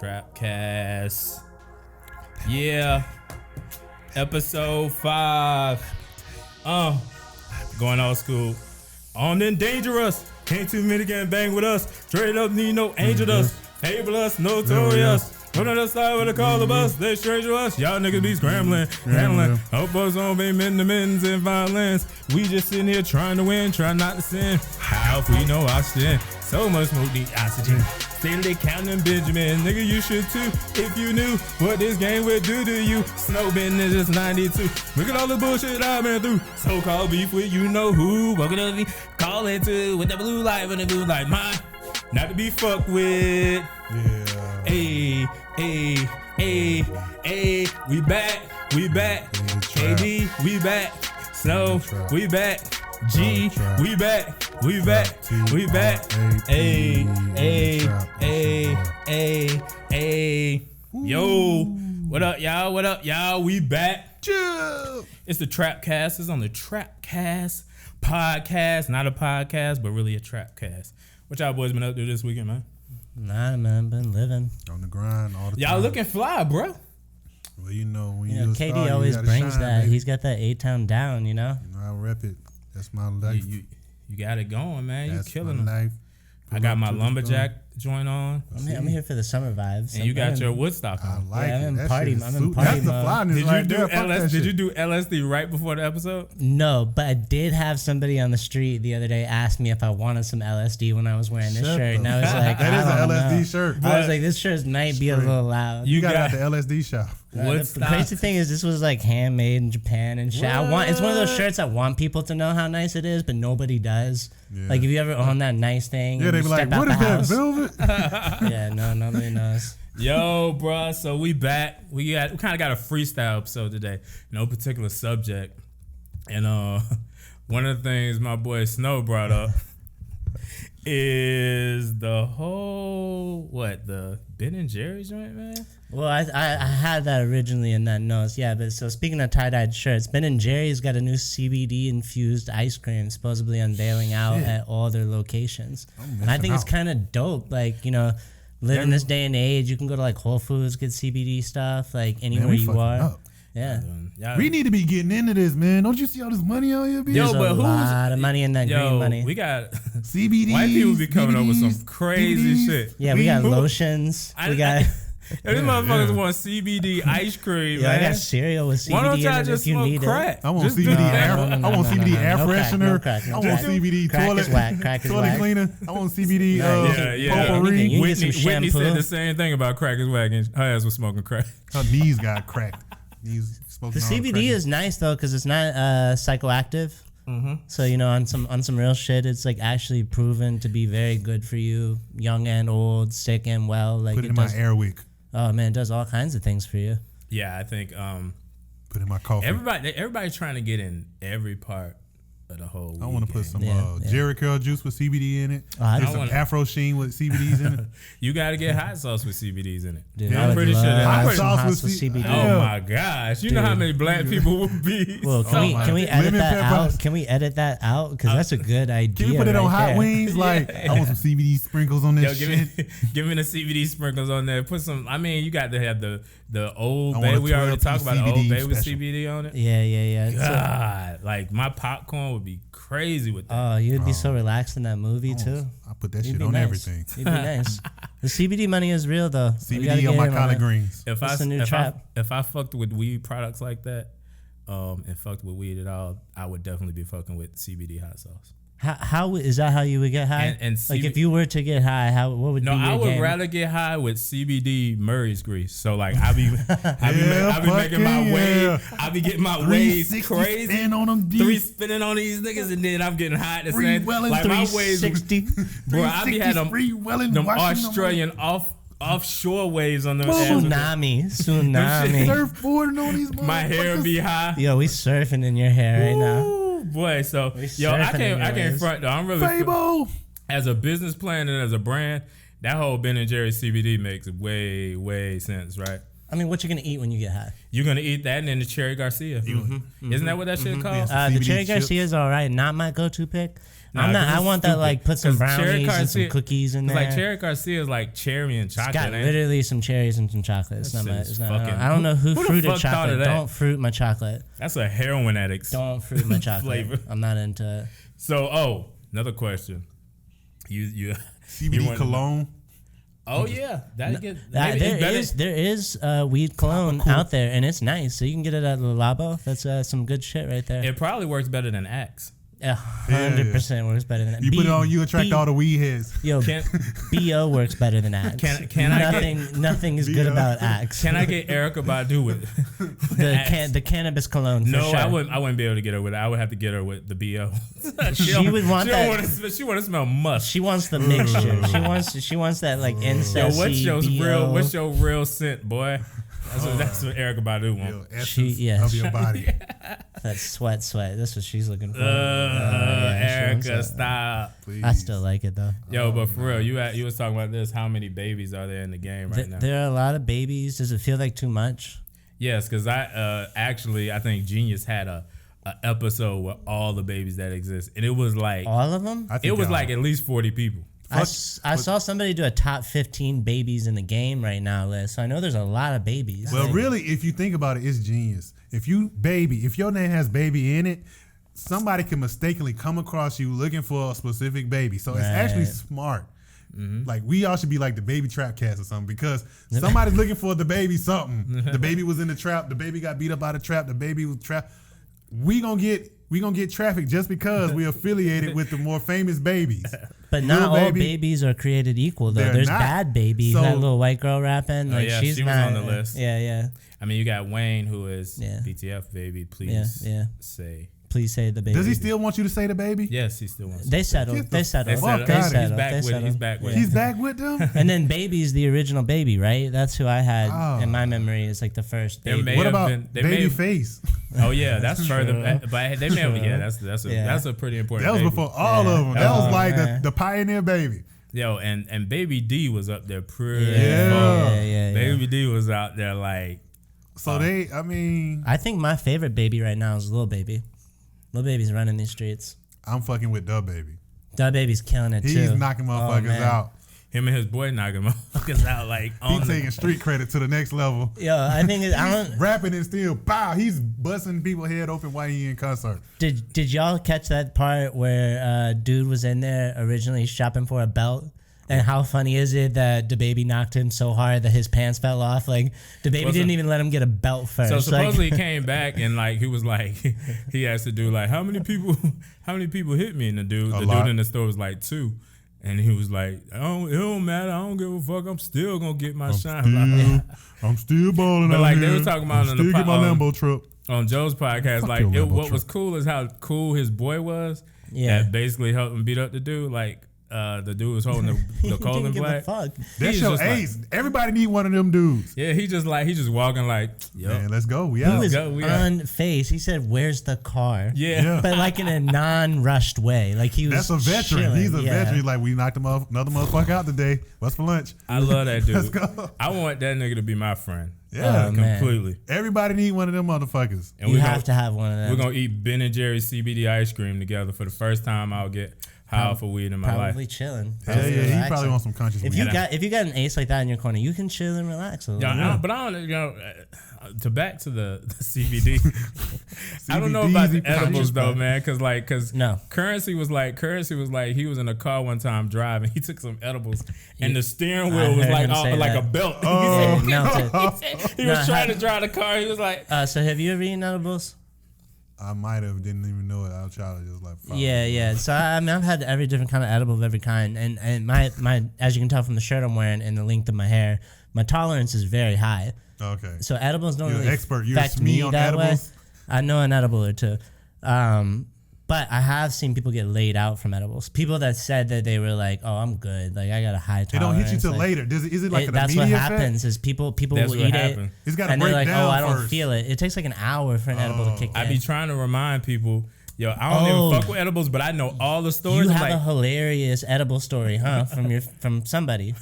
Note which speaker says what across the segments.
Speaker 1: Trapkast. Yeah. Episode 5. Going old school. On and dangerous. Can't too many can bang with us. Straight up need no angel dust. Fable us, notorious. Put on the side with a call of us. They strange to us. Y'all niggas be scrambling, handling. Hope us on be men to men's and violence. We just sitting here trying to win, trying not to sin. How if we know our sin? So much smoke need oxygen. Steadily counting Benjamin. Nigga, you should too. If you knew what this game would do to you. Snowbin is just 92. Look at all the bullshit I've been through. So-called beef with you know who. Welcome to me. Call it to with the blue light when the blue light mine. Not to be fucked with.
Speaker 2: Yeah.
Speaker 1: Hey, hey, hey, hey. We back. KB, we back. Snow, we back. G, we back. We back. Hey, hey, hey, hey, hey. Yo, what up, y'all? What up, y'all? We back. It's the Trapkast. It's on the Trapkast podcast. Not a podcast, but really a Trapkast. What y'all boys been up to this weekend, man?
Speaker 3: Nah, man, been living
Speaker 2: On the grind all the time.
Speaker 1: Y'all looking fly, bro.
Speaker 2: Well, you know, when
Speaker 3: you
Speaker 2: you're
Speaker 3: know,
Speaker 2: a
Speaker 3: KD
Speaker 2: star,
Speaker 3: always
Speaker 2: you
Speaker 3: brings
Speaker 2: shine,
Speaker 3: that.
Speaker 2: baby.
Speaker 3: He's got that A-Town down, you know?
Speaker 2: You know, I rep it. That's my life.
Speaker 1: You got it going, man. You
Speaker 2: That's
Speaker 1: killing
Speaker 2: my
Speaker 1: them.
Speaker 2: life.
Speaker 1: I got my lumberjack joint on,
Speaker 3: I'm here for the summer vibes.
Speaker 1: and you got your Woodstock
Speaker 2: I
Speaker 1: on.
Speaker 2: like
Speaker 3: Yeah,
Speaker 2: it.
Speaker 3: I'm in
Speaker 2: That
Speaker 3: party-
Speaker 2: shit is
Speaker 3: I'm in
Speaker 2: super-
Speaker 3: party
Speaker 2: That's the
Speaker 3: mode.
Speaker 2: flyness
Speaker 1: Did you
Speaker 2: right
Speaker 1: do
Speaker 2: there. Fuck that
Speaker 1: LSD? Did
Speaker 2: shit.
Speaker 1: you do LSD right before the episode?
Speaker 3: No, but I did have somebody on the street the other day ask me if I wanted some LSD when I was wearing this
Speaker 2: Shut
Speaker 3: shirt, and I was
Speaker 2: the-
Speaker 3: like,
Speaker 2: That is
Speaker 3: I
Speaker 2: an
Speaker 3: don't
Speaker 2: LSD
Speaker 3: know.
Speaker 2: shirt.
Speaker 3: I was like, this shirt might be a little loud.
Speaker 2: You got out the LSD shop.
Speaker 3: The
Speaker 1: Woodstock.
Speaker 3: crazy thing is, this was like handmade in Japan and shit. It's one of those shirts I want people to know how nice it is, but nobody does.
Speaker 2: Yeah.
Speaker 3: Like, if you ever own that nice thing,
Speaker 2: Yeah,
Speaker 3: and
Speaker 2: they
Speaker 3: you
Speaker 2: be like,
Speaker 3: step out
Speaker 2: what
Speaker 3: the
Speaker 2: is that,
Speaker 3: house.
Speaker 2: velvet?
Speaker 3: Yeah, no, nobody knows.
Speaker 1: Yo, bruh, so we back. We kind of got a freestyle episode today. No particular subject. And one of the things my boy Snow brought up is the whole, the Ben and Jerry's joint, man?
Speaker 3: Well, I had that originally in that notes, yeah. But so speaking of tie-dyed shirts, Ben & Jerry's got a new CBD-infused ice cream supposedly unveiling out at all their locations. And I think it's kind of dope. Like, you know, living this day and age, you can go to like Whole Foods, get CBD stuff, like anywhere
Speaker 2: we
Speaker 3: you
Speaker 2: fucking
Speaker 3: are.
Speaker 2: up.
Speaker 3: Yeah.
Speaker 2: We need to be getting into this, man. Don't you see all this money out here, bitch?
Speaker 1: Yo,
Speaker 3: There's
Speaker 1: but
Speaker 3: a lot of money in that green money.
Speaker 1: we got
Speaker 2: CBD.
Speaker 1: white people be coming up with some crazy shit.
Speaker 3: Yeah, we got lotions. We got...
Speaker 1: Yo, these motherfuckers want CBD ice cream,
Speaker 3: Yeah, I
Speaker 1: man.
Speaker 3: got cereal with CBD
Speaker 1: Why don't
Speaker 3: in
Speaker 1: y'all
Speaker 3: it
Speaker 1: just
Speaker 3: if you
Speaker 1: smoke
Speaker 3: need
Speaker 1: crack?
Speaker 3: it.
Speaker 2: I want
Speaker 1: Just
Speaker 2: CBD
Speaker 1: do that.
Speaker 2: air. I want CBD air
Speaker 3: No crack,
Speaker 2: freshener.
Speaker 3: no crack, no
Speaker 2: I want
Speaker 3: crack.
Speaker 2: CBD
Speaker 3: Crack
Speaker 2: toilet.
Speaker 3: is whack. Crack is
Speaker 2: toilet
Speaker 3: whack.
Speaker 2: cleaner. I want CBD
Speaker 1: Yeah.
Speaker 2: potpourri.
Speaker 3: You can get some
Speaker 1: Whitney
Speaker 3: shampoo.
Speaker 1: said the same thing about crack is whack, and her ass was smoking crack.
Speaker 2: Her knees got cracked. Knees smoking
Speaker 3: The
Speaker 2: all
Speaker 3: CBD
Speaker 2: crack.
Speaker 3: is nice though because it's not psychoactive. So you know, on some real shit, it's like actually proven to be very good for you, young and old, sick and well. Like
Speaker 2: Put it in my
Speaker 3: does,
Speaker 2: air wick.
Speaker 3: oh man, it does all kinds of things for you.
Speaker 1: Yeah, I think
Speaker 2: Put it in my coffee.
Speaker 1: everybody's trying to get in every part of the whole.
Speaker 2: I want to put some
Speaker 3: Yeah.
Speaker 2: Jerry curl juice with CBD in it.
Speaker 3: I
Speaker 2: Get
Speaker 3: don't
Speaker 2: some
Speaker 1: wanna-
Speaker 2: Afro Sheen with CBDs in it.
Speaker 1: You got to get hot sauce with CBDs in it.
Speaker 3: Dude,
Speaker 1: I'm
Speaker 3: I would
Speaker 1: pretty sure that.
Speaker 3: love
Speaker 1: I'm pretty,
Speaker 2: sauce
Speaker 3: some
Speaker 2: with
Speaker 3: hot with
Speaker 2: C-
Speaker 3: CBD.
Speaker 1: oh
Speaker 2: Yeah.
Speaker 1: my gosh! You know how many black people would be?
Speaker 3: Well, can we edit
Speaker 2: Lemon
Speaker 3: that
Speaker 2: peppers.
Speaker 3: out? Can we edit that out? Because that's a good idea.
Speaker 2: Can you put it on
Speaker 3: right
Speaker 2: hot
Speaker 3: there.
Speaker 2: wings? Like, I want some CBD sprinkles on
Speaker 1: Yo,
Speaker 2: this
Speaker 1: give
Speaker 2: shit.
Speaker 1: me the CBD sprinkles on there. Put some. I mean, you got to have the Old
Speaker 2: I
Speaker 1: Bay.
Speaker 2: want a
Speaker 1: We already
Speaker 2: 12
Speaker 1: talked about the Old
Speaker 2: CBD
Speaker 1: Bay with
Speaker 2: special.
Speaker 1: CBD on it.
Speaker 3: Yeah. So,
Speaker 1: God, like my popcorn would be crazy with that.
Speaker 3: oh, you'd be so relaxed in that movie too.
Speaker 2: I put that
Speaker 3: You'd
Speaker 2: shit
Speaker 3: be
Speaker 2: on
Speaker 3: nice.
Speaker 2: everything.
Speaker 3: You'd be nice. The CBD money is real though. We gotta
Speaker 2: CBD on
Speaker 3: get
Speaker 2: my
Speaker 3: in
Speaker 2: collard
Speaker 3: it.
Speaker 2: greens.
Speaker 1: If
Speaker 3: That's the new trap.
Speaker 1: if I fucked with weed products like that, and fucked with weed at all, I would definitely be fucking with CBD hot sauce.
Speaker 3: How is that how you would get high?
Speaker 1: And
Speaker 3: like
Speaker 1: CB
Speaker 3: if you were to get high, what would
Speaker 1: No,
Speaker 3: be your
Speaker 1: I would
Speaker 3: game?
Speaker 1: rather get high with CBD Murray's grease. So like I be
Speaker 2: Yeah,
Speaker 1: making my
Speaker 2: fucking
Speaker 1: way.
Speaker 2: yeah.
Speaker 1: I be getting my waves
Speaker 2: 360
Speaker 1: crazy.
Speaker 2: spin on them
Speaker 1: Three
Speaker 2: D's.
Speaker 1: spinning on these niggas, and then I'm getting high at the
Speaker 2: Free
Speaker 1: same.
Speaker 2: Welling
Speaker 1: Like my waves,
Speaker 3: 360.
Speaker 1: bro. I be had them
Speaker 2: Free Welling,
Speaker 1: them
Speaker 2: watching
Speaker 1: Australian offshore waves on them.
Speaker 3: Tsunami.
Speaker 2: surfboarding on these
Speaker 1: My hair
Speaker 2: motherfuckers.
Speaker 1: be high.
Speaker 3: Yo, we surfing in your hair right now.
Speaker 1: Ooh, boy, so
Speaker 3: We
Speaker 1: yo, I
Speaker 3: surfing in
Speaker 1: can't
Speaker 3: your waves.
Speaker 1: front though. I'm really
Speaker 2: Fable.
Speaker 1: as a business plan and as a brand. That whole Ben and Jerry CBD makes way sense, right?
Speaker 3: I mean, what you gonna eat when you get high?
Speaker 1: You're gonna eat that and then the Cherry Garcia. Isn't that what that shit called?
Speaker 3: The
Speaker 2: CBD
Speaker 3: Cherry
Speaker 2: chips.
Speaker 3: Garcia is all right. Not my go-to pick. I want that like put some
Speaker 1: 'Cause cherry
Speaker 3: brownies and some
Speaker 1: Garcia-
Speaker 3: cookies in there.
Speaker 1: Like cherry Garcia is like cherry and
Speaker 3: It's
Speaker 1: chocolate.
Speaker 3: got
Speaker 1: ain't it?
Speaker 3: literally some cherries and some chocolate. It's not
Speaker 1: That
Speaker 3: my.
Speaker 1: shit is
Speaker 3: It's not.
Speaker 1: fucking-
Speaker 3: I don't know who
Speaker 1: who the
Speaker 3: fruited
Speaker 1: fuck thought
Speaker 3: chocolate.
Speaker 1: of that?
Speaker 3: Don't fruit my chocolate.
Speaker 1: That's a heroin addict's.
Speaker 3: Don't fruit my chocolate.
Speaker 1: Flavor.
Speaker 3: I'm not into it.
Speaker 1: So, another question. You
Speaker 2: CBD
Speaker 1: want-
Speaker 2: cologne.
Speaker 1: Oh yeah, that get
Speaker 3: There is weed cologne out there, and it's nice. So you can get it at the Labo. That's some good shit right there.
Speaker 1: It probably works better than Axe.
Speaker 3: 100% works better than that.
Speaker 2: You put it on, you attract all the weed heads.
Speaker 3: Yo,
Speaker 1: Can-
Speaker 3: BO works better than Axe.
Speaker 1: Can I get-
Speaker 3: nothing is good
Speaker 2: BO.
Speaker 3: about Axe.
Speaker 1: Can I get Erica Badu with
Speaker 3: the cannabis cologne? For
Speaker 1: No,
Speaker 3: sure.
Speaker 1: I wouldn't be able to get her with it. I would have to get her with the BO.
Speaker 3: She would want that.
Speaker 1: She want to smell musk.
Speaker 3: She wants the mixture. She wants that like
Speaker 1: Yo,
Speaker 3: incesty.
Speaker 1: what's your real scent, boy? That's what Erica Badu
Speaker 2: Yo,
Speaker 1: wants.
Speaker 2: essence of your body.
Speaker 3: That sweat. That's what she's looking for.
Speaker 1: Erica, stop.
Speaker 2: Please.
Speaker 3: I still like it though.
Speaker 1: Yo, but for real, you was talking about this. How many babies are there in the game right now?
Speaker 3: There are a lot of babies. Does it feel like too much?
Speaker 1: Yes, because I think Genius had a episode with all the babies that exist, and it was like
Speaker 3: All of them?
Speaker 2: I think
Speaker 1: it was
Speaker 2: y'all-
Speaker 1: like at least 40 people.
Speaker 3: I saw somebody do a top 15 babies in the game right now list. So I know there's a lot of babies.
Speaker 2: Well,
Speaker 3: Like,
Speaker 2: really, if you think about it, it's genius. If your name has baby in it, somebody can mistakenly come across you looking for a specific baby. So it's actually smart. Like we all should be like the baby Trapkast or something because somebody's looking for the baby something. The baby was in the trap. The baby got beat up by the trap. The baby was trapped. We gonna get traffic just because we affiliated with the more famous babies.
Speaker 3: But not
Speaker 2: Little
Speaker 3: all
Speaker 2: baby,
Speaker 3: babies are created equal, though.
Speaker 2: They're
Speaker 3: There's
Speaker 2: not.
Speaker 3: Bad Baby,
Speaker 2: So-
Speaker 3: that little white girl rapping. Like
Speaker 1: yeah,
Speaker 3: she's
Speaker 1: she was
Speaker 3: not
Speaker 1: on the list.
Speaker 3: Yeah.
Speaker 1: I mean, you got Wayne, who is
Speaker 3: Yeah.
Speaker 1: BTF baby. Please
Speaker 3: Yeah.
Speaker 1: say
Speaker 3: Please say the baby.
Speaker 2: Does he still want you to say the baby?
Speaker 1: yes. He still wants.
Speaker 3: They settled.
Speaker 2: Get the
Speaker 3: They settled.
Speaker 2: fuck
Speaker 3: They
Speaker 2: outta here.
Speaker 3: settled.
Speaker 1: He's back
Speaker 3: They
Speaker 1: with it.
Speaker 3: settled.
Speaker 1: He's back with
Speaker 2: He's
Speaker 1: it.
Speaker 2: back with them.
Speaker 3: And then Baby's the original Baby, right? That's who I had in my memory. Is like the first
Speaker 1: There
Speaker 3: baby.
Speaker 1: may
Speaker 2: What
Speaker 1: have
Speaker 2: about
Speaker 1: been- they may
Speaker 2: baby
Speaker 1: have-
Speaker 2: face?
Speaker 1: Oh yeah, that's further. But they may have. Yeah, that's a pretty important.
Speaker 2: That was
Speaker 1: baby.
Speaker 2: before all of them. That
Speaker 3: Oh,
Speaker 2: was like
Speaker 3: man.
Speaker 2: the pioneer baby.
Speaker 1: Yo, and Baby D was up there pretty.
Speaker 2: Yeah.
Speaker 1: far.
Speaker 3: Yeah.
Speaker 1: Baby D was out there like.
Speaker 2: So
Speaker 3: I think my favorite baby right now is Lil Baby. Lil Baby's running these streets.
Speaker 2: I'm fucking with Dub Baby.
Speaker 3: Dub Baby's killing it
Speaker 2: He's
Speaker 3: too.
Speaker 2: knocking
Speaker 3: Oh,
Speaker 2: motherfuckers
Speaker 3: man.
Speaker 2: out.
Speaker 1: Him and his boy knocking motherfuckers out like
Speaker 2: He's
Speaker 1: on
Speaker 2: taking street credit to the next level.
Speaker 3: Yo, I think I don't.
Speaker 2: Rapping and still, pow, he's busting people head open while he in concert.
Speaker 3: Did y'all catch that part where dude was in there originally shopping for a belt? And how funny is it that the baby knocked him so hard that his pants fell off? Like the baby didn't even let him get a belt first.
Speaker 1: So supposedly
Speaker 3: like,
Speaker 1: he came back and like he was like he has to do like how many people hit me, and the dude in the store was like 2. And he was like, it don't matter. I don't give a fuck. I'm still gonna get my shine.
Speaker 2: I'm still balling
Speaker 1: But
Speaker 2: out
Speaker 1: like
Speaker 2: here.
Speaker 1: they were talking about
Speaker 2: I'm
Speaker 1: on the
Speaker 2: still get my
Speaker 1: po-
Speaker 2: Lambo truck.
Speaker 1: on Joe's podcast,
Speaker 2: Fuck
Speaker 1: like
Speaker 2: your Lambo
Speaker 1: what was
Speaker 2: truck.
Speaker 1: cool is how cool his boy was.
Speaker 3: Yeah.
Speaker 1: That basically helped him beat up the dude. Like the dude was holding
Speaker 3: he
Speaker 1: the Colin
Speaker 3: didn't give a
Speaker 1: Black.
Speaker 3: fuck.
Speaker 2: That's
Speaker 1: He's
Speaker 2: your
Speaker 1: just like-
Speaker 2: ace. Everybody need one of them dudes.
Speaker 1: Yeah, he just walking like, yo.
Speaker 2: Man, let's go. We
Speaker 3: He
Speaker 2: out.
Speaker 3: was
Speaker 1: go, we out.
Speaker 3: unfazed. He said, "Where's the car?"
Speaker 1: Yeah.
Speaker 3: But like in a non-rushed way. Like he was.
Speaker 2: That's a veteran.
Speaker 3: chilling.
Speaker 2: He's a
Speaker 3: Yeah.
Speaker 2: veteran. Like we knocked another motherfucker out today. What's for lunch?
Speaker 1: I love that dude.
Speaker 2: Let's go.
Speaker 1: I want that nigga to be my friend.
Speaker 2: Yeah,
Speaker 3: Oh, man.
Speaker 1: completely.
Speaker 2: everybody need one of them motherfuckers.
Speaker 1: And
Speaker 3: You
Speaker 1: we
Speaker 3: have to have one of them.
Speaker 1: We're gonna eat Ben and Jerry's CBD ice cream together for the first time. I'll get high off of weed in my
Speaker 3: Probably
Speaker 1: life.
Speaker 3: chilling.
Speaker 2: Yeah,
Speaker 3: Probably
Speaker 2: he
Speaker 3: relaxing.
Speaker 2: probably wants some conscious
Speaker 3: If
Speaker 2: weed.
Speaker 3: you got an ace like that in your corner, you can chill and relax a little.
Speaker 1: Yeah,
Speaker 3: bit.
Speaker 1: I don't. Back to the CBD. I don't know about the
Speaker 2: CBD,
Speaker 1: edibles though,
Speaker 2: conscious
Speaker 1: man, because
Speaker 3: No.
Speaker 1: Currency was like he was in a car one time driving. He took some edibles and the steering wheel
Speaker 3: I
Speaker 1: was
Speaker 3: heard
Speaker 1: like
Speaker 3: him say
Speaker 1: like
Speaker 3: that.
Speaker 1: a belt.
Speaker 3: Yeah, melted.
Speaker 1: He was trying to drive the car. He was like,
Speaker 3: So have you ever eaten edibles?
Speaker 2: I might have didn't even know it. Our child was like, fuck.
Speaker 3: Yeah. So I mean, I've had every different kind of edible of every kind, and my as you can tell from the shirt I'm wearing and the length of my hair, my tolerance is very high.
Speaker 2: Okay.
Speaker 3: So edibles don't
Speaker 2: You're an
Speaker 3: really
Speaker 2: expert. You're
Speaker 3: affect
Speaker 2: me
Speaker 3: me
Speaker 2: on
Speaker 3: that
Speaker 2: edibles?
Speaker 3: way. I know an edible or two. But I have seen people get laid out from edibles. People that said that they were like, "Oh, I'm good. Like I got a high tolerance."
Speaker 2: It don't hit you till
Speaker 3: like,
Speaker 2: later. Is it like an
Speaker 3: that's what
Speaker 2: immediate
Speaker 3: happens.
Speaker 2: effect?
Speaker 3: Is people
Speaker 1: That's
Speaker 3: will
Speaker 1: what
Speaker 3: eat
Speaker 1: happened.
Speaker 3: it.
Speaker 2: It's gotta
Speaker 3: and they're
Speaker 2: break
Speaker 3: like,
Speaker 2: down
Speaker 3: "Oh, I don't
Speaker 2: first."
Speaker 3: feel it." It takes like an hour for an edible to kick in.
Speaker 1: I be trying to remind people, yo, I don't
Speaker 3: Oh.
Speaker 1: even fuck with edibles, but I know all the stories.
Speaker 3: You
Speaker 1: I'm
Speaker 3: have a
Speaker 1: like,
Speaker 3: hilarious edible story, huh? From somebody.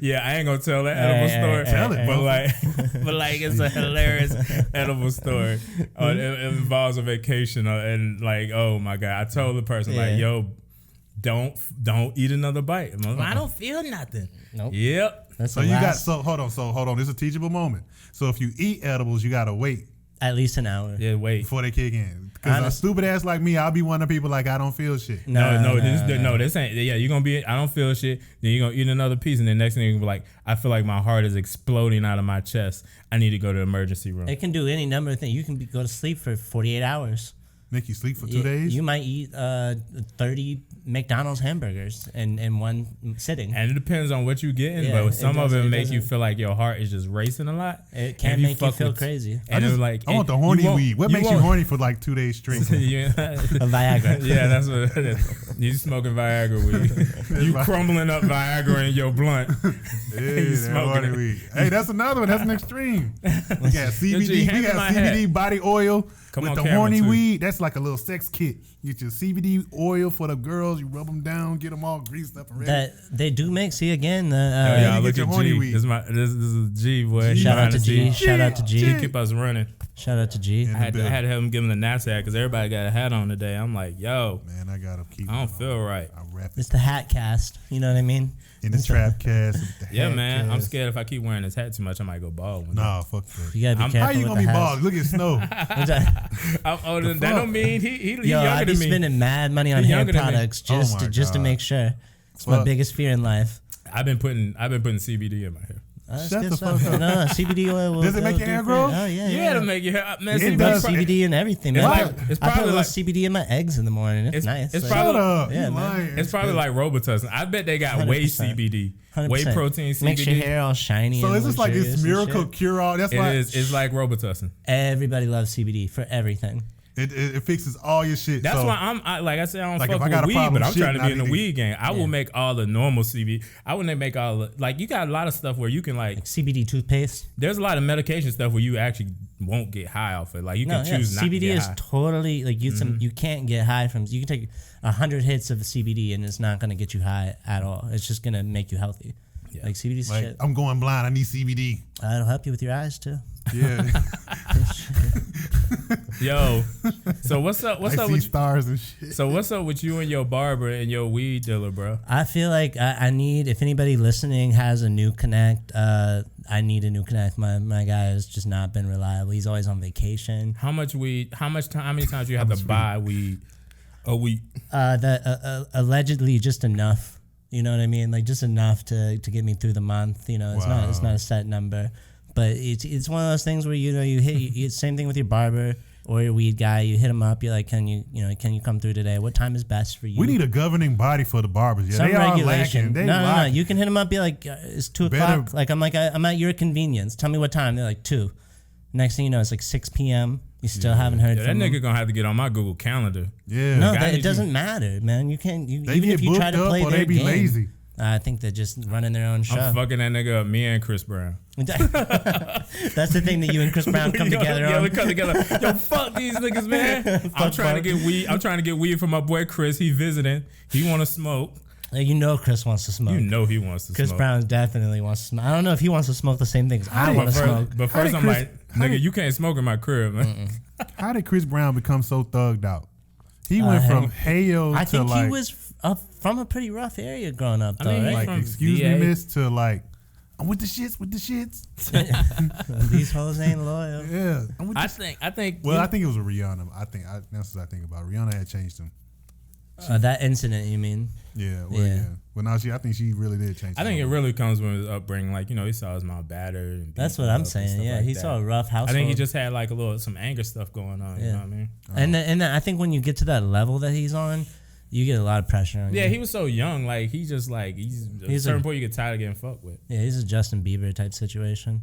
Speaker 1: yeah, I ain't gonna tell that edible story.
Speaker 2: Tell it,
Speaker 1: but like it's a hilarious edible story. It involves a vacation and like, oh my god, I told the person like,
Speaker 3: Yeah.
Speaker 1: yo, don't eat another bite. I don't feel nothing.
Speaker 3: Nope.
Speaker 1: Yep.
Speaker 3: That's
Speaker 2: So
Speaker 3: the
Speaker 2: you
Speaker 3: last,
Speaker 2: got hold on. This is a teachable moment. So if you eat edibles, you gotta wait
Speaker 3: at least an hour.
Speaker 1: Yeah, wait.
Speaker 2: before they kick in. Because a stupid ass like me, I'll be one of the people like I don't feel shit.
Speaker 1: No, this ain't. Yeah, you're gonna be. I don't feel shit. Then you're gonna eat another piece, and then next thing you're gonna be like, I feel like my heart is exploding out of my chest. I need to go to the emergency room.
Speaker 3: It can do any number of things. You can go to sleep for 48 hours.
Speaker 2: Nick, you sleep for 2 days?
Speaker 3: You might eat 30 McDonald's hamburgers in one sitting.
Speaker 1: And it depends on what you're getting,
Speaker 3: Yeah,
Speaker 1: but some of it make you
Speaker 3: doesn't-
Speaker 1: feel like your heart is just racing a lot.
Speaker 3: It can make you feel crazy.
Speaker 1: And it like
Speaker 2: I want the horny weed. What makes you horny for like 2 days straight?
Speaker 1: Yeah,
Speaker 3: A Viagra.
Speaker 1: yeah, that's what it is. You smoking Viagra weed. You crumbling up Viagra in your blunt.
Speaker 2: Yeah,
Speaker 1: You
Speaker 2: that
Speaker 1: smoking
Speaker 2: horny
Speaker 1: it.
Speaker 2: weed. Hey, that's another one. That's an extreme. We got CBD.
Speaker 1: hand
Speaker 2: We
Speaker 1: in
Speaker 2: got
Speaker 1: my
Speaker 2: CBD
Speaker 1: hat.
Speaker 2: body oil
Speaker 1: Come
Speaker 2: with
Speaker 1: on
Speaker 2: the
Speaker 1: camera,
Speaker 2: horny
Speaker 1: too.
Speaker 2: weed. That's like a little sex kit. You get your CBD oil for the girls. You rub them down, get them all greased up and ready.
Speaker 3: That they do make. See again.
Speaker 1: Oh,
Speaker 3: The
Speaker 1: yeah,
Speaker 2: you
Speaker 1: look
Speaker 2: get your
Speaker 1: at
Speaker 2: horny
Speaker 1: G.
Speaker 2: weed.
Speaker 1: This is G, boy.
Speaker 3: Shout out to G.
Speaker 1: G.
Speaker 3: Shout out to G.
Speaker 1: He keep us running.
Speaker 3: Shout out to G.
Speaker 2: Yeah.
Speaker 1: I had to have him give him the NASA hat because everybody got a hat on today. I'm like, yo,
Speaker 2: Man, I gotta keep.
Speaker 1: I don't feel right.
Speaker 2: I rap
Speaker 3: It's
Speaker 2: it
Speaker 3: the hat cast. You know what I mean?
Speaker 2: in the Trapkast. with the
Speaker 1: Yeah,
Speaker 2: hat
Speaker 1: man. I'm
Speaker 2: cast.
Speaker 1: scared if I keep wearing this hat too much, I might go bald. One day.
Speaker 2: Nah, fuck that.
Speaker 3: You gotta be
Speaker 1: I'm-
Speaker 3: careful
Speaker 2: How you
Speaker 3: with
Speaker 2: gonna
Speaker 3: the
Speaker 2: be
Speaker 3: hats.
Speaker 2: bald? Look at Snow.
Speaker 1: I'm older than that. Don't mean he
Speaker 3: Yo,
Speaker 1: younger
Speaker 3: I be
Speaker 1: than me.
Speaker 3: spending mad money on
Speaker 1: He
Speaker 3: hair
Speaker 1: younger than me.
Speaker 3: products
Speaker 2: Oh
Speaker 3: just
Speaker 2: my
Speaker 3: to
Speaker 2: God.
Speaker 3: make sure. It's my
Speaker 2: Fuck.
Speaker 3: biggest fear in life.
Speaker 1: I've been putting CBD in my hair.
Speaker 3: That's
Speaker 2: Shut
Speaker 3: good
Speaker 2: the
Speaker 3: stuff.
Speaker 2: fuck up.
Speaker 3: No, CBD oil will.
Speaker 2: Does it make
Speaker 3: will
Speaker 2: your
Speaker 3: do
Speaker 2: hair
Speaker 3: for
Speaker 2: grow?
Speaker 3: you. Oh yeah,
Speaker 1: Yeah, to make your hair. Man,
Speaker 2: It
Speaker 1: see,
Speaker 2: does.
Speaker 3: CBD and everything.
Speaker 1: It's
Speaker 3: Man.
Speaker 1: like-
Speaker 3: I
Speaker 1: it's
Speaker 3: put a
Speaker 1: probably
Speaker 3: little
Speaker 1: like-
Speaker 3: CBD in my eggs in the morning. It's nice.
Speaker 1: it's
Speaker 3: Like,
Speaker 1: probably
Speaker 2: Shut up.
Speaker 3: Yeah,
Speaker 2: you
Speaker 3: man.
Speaker 2: lying.
Speaker 1: It's probably like Robitussin. I bet they got whey
Speaker 3: 100%.
Speaker 1: CBD,
Speaker 3: 100%.
Speaker 1: whey protein CBD.
Speaker 3: Makes your hair all shiny.
Speaker 2: So
Speaker 3: and
Speaker 2: is this like
Speaker 3: luxurious
Speaker 2: this
Speaker 3: and
Speaker 2: miracle
Speaker 3: shit.
Speaker 2: cure all? That's
Speaker 1: It
Speaker 2: why
Speaker 1: is. It's like Robitussin.
Speaker 3: Everybody loves CBD for everything.
Speaker 2: it fixes all your shit.
Speaker 1: That's
Speaker 2: so,
Speaker 1: why like I said, I don't
Speaker 2: Like,
Speaker 1: fuck
Speaker 2: if I
Speaker 1: with
Speaker 2: got a
Speaker 1: weed,
Speaker 2: problem
Speaker 1: but I'm
Speaker 2: shitting,
Speaker 1: trying to
Speaker 2: I
Speaker 1: be in the
Speaker 2: need to-
Speaker 1: weed game. I will make all the normal CBD. I wouldn't make all the, like you got a lot of stuff where you can like.
Speaker 3: CBD toothpaste.
Speaker 1: There's a lot of medication stuff where you actually won't get high off it. Like you can choose not to
Speaker 3: CBD
Speaker 1: get
Speaker 3: is
Speaker 1: high.
Speaker 3: totally like you can't get high from. You can take 100 hits of CBD and it's not gonna get you high at all. It's just gonna make you healthy.
Speaker 1: Yeah.
Speaker 3: Like CBD's
Speaker 2: like,
Speaker 3: shit.
Speaker 2: I'm going blind. I need CBD.
Speaker 3: It'll help you with your eyes too.
Speaker 2: Yeah.
Speaker 1: Yo, so what's up?
Speaker 2: I
Speaker 1: What's up
Speaker 2: see
Speaker 1: with
Speaker 2: stars and shit.
Speaker 1: so what's up with you and your barber and your weed dealer, bro?
Speaker 3: I feel like I need, if anybody listening has a new connect, I need a new connect. My guy has just not been reliable. He's always on vacation.
Speaker 1: How much weed? How much time? How many times do you have to buy weed a week?
Speaker 3: Allegedly just enough. You know what I mean? Like just enough to get me through the month. You know, it's not a set number, but it's one of those things where you same thing with your barber or your weed guy. You hit him up. You're like, can you come through today? What time is best for you?
Speaker 2: We need a governing body for the barbers. Yeah,
Speaker 3: Some
Speaker 2: they are
Speaker 3: regulation.
Speaker 2: lacking. They
Speaker 3: No.
Speaker 2: lacking.
Speaker 3: You can hit them up. Be like, it's 2
Speaker 2: Better-
Speaker 3: o'clock. Like I'm at your convenience. Tell me what time. They're like 2. Next thing you know, it's like 6 p.m. You still haven't heard
Speaker 1: Yeah, that
Speaker 3: from them.
Speaker 1: nigga gonna have to get on my Google Calendar.
Speaker 2: Yeah.
Speaker 3: No,
Speaker 1: guy
Speaker 3: it
Speaker 1: needs
Speaker 3: doesn't matter, man. You can't.
Speaker 2: They
Speaker 3: Even
Speaker 2: get
Speaker 3: if you
Speaker 2: booked
Speaker 3: try to
Speaker 2: up
Speaker 3: play
Speaker 2: or
Speaker 3: their
Speaker 2: they be
Speaker 3: game,
Speaker 2: lazy.
Speaker 3: I think they're just running their own show.
Speaker 1: I'm fucking that nigga up. Me and Chris Brown.
Speaker 3: That's the thing that you and Chris Brown come together
Speaker 1: yeah,
Speaker 3: on.
Speaker 1: we come together. Yo, fuck these niggas, man. I'm trying to get weed. I'm trying to get weed from my boy Chris. He visiting. He want to smoke.
Speaker 3: You know Chris wants to smoke.
Speaker 1: You know he wants to
Speaker 3: Chris
Speaker 1: smoke.
Speaker 3: Brown definitely wants to smoke. I don't know if he wants to smoke the same things I want to smoke.
Speaker 1: But first, I'm
Speaker 2: Chris-
Speaker 1: like, nigga, you can't smoke in my crib, man.
Speaker 2: How did Chris Brown become so thugged out? He went from Heyo
Speaker 3: I
Speaker 2: to
Speaker 3: think
Speaker 2: like,
Speaker 3: he was from a pretty rough area growing up,
Speaker 1: I
Speaker 3: though,
Speaker 1: mean,
Speaker 3: right?
Speaker 2: like
Speaker 1: from
Speaker 2: excuse
Speaker 1: VA.
Speaker 2: me, miss, to like, I'm with the shits.
Speaker 3: These hoes ain't loyal.
Speaker 2: Yeah. I'm with
Speaker 1: I
Speaker 2: the
Speaker 1: think.
Speaker 2: Well, I think it was a Rihanna. That's what I think about it. Rihanna had changed him.
Speaker 3: That incident, you mean?
Speaker 2: Yeah. Well,
Speaker 3: Yeah.
Speaker 2: yeah. Well, now I think she really did change.
Speaker 1: I think it really comes from his upbringing. Like, you know, he saw his mom battered. And
Speaker 3: That's
Speaker 1: beaten
Speaker 3: what I'm
Speaker 1: up and
Speaker 3: saying.
Speaker 1: stuff
Speaker 3: Yeah,
Speaker 1: like
Speaker 3: he
Speaker 1: that.
Speaker 3: saw a rough household.
Speaker 1: I think he just had like some anger stuff going on. You
Speaker 3: Yeah.
Speaker 1: know what I mean?
Speaker 3: and then I think when you get to that level that he's on, you get a lot of pressure on you.
Speaker 1: Yeah, he was so young. Like, he's just like, he's at a certain point you get tired of getting fucked with.
Speaker 3: Yeah, he's a Justin Bieber type situation.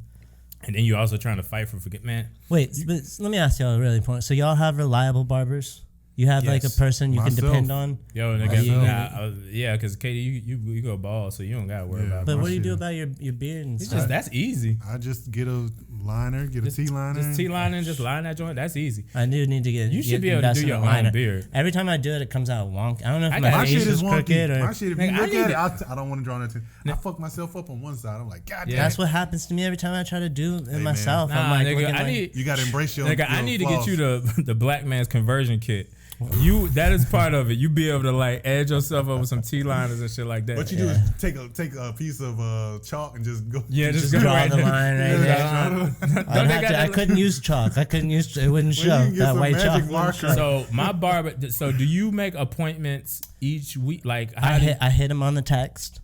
Speaker 1: And then you also trying to fight for forget, man.
Speaker 3: Wait, but let me ask y'all a really important. So y'all have reliable barbers? You have like a
Speaker 1: Yes.
Speaker 3: person you can
Speaker 2: Myself.
Speaker 3: depend on?
Speaker 1: Yo, nigga,
Speaker 3: you-
Speaker 1: yeah, because Katie, you go bald, so you don't gotta worry
Speaker 2: Yeah.
Speaker 1: about.
Speaker 3: But
Speaker 1: it.
Speaker 3: what do you
Speaker 2: shit.
Speaker 3: do about your beard and
Speaker 1: It's
Speaker 3: stuff?
Speaker 1: just that's easy.
Speaker 2: I just get a liner, get a T-liner.
Speaker 1: Just T-lining, just line that joint. That's easy.
Speaker 3: I do need to get.
Speaker 1: You should be able to
Speaker 3: invest
Speaker 1: do
Speaker 3: in
Speaker 1: your
Speaker 3: a
Speaker 1: own
Speaker 3: liner.
Speaker 1: beard.
Speaker 3: Every time I do it, it comes out wonky. I don't know if
Speaker 1: I
Speaker 3: my
Speaker 1: got-
Speaker 2: My
Speaker 3: face
Speaker 2: shit is
Speaker 3: crooked
Speaker 2: wonky.
Speaker 3: or.
Speaker 2: My shit, if
Speaker 1: Nigga,
Speaker 2: you
Speaker 1: I
Speaker 2: look
Speaker 1: need
Speaker 2: at
Speaker 1: to-
Speaker 2: it, I don't want to draw that. I fuck myself up on one side. I'm like, God damn.
Speaker 1: Yeah.
Speaker 3: That's what happens to me every time I try to do it
Speaker 2: man.
Speaker 3: myself.
Speaker 1: Nah,
Speaker 3: I'm like,
Speaker 1: nigga,
Speaker 3: looking
Speaker 1: I
Speaker 3: like-
Speaker 1: need.
Speaker 2: You got to embrace your.
Speaker 1: Nigga, I need to get you the black man's conversion kit. That is part of it. You be able to like edge yourself up with some T-liners and shit like that.
Speaker 2: What you do is take a piece of chalk and just go.
Speaker 1: Yeah, just
Speaker 3: draw
Speaker 1: right
Speaker 3: the
Speaker 1: there.
Speaker 3: line right there. I couldn't use chalk. I couldn't use. It wouldn't show that white chalk.
Speaker 2: Marker.
Speaker 1: So my barber. So do you make appointments each week? Like
Speaker 3: I hit him on the text.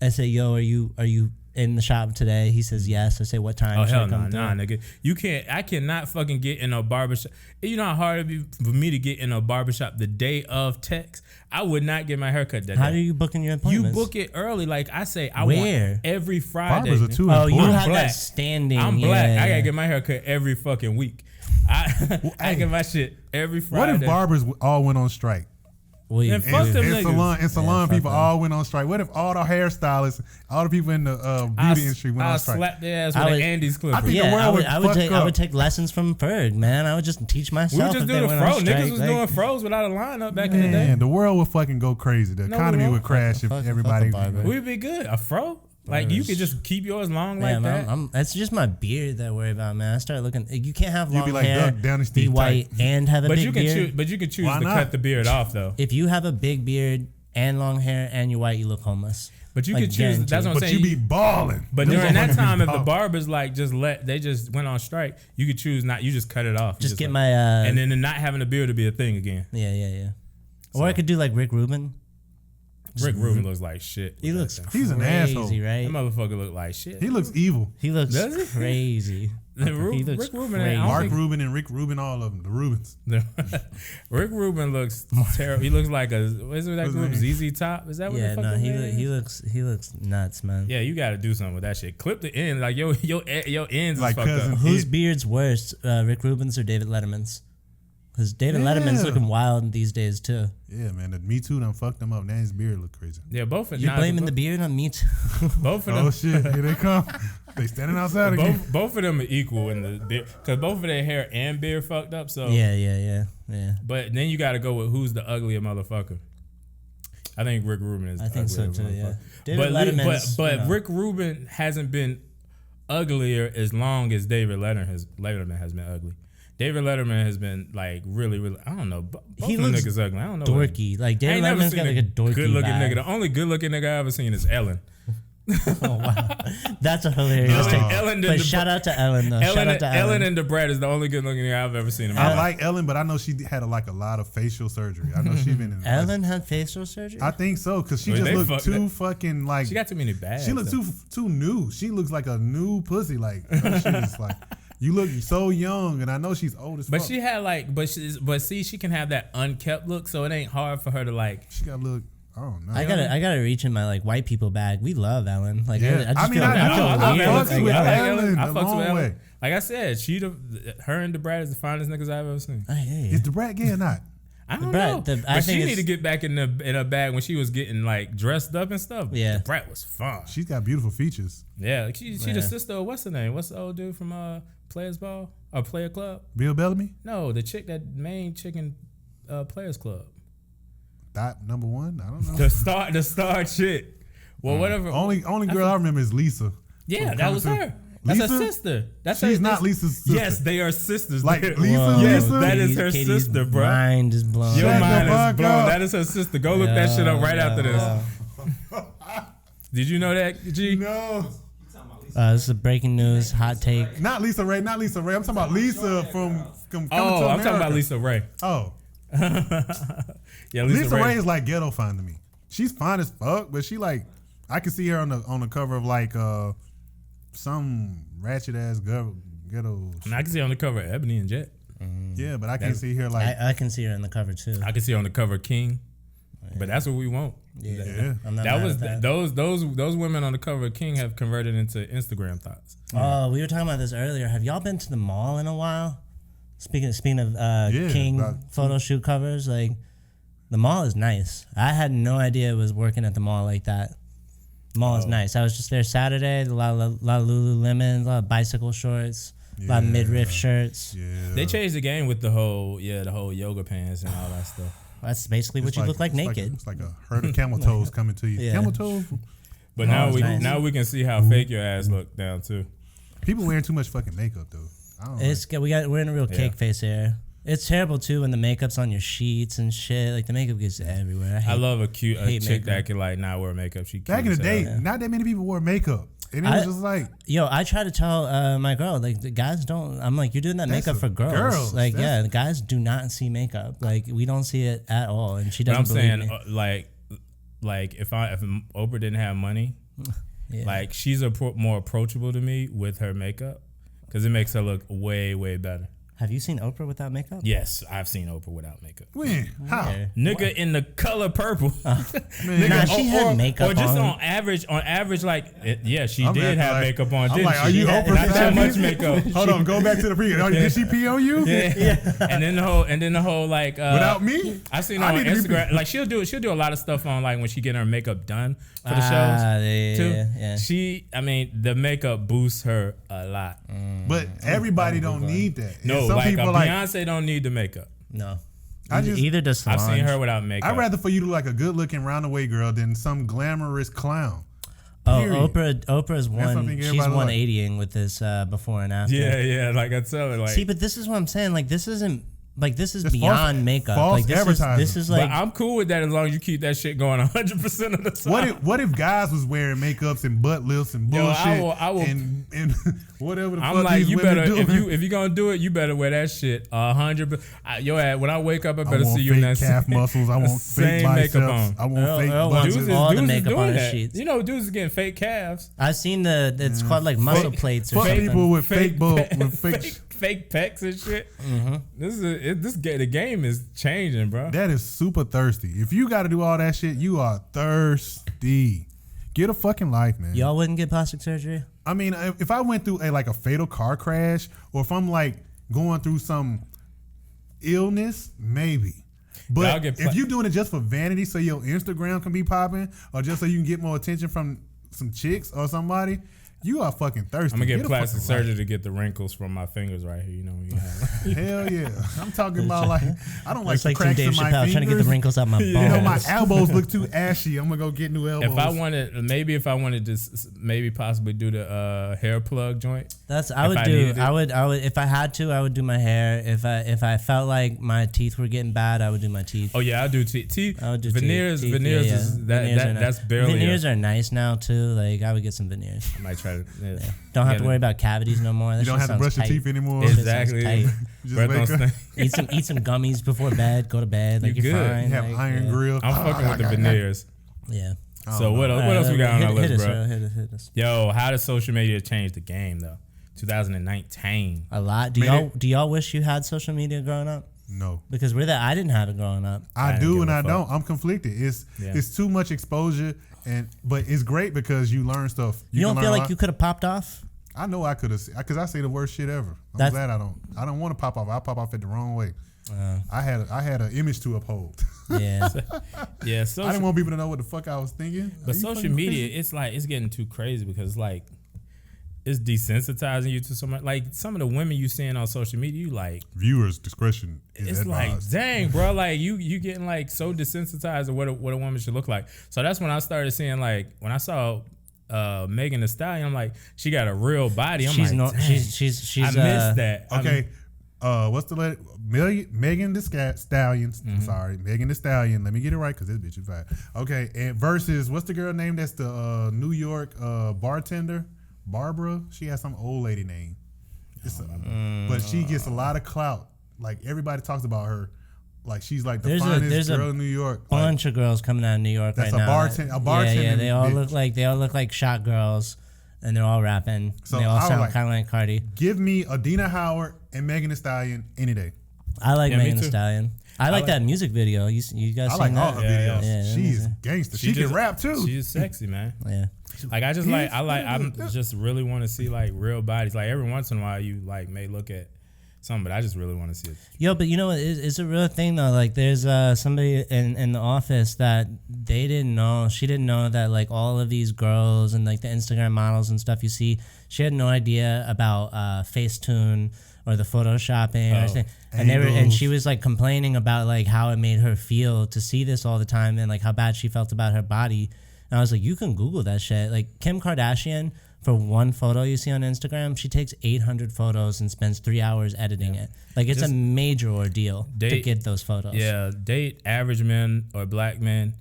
Speaker 3: I say, "Yo, are you in the shop today?" He says yes. I say, "What time?"
Speaker 1: Oh hell no, nigga. You can't. I cannot fucking get in a barbershop. You know how hard it'd be for me to get in a barbershop the day of text. I would not get my haircut that day.
Speaker 3: How do you book in your appointments?
Speaker 1: You book it early. Like I say, I
Speaker 3: Where?
Speaker 1: want every Friday.
Speaker 2: Barbers are too
Speaker 3: Oh,
Speaker 2: important.
Speaker 3: you have
Speaker 1: black.
Speaker 3: that standing.
Speaker 1: I'm black.
Speaker 3: Yeah.
Speaker 1: I gotta get my haircut every fucking week. I get my shit every Friday.
Speaker 2: What if barbers all went on strike?
Speaker 3: Well,
Speaker 1: And fuck them niggas.
Speaker 2: And salon people all went on strike. What if all the hairstylists, all the people in the beauty industry went on strike?
Speaker 1: I'll slap their ass with an Andy's clipper.
Speaker 2: I think the
Speaker 3: Yeah,
Speaker 2: world
Speaker 3: I would take lessons from Ferg, man. I would just teach
Speaker 1: We
Speaker 3: myself.
Speaker 1: just
Speaker 3: if
Speaker 1: do
Speaker 3: they
Speaker 1: the
Speaker 3: went
Speaker 1: fro.
Speaker 3: on strike,
Speaker 1: Niggas was doing froze without a lineup back in the day.
Speaker 2: Man, the world would fucking go crazy. The economy
Speaker 1: won't.
Speaker 2: would crash if everybody.
Speaker 3: Fuck a barber.
Speaker 1: We'd be good. A fro? Like you could just keep yours long like that.
Speaker 3: It's just my beard that I worry about, man. I start looking. You can't have
Speaker 2: You'd
Speaker 3: long
Speaker 2: be like
Speaker 3: hair,
Speaker 2: Doug Dynasty
Speaker 3: be white,
Speaker 2: type.
Speaker 3: and have a
Speaker 1: But
Speaker 3: big
Speaker 1: you can
Speaker 3: beard.
Speaker 1: choose. But you can choose
Speaker 2: Why
Speaker 1: to
Speaker 2: not?
Speaker 1: cut the beard off though.
Speaker 3: If you have a big beard and long hair and you're white, you look homeless.
Speaker 1: But you
Speaker 3: Like,
Speaker 1: can choose.
Speaker 3: guaranteed.
Speaker 1: That's what I'm
Speaker 2: But
Speaker 1: saying.
Speaker 2: you be balling.
Speaker 1: But during that time, if the barbers like they just went on strike, you could choose not. You just cut it off.
Speaker 3: Just get
Speaker 1: like,
Speaker 3: my
Speaker 1: and then not having a beard to be a thing again.
Speaker 3: yeah. Or I could do like Rick Rubin.
Speaker 1: Rick Rubin looks like shit.
Speaker 3: He looks
Speaker 2: He's an
Speaker 3: crazy,
Speaker 2: asshole.
Speaker 3: right?
Speaker 1: That motherfucker look like shit.
Speaker 2: He looks evil.
Speaker 3: He looks
Speaker 1: Does he?
Speaker 3: crazy. He looks
Speaker 1: Rick Rubin,
Speaker 3: crazy.
Speaker 2: Mark Rubin and Rick Rubin, all of them, the Rubens.
Speaker 1: Rick Rubin looks terrible. He looks like what is it that group? ZZ Top? Is that what
Speaker 3: Yeah,
Speaker 1: the fuck
Speaker 3: no,
Speaker 1: his name is?
Speaker 3: he looks nuts, man.
Speaker 1: Yeah, you got to do something with that shit. Clip the end, like your ends
Speaker 2: Like
Speaker 1: is fucked
Speaker 2: cousin.
Speaker 1: up.
Speaker 3: Whose beard's worse, Rick Rubin's or David Letterman's? Because David Letterman's looking wild these days too.
Speaker 2: Yeah, man. The Me Too done fucked him up. Now his beard look crazy.
Speaker 1: Yeah, both of
Speaker 3: You're blaming the beard on me too.
Speaker 1: both of them.
Speaker 2: Oh shit! Here they come. They standing outside again.
Speaker 1: Both of them are equal in the beard because both of their hair and beard fucked up. So
Speaker 3: Yeah.
Speaker 1: But then you got to go with who's the uglier motherfucker. I think Rick Rubin is.
Speaker 3: I think so too. Yeah. David
Speaker 1: But
Speaker 3: Letterman's,
Speaker 1: Rick Rubin hasn't been uglier as long as David Letterman has been ugly. David Letterman has been like really. I don't know. Both
Speaker 3: He
Speaker 1: of them
Speaker 3: looks
Speaker 1: niggas ugly. I don't know.
Speaker 3: dorky. Like David Letterman's got like a dorky
Speaker 1: good looking
Speaker 3: vibe.
Speaker 1: nigga. The only good looking nigga I ever seen is Ellen.
Speaker 3: Oh wow, that's a hilarious thing.
Speaker 1: Ellen
Speaker 3: But shout out to Ellen though. Shout out to
Speaker 1: Ellen and DeBrat is the only good looking nigga I've ever seen in my
Speaker 2: I
Speaker 1: life.
Speaker 2: like Ellen, but I know she had a lot of facial surgery. I know she's been in.
Speaker 3: Ellen had facial surgery.
Speaker 2: I think so because she
Speaker 1: Wait,
Speaker 2: just
Speaker 1: they
Speaker 2: looked
Speaker 1: fucked
Speaker 2: too
Speaker 1: that.
Speaker 2: fucking like.
Speaker 1: She got too many bags.
Speaker 2: She looked
Speaker 1: though.
Speaker 2: too new. She looks like a new pussy. Like her shit is like. You look so young, and I know she's old as
Speaker 1: But
Speaker 2: fuck.
Speaker 1: she had like, but see, she can have that unkept look, so it ain't hard for her to like.
Speaker 2: She got look. I don't know.
Speaker 3: I gotta reach in my like white people bag. We love Ellen. Like
Speaker 2: Yeah.
Speaker 3: I just feel
Speaker 2: I
Speaker 1: love
Speaker 3: weird.
Speaker 2: fucks
Speaker 1: Ellen.
Speaker 2: with
Speaker 1: I like
Speaker 2: Ellen
Speaker 1: I
Speaker 2: the
Speaker 1: fucks with
Speaker 2: long
Speaker 1: Ellen.
Speaker 2: way.
Speaker 1: Like I said, her and DeBrat is the finest niggas I've ever seen.
Speaker 3: Hey,
Speaker 2: Is the brat gay or not?
Speaker 1: I don't
Speaker 3: DeBrat,
Speaker 1: know.
Speaker 3: I
Speaker 1: But
Speaker 3: think
Speaker 1: she need
Speaker 3: it's-
Speaker 1: to get back in her bag when she was getting like dressed up and stuff.
Speaker 3: Yeah.
Speaker 1: DeBrat was fun.
Speaker 2: She's got beautiful features.
Speaker 1: Yeah, like she the sister of what's her name? What's the old dude from Players Ball or Player Club?
Speaker 2: Bill Bellamy,
Speaker 1: No, the main chick in Players Club.
Speaker 2: Dot number one. I don't know.
Speaker 1: The star chick. Well, whatever.
Speaker 2: Only girl I remember is Lisa.
Speaker 1: Yeah,
Speaker 2: from
Speaker 1: that was
Speaker 2: Coming
Speaker 1: her.
Speaker 2: Soon.
Speaker 1: That's
Speaker 2: Lisa?
Speaker 1: her sister. That's
Speaker 2: She's
Speaker 1: her,
Speaker 2: not Lisa's sister.
Speaker 1: Yes, they are sisters.
Speaker 2: Like
Speaker 1: They're-
Speaker 2: Lisa,
Speaker 3: Whoa.
Speaker 1: Yes,
Speaker 2: Lisa.
Speaker 1: that is her
Speaker 3: Katie's
Speaker 1: sister, bro.
Speaker 3: mind is blown.
Speaker 1: Your
Speaker 2: Shut the
Speaker 1: mind is
Speaker 2: fuck
Speaker 1: blown.
Speaker 2: up.
Speaker 1: That is her sister. Go look that shit up right after this. Did you know that, G?
Speaker 2: No,
Speaker 3: This is a breaking news, hot take.
Speaker 2: not Lisa Ray. Not Lisa Ray. I'm talking about Lisa from Coming to
Speaker 1: Oh, I'm talking about
Speaker 2: America.
Speaker 1: Lisa Ray.
Speaker 2: Oh,
Speaker 1: Yeah,
Speaker 2: Lisa Ray is like ghetto fine to me. She's fine as fuck, but she like I can see her on the cover of like some ratchet ass ghetto.
Speaker 1: And I can see her on the cover of Ebony and Jet.
Speaker 2: Yeah, but I can't see her like.
Speaker 3: I can see her in the cover too.
Speaker 1: I can see her on the cover of King. But that's what we want.
Speaker 2: Yeah.
Speaker 3: I'm not
Speaker 1: That
Speaker 3: mad
Speaker 1: was
Speaker 3: at that.
Speaker 1: those women on the cover of King have converted into Instagram thoughts.
Speaker 3: Oh, we were talking about this earlier. Have y'all been to the mall in a while? Speaking of King photo shoot covers, like the mall is nice. I had no idea it was working at the mall like that. The mall is nice. I was just there Saturday. A lot of Lululemon, a lot of bicycle shorts, a lot of midriff shirts.
Speaker 2: Yeah.
Speaker 1: They changed the game with the whole yoga pants and all that stuff.
Speaker 3: That's basically what you look like naked.
Speaker 2: It's like a herd of camel toes coming to you.
Speaker 3: Yeah.
Speaker 2: Camel toes.
Speaker 1: But now
Speaker 3: it's nice.
Speaker 1: we can see how fake your ass look down too.
Speaker 2: People wearing too much fucking makeup though. I don't
Speaker 3: We're in a real cake face era. It's terrible too when the makeup's on your sheets and shit. Like the makeup gets everywhere.
Speaker 1: I love a chick
Speaker 3: makeup.
Speaker 1: that can like not wear makeup. She
Speaker 2: Back in the day, not that many people wore makeup. And it was just like,
Speaker 3: I try to tell my girl, like, the guys don't. I'm like, you're doing that makeup for girls. Like, the guys do not see makeup. Like, we don't see it at all. And she doesn't. But I'm saying,
Speaker 1: like, if Oprah didn't have money, like, she's more approachable to me with her makeup because it makes her look way, way better.
Speaker 3: Have you seen Oprah without makeup?
Speaker 1: Yes, I've seen Oprah without makeup.
Speaker 2: When? How?
Speaker 1: Nigga in the color purple.
Speaker 3: Nigga, she had makeup on. Or just
Speaker 1: on average, like, she did have makeup on, didn't she?
Speaker 2: Are you Oprah?
Speaker 1: Not that much makeup.
Speaker 2: Hold on, go back to the pre. Did she pee on you?
Speaker 1: Yeah. And then the whole like
Speaker 2: without me?
Speaker 1: I seen her on Instagram. Like she'll do a lot of stuff on like when she getting her makeup done for the shows. Too. I mean, the makeup boosts her a lot.
Speaker 2: But everybody don't need that.
Speaker 1: No, like Beyonce don't need the makeup.
Speaker 3: No. Either does Solange.
Speaker 1: I've seen her without makeup.
Speaker 2: I'd rather for you to look like a good looking roundaway girl than some glamorous clown.
Speaker 3: Oh, Oprah's she's 180ing with this before and after.
Speaker 1: Yeah, like I tell her, like.
Speaker 3: See, but this is what I'm saying. Like, this isn't. Like, this is beyond makeup.
Speaker 2: False
Speaker 3: like
Speaker 2: advertising.
Speaker 3: This is like.
Speaker 1: But I'm cool with that as long as you keep that shit going 100% of the time.
Speaker 2: What if guys was wearing makeups and butt lifts and bullshit? I will, and whatever the fuck
Speaker 1: I'm like,
Speaker 2: these
Speaker 1: you
Speaker 2: women
Speaker 1: better
Speaker 2: doing.
Speaker 1: if you gonna do it, you better wear that shit 100%. When I wake up, I better see you
Speaker 2: in
Speaker 1: that
Speaker 2: calf muscles. I want fake
Speaker 1: makeup on.
Speaker 2: I want fake
Speaker 3: buttons. All the makeup on his sheets.
Speaker 1: You know, dudes is getting fake calves.
Speaker 3: I've seen it's called like muscle plates or something.
Speaker 2: People with fake
Speaker 1: fake pecs and shit. The game is changing, bro.
Speaker 2: That is super thirsty. If you got to do all that shit, you are thirsty. Get a fucking life, man.
Speaker 3: Y'all wouldn't get plastic surgery? I
Speaker 2: mean, if I went through a fatal car crash, or if I'm like going through some illness, maybe. But if you're doing it just for vanity, so your Instagram can be popping, or just so you can get more attention from some chicks or somebody, you are fucking thirsty.
Speaker 1: I'm gonna get plastic surgery to get the wrinkles from my fingers right here. You know,
Speaker 2: hell yeah. I'm talking about like I don't like
Speaker 3: the
Speaker 2: cracks in my fingers.
Speaker 3: Trying to get the wrinkles out my bones.
Speaker 2: You know, my elbows look too ashy. I'm gonna go get new elbows.
Speaker 1: If I wanted to possibly do the hair plug joint.
Speaker 3: I would if I had to, I would do my hair. If I felt like my teeth were getting bad, I would do my teeth.
Speaker 1: Oh yeah, I do teeth.
Speaker 3: I would do
Speaker 1: veneers.
Speaker 3: Teeth.
Speaker 1: Veneers is that's barely.
Speaker 3: Veneers are nice now too. Like I would get some veneers.
Speaker 1: I might try to. Yeah.
Speaker 3: Don't have to worry about cavities no more.
Speaker 2: You don't have to brush your teeth anymore.
Speaker 1: Exactly.
Speaker 3: Eat some gummies before bed. Go to bed. Like you're fine.
Speaker 2: You have iron grill.
Speaker 1: I'm fucking with the veneers.
Speaker 3: Yeah.
Speaker 1: So what else we got on our list, bro?
Speaker 3: Hit us.
Speaker 1: Yo, how does social media change the game though? 2019.
Speaker 3: A lot. Do y'all wish you had social media growing up?
Speaker 2: No,
Speaker 3: because I didn't have it growing up.
Speaker 2: I do and I don't. I'm conflicted. It's too much exposure, but it's great because you learn stuff.
Speaker 3: You don't feel like you could have popped off?
Speaker 2: I know I could have, because I say the worst shit ever. I'm glad I don't. I don't want to pop off. I pop off it the wrong way. I had an image to uphold.
Speaker 3: Yeah,
Speaker 1: yeah.
Speaker 2: I didn't want people to know what the fuck I was thinking.
Speaker 1: But social media, it's getting too crazy because it's desensitizing you to so much. Like some of the women you seeing on social media, you like
Speaker 2: viewers discretion is advised.
Speaker 1: Like, dang, bro, like you getting like so desensitized of what a woman should look like. So that's when I started seeing when I saw Megan Thee Stallion, I'm like, she got a real body. I missed that.
Speaker 2: Okay, what's the letter? Megan Thee Stallion. I'm sorry, Megan Thee Stallion. Let me get it right because this bitch is fine. Okay, and versus what's the girl name? That's the New York bartender. Barbara, she has some old lady name. But she gets a lot of clout. Like everybody talks about her. Like she's like the finest girl in New York.
Speaker 3: Bunch of girls coming out of New York right now.
Speaker 2: That's a bartender.
Speaker 3: Yeah, they all look like shot girls, and they're all rapping. So they all sound kind of like Cardi.
Speaker 2: Give me Adina Howard and Megan Thee Stallion any day.
Speaker 3: I like Megan Thee Stallion. I like that music video. You guys seen that?
Speaker 2: I like all her videos. Yeah, she's gangster. She can rap too.
Speaker 1: She's sexy, man.
Speaker 3: Yeah.
Speaker 1: Like I just really want to see like real bodies. Like every once in a while you like may look at something, but I just really want to see it.
Speaker 3: Yo, but you know what? It's a real thing though. Like there's somebody in the office that she didn't know that like all of these girls and like the Instagram models and stuff you see, she had no idea about Facetune or the photoshopping or anything. And she was like complaining about like how it made her feel to see this all the time and like how bad she felt about her body. And I was like, you can Google that shit. Like Kim Kardashian for one photo you see on Instagram, she takes 800 photos and spends 3 hours editing it. Like, it's a major ordeal to get those photos.
Speaker 1: Yeah, date average men or black men.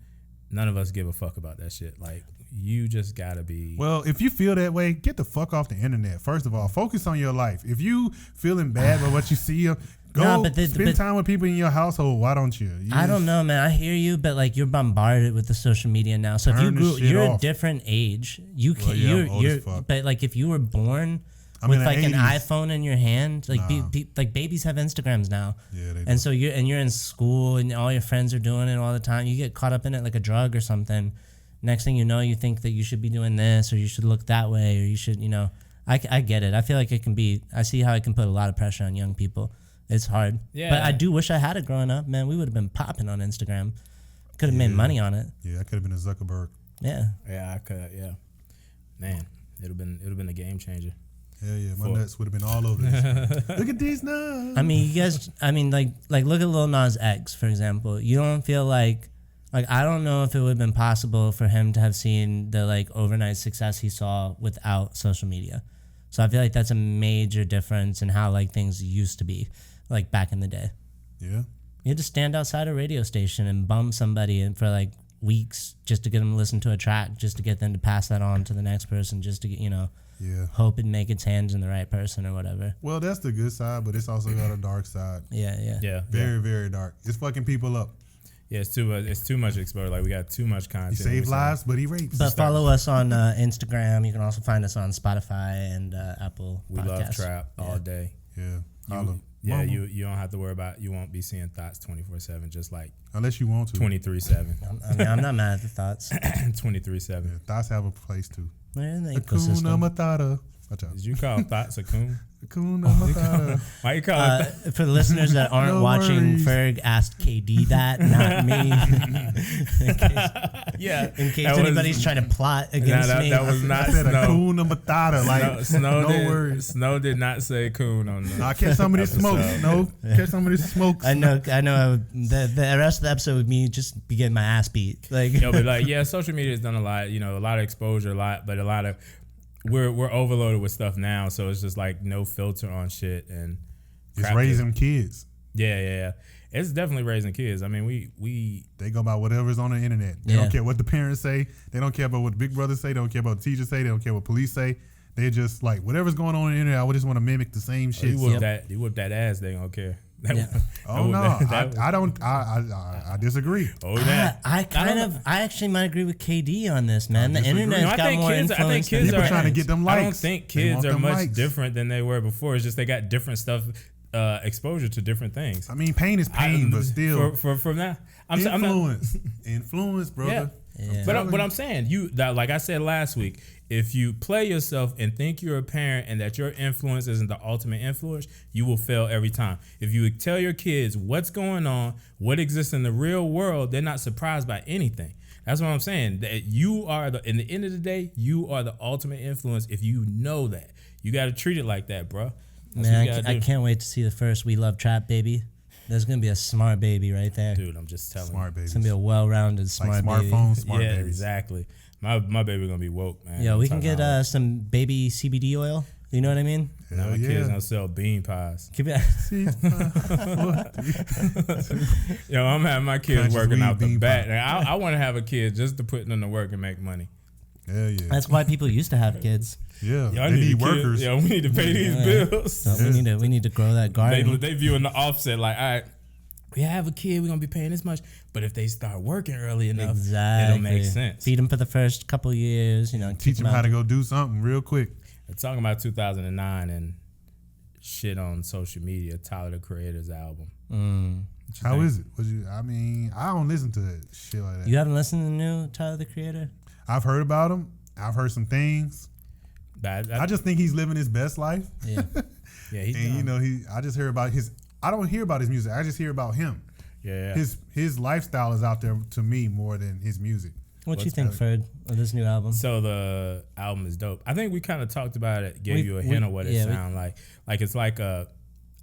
Speaker 1: None of us give a fuck about that shit. Like, you just gotta be.
Speaker 2: Well, if you feel that way, get the fuck off the internet. First of all, focus on your life. If you feeling bad about what you see, spend time with people in your household. Why don't you?
Speaker 3: I don't know, man. I hear you, but like, you're bombarded with the social media now. So you're a different age. You can you're but like, if you were born with like an iPhone in your hand, like like babies have Instagrams now.
Speaker 2: Yeah, they do.
Speaker 3: And so you're in school and all your friends are doing it all the time. You get caught up in it like a drug or something. Next thing you know, you think that you should be doing this or you should look that way or you should, I get it. I feel like I see how it can put a lot of pressure on young people. It's hard. Yeah. But I do wish I had it growing up, man. We would have been popping on Instagram. Could have made money on it.
Speaker 2: Yeah, I could have been a Zuckerberg.
Speaker 3: Yeah.
Speaker 1: Yeah, I could. Yeah. Man, it would have been a game changer.
Speaker 2: Hell yeah, my nuts would have been all over this. Look at these nuts.
Speaker 3: I mean, you guys. I mean, like look at Lil Nas X, for example. You don't feel like I don't know if it would have been possible for him to have seen the like overnight success he saw without social media. So I feel like that's a major difference in how like things used to be, like back in the day.
Speaker 2: Yeah.
Speaker 3: You had to stand outside a radio station and bum somebody in for like weeks just to get them to listen to a track, just to get them to pass that on to the next person, just to get, hope and make its hands in the right person or whatever.
Speaker 2: Well, that's the good side, but it's also got a dark side.
Speaker 3: Yeah.
Speaker 2: Very, very dark. It's fucking people up.
Speaker 1: Yeah, it's too much exposure. Like, we got too much content.
Speaker 2: He saved lives, but he rapes.
Speaker 3: But follow us on Instagram. You can also find us on Spotify and Apple Podcasts.
Speaker 1: WeLuvTrap all day.
Speaker 2: Yeah.
Speaker 1: You don't have to worry about, you won't be seeing thoughts 24/7, just like
Speaker 2: unless you want to.
Speaker 1: 23/7.
Speaker 3: I mean, I'm not mad at the thoughts.
Speaker 1: 23/7.
Speaker 2: Yeah, thoughts have a place too.
Speaker 3: They're in the ecosystem.
Speaker 2: Hakuna Matata. Watch out.
Speaker 1: Did you call thoughts a coon?
Speaker 2: Hakuna Matata.
Speaker 1: Why you call it?
Speaker 3: For the listeners that aren't watching, Ferg asked KD that, not me. In case anybody's trying to plot against me.
Speaker 1: That was not
Speaker 2: I said
Speaker 1: Snow.
Speaker 2: Hakuna Matata. Like, no words.
Speaker 1: Snow did not say coon on that.
Speaker 2: I catch some of this smoke. No, catch some of this smoke.
Speaker 3: I know. The rest of the episode with me just be getting my ass beat. Like,
Speaker 1: but like, yeah, social media has done a lot. A lot of exposure, but a lot of. We're overloaded with stuff now, so it's just like no filter on shit and
Speaker 2: it's raising kids.
Speaker 1: Yeah. It's definitely raising kids. I mean,
Speaker 2: they go by whatever's on the internet. They don't care what the parents say. They don't care about what the big brothers say. They don't care about what the teachers say. They don't care what police say. They just like whatever's going on the internet. I would just want to mimic the same shit.
Speaker 1: You whoop that ass. They don't care.
Speaker 2: I don't. I disagree.
Speaker 3: I actually might agree with KD on this, man. The internet's got more influence.
Speaker 1: I think kids
Speaker 2: people
Speaker 1: are
Speaker 2: trying to get them likes.
Speaker 1: I don't think kids are much different than they were before. It's just they got different stuff, exposure to different things.
Speaker 2: I mean, pain is pain, but still.
Speaker 1: From that,
Speaker 2: influence, brother.
Speaker 3: Yeah.
Speaker 1: But I'm saying like I said last week, if you play yourself and think you're a parent and that your influence isn't the ultimate influence, you will fail every time. If you tell your kids what's going on, what exists in the real world, they're not surprised by anything. That's what I'm saying. That you are in the end of the day, you are the ultimate influence. If you know that, you got to treat it like that, bro.
Speaker 3: Man, I can't wait to see the first WeLuvTrap baby. There's gonna be a smart baby right there,
Speaker 1: dude. I'm just telling you,
Speaker 2: smart baby.
Speaker 3: It's gonna be a well-rounded smart baby.
Speaker 2: Smartphone, smart
Speaker 1: yeah,
Speaker 2: babies.
Speaker 1: Exactly. My baby gonna be woke, man.
Speaker 3: Yeah, we can get some baby CBD oil. You know what I mean?
Speaker 1: Now the kids gonna sell bean pies. Yo, I'm having my kids working out the back. I want to have a kid just to put them to work and make money.
Speaker 2: Hell yeah.
Speaker 3: That's why people used to have kids.
Speaker 2: Yeah, they need workers.
Speaker 1: Yeah, we need to pay these bills.
Speaker 3: So we need to grow that garden.
Speaker 1: They viewing the offset like, all right, we have a kid, we're gonna be paying this much, but if they start working early enough, it'll make sense.
Speaker 3: Feed them for the first couple years,
Speaker 2: teach them how to go do something real quick.
Speaker 1: Talking about 2009 and shit on social media, Tyler the Creator's album.
Speaker 2: How is it? I don't listen to that shit like that.
Speaker 3: You haven't listened to the new Tyler the Creator?
Speaker 2: I've heard about him. I've heard some things. I just think he's living his best life.
Speaker 3: Yeah.
Speaker 1: Yeah, he's
Speaker 2: I just hear about his. I don't hear about his music. I just hear about him.
Speaker 1: Yeah.
Speaker 2: His lifestyle is out there to me more than his music.
Speaker 3: What you think, Fred, of this new album?
Speaker 1: So the album is dope. I think we kind of talked about it, gave you a hint of what it sounds like. Like it's like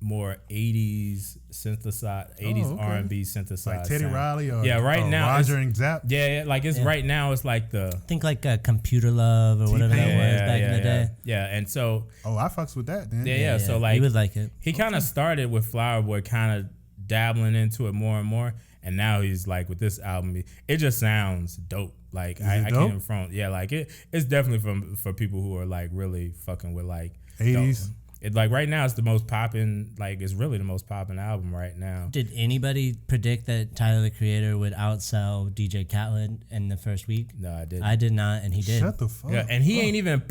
Speaker 1: more 80s synthesized, 80s R&B synthesized.
Speaker 2: Like Teddy
Speaker 1: sound.
Speaker 2: Riley or
Speaker 1: right now
Speaker 2: Roger and Zapp.
Speaker 1: Yeah, like it's right now. It's like the
Speaker 3: think like a Computer Love or whatever that was back in the day.
Speaker 1: Yeah, and so
Speaker 2: I fucks with that. Then.
Speaker 1: Yeah. So like
Speaker 3: you would like it.
Speaker 1: He kind of started with Flower Boy, kind of dabbling into it more and more, and now he's like with this album, it just sounds dope. Like I can't even front. Yeah, like it's definitely for people who are like really fucking with like
Speaker 2: 80s.
Speaker 1: It like right now it's the most popping, like it's really the most popping album right now.
Speaker 3: Did anybody predict that Tyler the Creator would outsell DJ Khaled in the first week?
Speaker 1: No, I didn't.
Speaker 3: I did not, and he did.
Speaker 2: Shut the fuck.
Speaker 1: Yeah, and he ain't even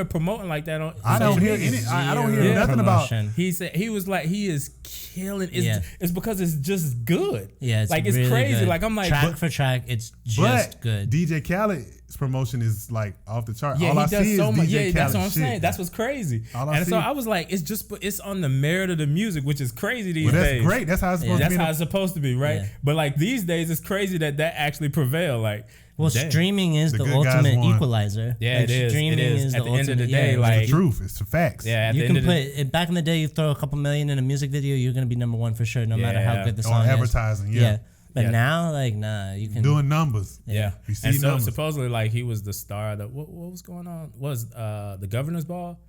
Speaker 1: promoting like that on.
Speaker 2: I don't hear any. I don't hear nothing
Speaker 3: promotion.
Speaker 2: about.
Speaker 1: He said he was like he is killing. It's because it's just good.
Speaker 3: Yeah, it's
Speaker 1: like
Speaker 3: really
Speaker 1: it's crazy.
Speaker 3: good.
Speaker 1: Like I'm like
Speaker 3: track for track, it's just good.
Speaker 2: DJ Khaled's promotion is like off the chart.
Speaker 1: Yeah,
Speaker 2: all
Speaker 1: he
Speaker 2: I
Speaker 1: does
Speaker 2: see
Speaker 1: so
Speaker 2: is
Speaker 1: much.
Speaker 2: DJ
Speaker 1: Yeah, that's
Speaker 2: Khaled
Speaker 1: what I'm
Speaker 2: shit.
Speaker 1: saying. That's what's crazy.
Speaker 2: And
Speaker 1: so I was like, it's on the merit of the music, which is crazy these
Speaker 2: that's
Speaker 1: days.
Speaker 2: great. That's how it's supposed to be.
Speaker 1: That's how it's supposed to be, right?
Speaker 3: Yeah.
Speaker 1: But like these days, it's crazy that actually prevail. Like,
Speaker 3: well,
Speaker 1: damn.
Speaker 3: streaming is the
Speaker 2: good guys
Speaker 3: ultimate
Speaker 2: won.
Speaker 3: equalizer.
Speaker 1: Yeah,
Speaker 3: like,
Speaker 1: it is.
Speaker 3: Streaming
Speaker 1: It is.
Speaker 3: is
Speaker 1: At the end of the
Speaker 3: ultimate-
Speaker 1: day,
Speaker 3: yeah,
Speaker 1: like
Speaker 2: It's the truth. It's the facts.
Speaker 1: yeah, at
Speaker 3: you
Speaker 1: the
Speaker 3: can
Speaker 1: end
Speaker 3: put
Speaker 1: of the,
Speaker 3: back in the day, you throw a couple million in a music video, you're gonna be number one for sure, no matter how good the song
Speaker 2: On
Speaker 3: is.
Speaker 2: advertising, yeah.
Speaker 3: But
Speaker 1: Yeah.
Speaker 3: now, like, nah, you can
Speaker 2: Doing numbers.
Speaker 1: yeah.
Speaker 2: You see
Speaker 1: And so
Speaker 2: numbers.
Speaker 1: supposedly, like he was the star. That what was going on? Was the governor's ball?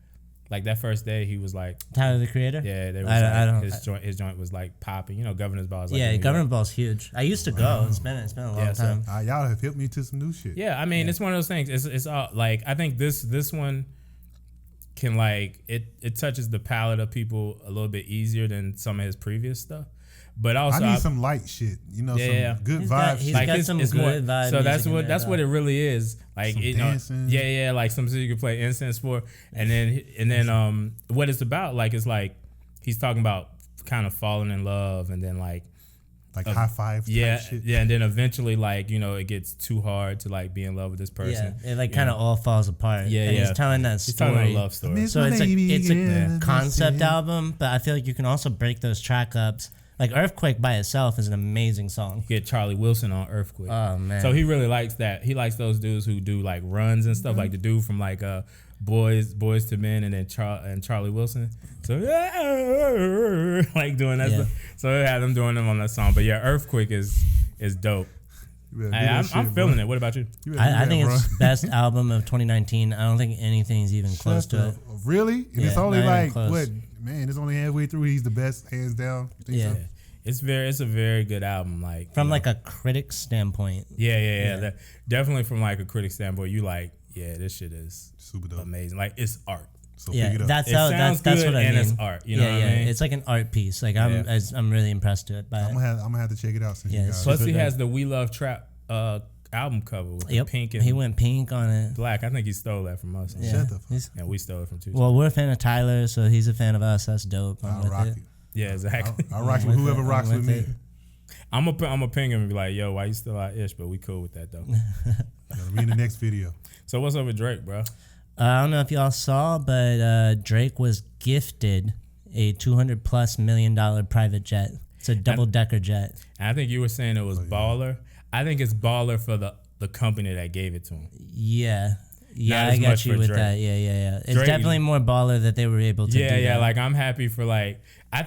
Speaker 1: Like that first day, he was like,
Speaker 3: Tyler the Creator.
Speaker 1: yeah, there was
Speaker 3: I don't-
Speaker 1: his joint was like popping. You know, governor's ball. Is like
Speaker 3: Yeah,
Speaker 1: when you,
Speaker 3: Government Ball's huge. I used to go. It's been a long
Speaker 1: Yeah, so-
Speaker 3: time.
Speaker 2: Y'all have helped me to some new shit.
Speaker 1: Yeah, I mean, it's one of those things. It's all like I think this one can like it touches the palate of people a little bit easier than some of his previous stuff. But also,
Speaker 2: I need some light shit. You know,
Speaker 1: Yeah.
Speaker 2: some good
Speaker 3: He's
Speaker 2: vibes.
Speaker 3: got- he's
Speaker 2: shit.
Speaker 3: got some
Speaker 1: it's
Speaker 3: good vibe
Speaker 1: So that's
Speaker 3: music in there,
Speaker 1: what
Speaker 3: though.
Speaker 1: it really is. Like
Speaker 2: Some
Speaker 1: you know,
Speaker 2: dancing.
Speaker 1: yeah, like something you can play incense for, and then what it's about, like it's like he's talking about kind of falling in love, and then like
Speaker 2: high five.
Speaker 1: yeah,
Speaker 2: type shit.
Speaker 1: yeah, and then eventually like you know it gets too hard to like be in love with this person.
Speaker 3: Yeah, it like kind of all falls apart.
Speaker 1: Yeah,
Speaker 3: and
Speaker 1: yeah.
Speaker 3: he's telling that
Speaker 1: He's
Speaker 3: story.
Speaker 1: talking about a love story.
Speaker 2: Miss
Speaker 3: So
Speaker 2: my
Speaker 3: it's
Speaker 2: baby,
Speaker 3: it's a
Speaker 2: yeah,
Speaker 3: concept
Speaker 2: that's it.
Speaker 3: album, but I feel like you can also break those track ups. Like Earthquake by itself is an amazing song.
Speaker 1: Get Charlie Wilson on Earthquake.
Speaker 3: Oh man!
Speaker 1: So he really likes that. He likes those dudes who do like runs and stuff, like the dude from like Boys to Men, and then Charlie Wilson. So like doing that
Speaker 3: Yeah.
Speaker 1: stuff. So he had them doing them on that song. But yeah, Earthquake is dope.
Speaker 2: You better do that shit,
Speaker 1: I'm
Speaker 2: bro.
Speaker 1: feeling it. What about you?
Speaker 2: You better do
Speaker 3: I
Speaker 2: that,
Speaker 3: think
Speaker 2: bro.
Speaker 3: it's best album of 2019. I don't think anything's even close
Speaker 2: Shut
Speaker 3: to
Speaker 2: the-
Speaker 3: it.
Speaker 2: Really? And it's
Speaker 3: Yeah,
Speaker 2: only
Speaker 3: not even
Speaker 2: like
Speaker 3: close.
Speaker 2: what? Man, it's only halfway through. He's the best, hands down. You think
Speaker 3: Yeah.
Speaker 2: so?
Speaker 1: It's a very good album. Like
Speaker 3: From
Speaker 1: you know.
Speaker 3: like a critic standpoint.
Speaker 1: yeah. Definitely from like a critic standpoint, you like this shit is
Speaker 2: Super dope.
Speaker 1: amazing. Like it's art.
Speaker 2: So
Speaker 3: Yeah,
Speaker 2: pick it up.
Speaker 3: that's
Speaker 1: It
Speaker 3: how
Speaker 1: sounds
Speaker 3: that's
Speaker 1: good
Speaker 3: what I
Speaker 1: and
Speaker 3: mean.
Speaker 1: it's art, you know
Speaker 3: yeah,
Speaker 1: what I
Speaker 3: yeah.
Speaker 1: mean?
Speaker 3: It's like an art piece. Like I'm really impressed to it by
Speaker 2: I'm
Speaker 3: it.
Speaker 2: gonna have to check it out since
Speaker 3: Yeah,
Speaker 2: you
Speaker 3: it's
Speaker 2: guys.
Speaker 1: Plus
Speaker 3: super
Speaker 1: he
Speaker 3: good.
Speaker 1: has the We Love Trap album cover with the
Speaker 3: Yep,
Speaker 1: pink and
Speaker 3: he went pink on it.
Speaker 1: black. I think he stole that from us.
Speaker 3: Yeah.
Speaker 2: Shut the fuck.
Speaker 3: He's-
Speaker 1: And we stole it from Tuesday.
Speaker 3: Well, we're a fan of Tyler, so he's a fan of us. That's dope. I'm
Speaker 2: I'll
Speaker 3: with
Speaker 2: rock
Speaker 3: it.
Speaker 2: it.
Speaker 1: Yeah, exactly.
Speaker 2: I'll rock it
Speaker 3: with
Speaker 2: with whoever
Speaker 3: it.
Speaker 2: rocks
Speaker 3: I'm
Speaker 2: with
Speaker 3: with
Speaker 2: me.
Speaker 3: it.
Speaker 1: I'm a ping him and be like, yo, why you still out ish? But we cool with that though.
Speaker 2: That'll be in the next video.
Speaker 1: So what's up with Drake, bro?
Speaker 3: I don't know if y'all saw, but Drake was gifted a $200+ million private jet. It's a double-decker jet.
Speaker 1: And I think you were saying it was baller. I think it's baller for the company that gave it to him.
Speaker 3: Yeah. Yeah,
Speaker 1: Not
Speaker 3: I
Speaker 1: as
Speaker 3: got
Speaker 1: much
Speaker 3: you
Speaker 1: for
Speaker 3: with
Speaker 1: Drake.
Speaker 3: that. Yeah. It's
Speaker 1: Drake-
Speaker 3: definitely more baller that they were able to do
Speaker 1: Yeah.
Speaker 3: that.
Speaker 1: Like I'm happy for like I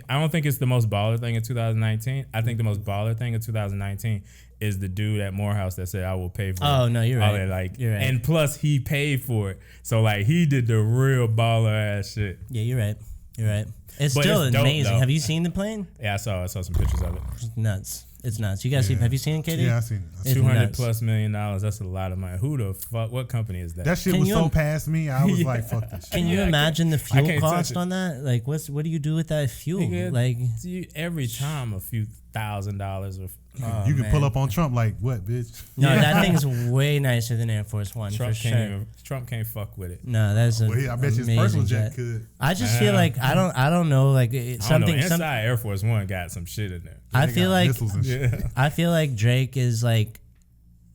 Speaker 1: don't think it's the most baller thing in 2019. I think the most baller thing in 2019 is the dude at Morehouse that said I will pay for it.
Speaker 3: Oh, no, you're
Speaker 1: All
Speaker 3: right.
Speaker 1: that, like,
Speaker 3: You're right.
Speaker 1: and plus he paid for it. So like he did the real baller ass shit.
Speaker 3: Yeah, you're right. You're right. It's
Speaker 1: But
Speaker 3: still
Speaker 1: it's dope,
Speaker 3: amazing.
Speaker 1: though.
Speaker 3: Have you seen the plane?
Speaker 1: Yeah, I saw some pictures of it.
Speaker 3: It's nuts. It's nuts. You guys see? Have you seen it, Katie?
Speaker 2: Yeah, I seen it.
Speaker 3: It's
Speaker 1: $200
Speaker 3: nuts.
Speaker 1: million. That's a lot of money. Who the fuck? What company is that?
Speaker 2: That shit
Speaker 3: Can
Speaker 2: was
Speaker 3: you
Speaker 2: so
Speaker 3: im-
Speaker 2: past me. I was like, fuck this shit.
Speaker 3: Can you
Speaker 1: Yeah, I
Speaker 3: imagine the fuel
Speaker 1: can't touch
Speaker 3: cost
Speaker 1: it.
Speaker 3: on that? Like, what do you do with that fuel?
Speaker 1: Nigga,
Speaker 3: Like,
Speaker 1: every time a few $1,000 or
Speaker 2: You can pull up on Trump like, what, bitch?
Speaker 3: no,
Speaker 1: Yeah.
Speaker 3: that thing's way nicer than Air Force One
Speaker 1: Trump
Speaker 3: for
Speaker 1: can't
Speaker 3: sure.
Speaker 1: even, Trump can't fuck with it.
Speaker 3: No, that's a
Speaker 2: Well, I bet you his
Speaker 3: amazing
Speaker 2: personal
Speaker 3: jet.
Speaker 2: jet could.
Speaker 3: I just feel like I don't know, like it's
Speaker 1: I don't know.
Speaker 3: something.
Speaker 1: Inside Air Force One got some shit in there.
Speaker 3: I
Speaker 2: They
Speaker 3: feel
Speaker 2: got
Speaker 3: like
Speaker 2: missiles and shit.
Speaker 1: Yeah.
Speaker 3: I feel like Drake is like,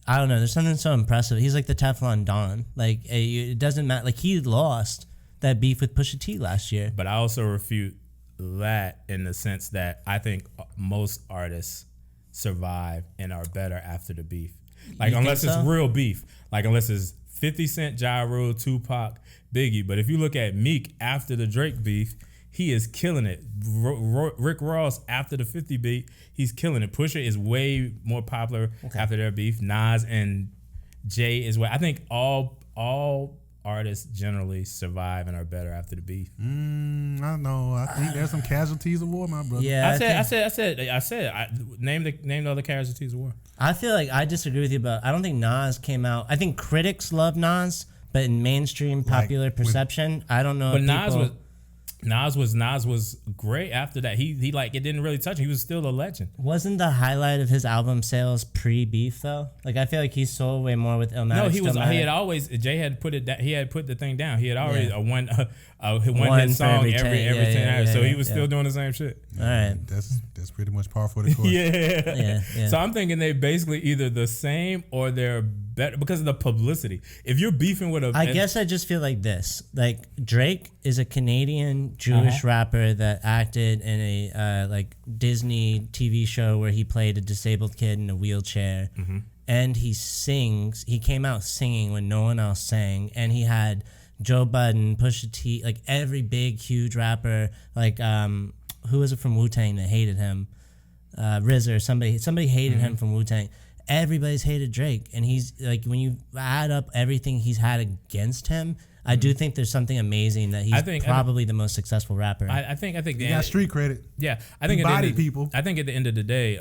Speaker 3: I don't know. There's something so impressive. He's like the Teflon Don. Like it doesn't matter. Like he lost that beef with Pusha T last year.
Speaker 1: But I also refute that in the sense that I think most artists survive and are better after the beef. Like
Speaker 3: You
Speaker 1: unless
Speaker 3: think
Speaker 1: it's
Speaker 3: so?
Speaker 1: real beef. Like unless it's 50 Cent, Ja Rule, Tupac, Biggie. But if you look at Meek after the Drake beef, he is killing it. Rick Ross, after the 50 beat, he's killing it. Pusha is way more popular after their beef. Nas and Jay is way. I think all artists generally survive and are better after the beef.
Speaker 2: I don't know. I think there's some casualties of war, my brother.
Speaker 3: Yeah,
Speaker 1: I said. Name the other casualties of war.
Speaker 3: I feel like I disagree with you, but I don't think Nas came out. I think critics love Nas, but in mainstream popular perception, I don't know.
Speaker 1: But Nas was great after that. He like, it didn't really touch him. He was still a legend.
Speaker 3: Wasn't the highlight of his album sales pre-beef though? Like I feel like he sold way more with Illmatic.
Speaker 1: No, he was. He had always. Jay had put it. He had put the thing down. He had already one hit song every 10 hours. So he was still doing the same shit.
Speaker 3: All right,
Speaker 2: that's pretty much par for the course.
Speaker 1: yeah. So I'm thinking they basically either the same or they're better because of the publicity. If you're beefing with
Speaker 3: I guess I just feel like this. Like Drake is a Canadian Jewish rapper that acted in a like Disney TV show where he played a disabled kid in a wheelchair, and he sings. He came out singing when no one else sang, and he had Joe Budden, Pusha T, like every big huge rapper, like who was it from Wu-Tang that hated him? RZA or somebody hated him from Wu-Tang. Everybody's hated Drake, and he's like, when you add up everything he's had against him, I do think there's something amazing that he's probably the most successful rapper.
Speaker 2: I think he got street credit.
Speaker 1: Yeah, I think
Speaker 2: people.
Speaker 1: I think at the end of the day,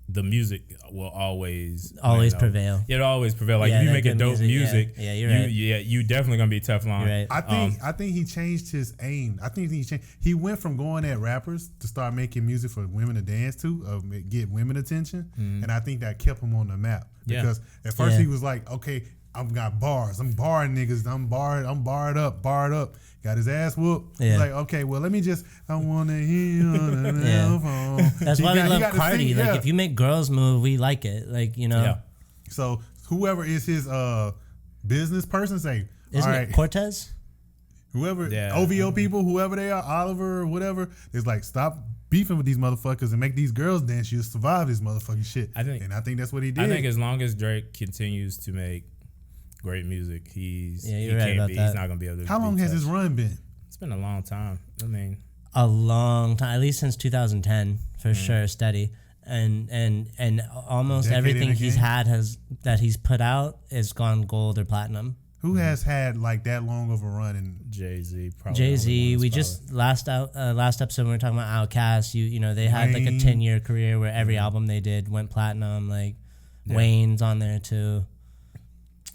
Speaker 1: the music will always
Speaker 3: prevail.
Speaker 1: It'll always prevail. Like if you make a dope music,
Speaker 3: you're right.
Speaker 1: You definitely gonna be Teflon.
Speaker 3: Right.
Speaker 2: I think he changed his aim. I think he went from going at rappers to start making music for women to dance to, get women attention, and I think that kept him on the map. Because at first he was like, okay, I've got bars. I'm barring niggas. I'm barred up. Got his ass whooped. He's like, okay, well, let me just, I want to hear on the telephone.
Speaker 3: That's why we love Cardi. Like, if you make girls move, we like it. Like, you know.
Speaker 1: Yeah.
Speaker 2: So, whoever is his business person, say,
Speaker 3: isn't it Cortez?
Speaker 2: Whoever, OVO people, whoever they are, Oliver or whatever, is like, stop beefing with these motherfuckers and make these girls dance. You'll survive this motherfucking shit. I think that's what he did.
Speaker 1: I think as long as Drake continues to make great music, he's not gonna be able to.
Speaker 2: How long has his run been?
Speaker 1: It's been a long time. I mean,
Speaker 3: a long time, at least since 2010 for sure, steady. And almost everything he's had that he's put out has gone gold or platinum.
Speaker 2: Who has had like that long of a run? And
Speaker 1: Jay-Z, probably.
Speaker 3: Jay-Z, we just last episode when we were talking about Outkast, you know they had like a 10-year career where every album they did went platinum. Like Wayne's on there too.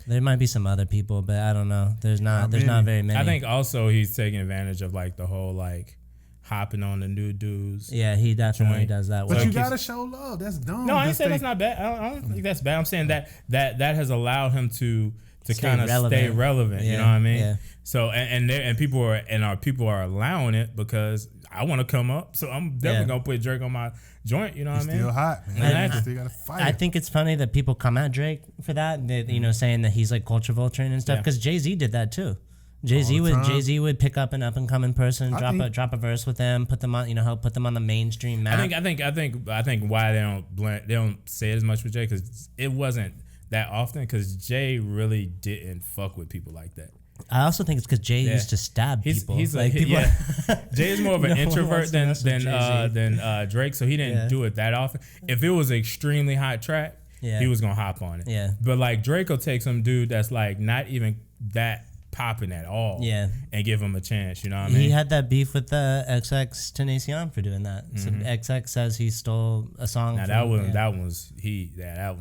Speaker 3: There might be some other people, but I don't know. There's not very many.
Speaker 1: I think also he's taking advantage of like the whole like hopping on the new dudes.
Speaker 3: Yeah, he definitely does that.
Speaker 2: But you gotta show love. That's dumb.
Speaker 1: No, I ain't saying that's not bad. I don't think that's bad. I'm saying that has allowed him to kind of stay relevant. Yeah, you know what I mean? Yeah. So and people are allowing it because I want to come up. So I'm definitely gonna put Drake on my joint. You know what I mean?
Speaker 2: Still hot, man. Still gotta fight.
Speaker 3: I think it's funny that people come at Drake for that. They, you know, saying that he's like culture vulturing and stuff. Because Jay-Z did that too. Jay-Z would pick up an up and coming person, drop a verse with them, put them on, help put them on the mainstream map.
Speaker 1: I think why they don't say it as much with Jay because it wasn't that often because Jay really didn't fuck with people like that.
Speaker 3: I also think it's because Jay used to stab people.
Speaker 1: Jay is more of an introvert than Drake, so he didn't do it that often. If it was an extremely hot track, he was gonna hop on it. Yeah. But like Drake will take some dude that's like not even that popping at all, and give him a chance. You know what I mean? He
Speaker 3: had that beef with the XX Tenacion for doing that. So XX says he stole a song.
Speaker 1: Now that one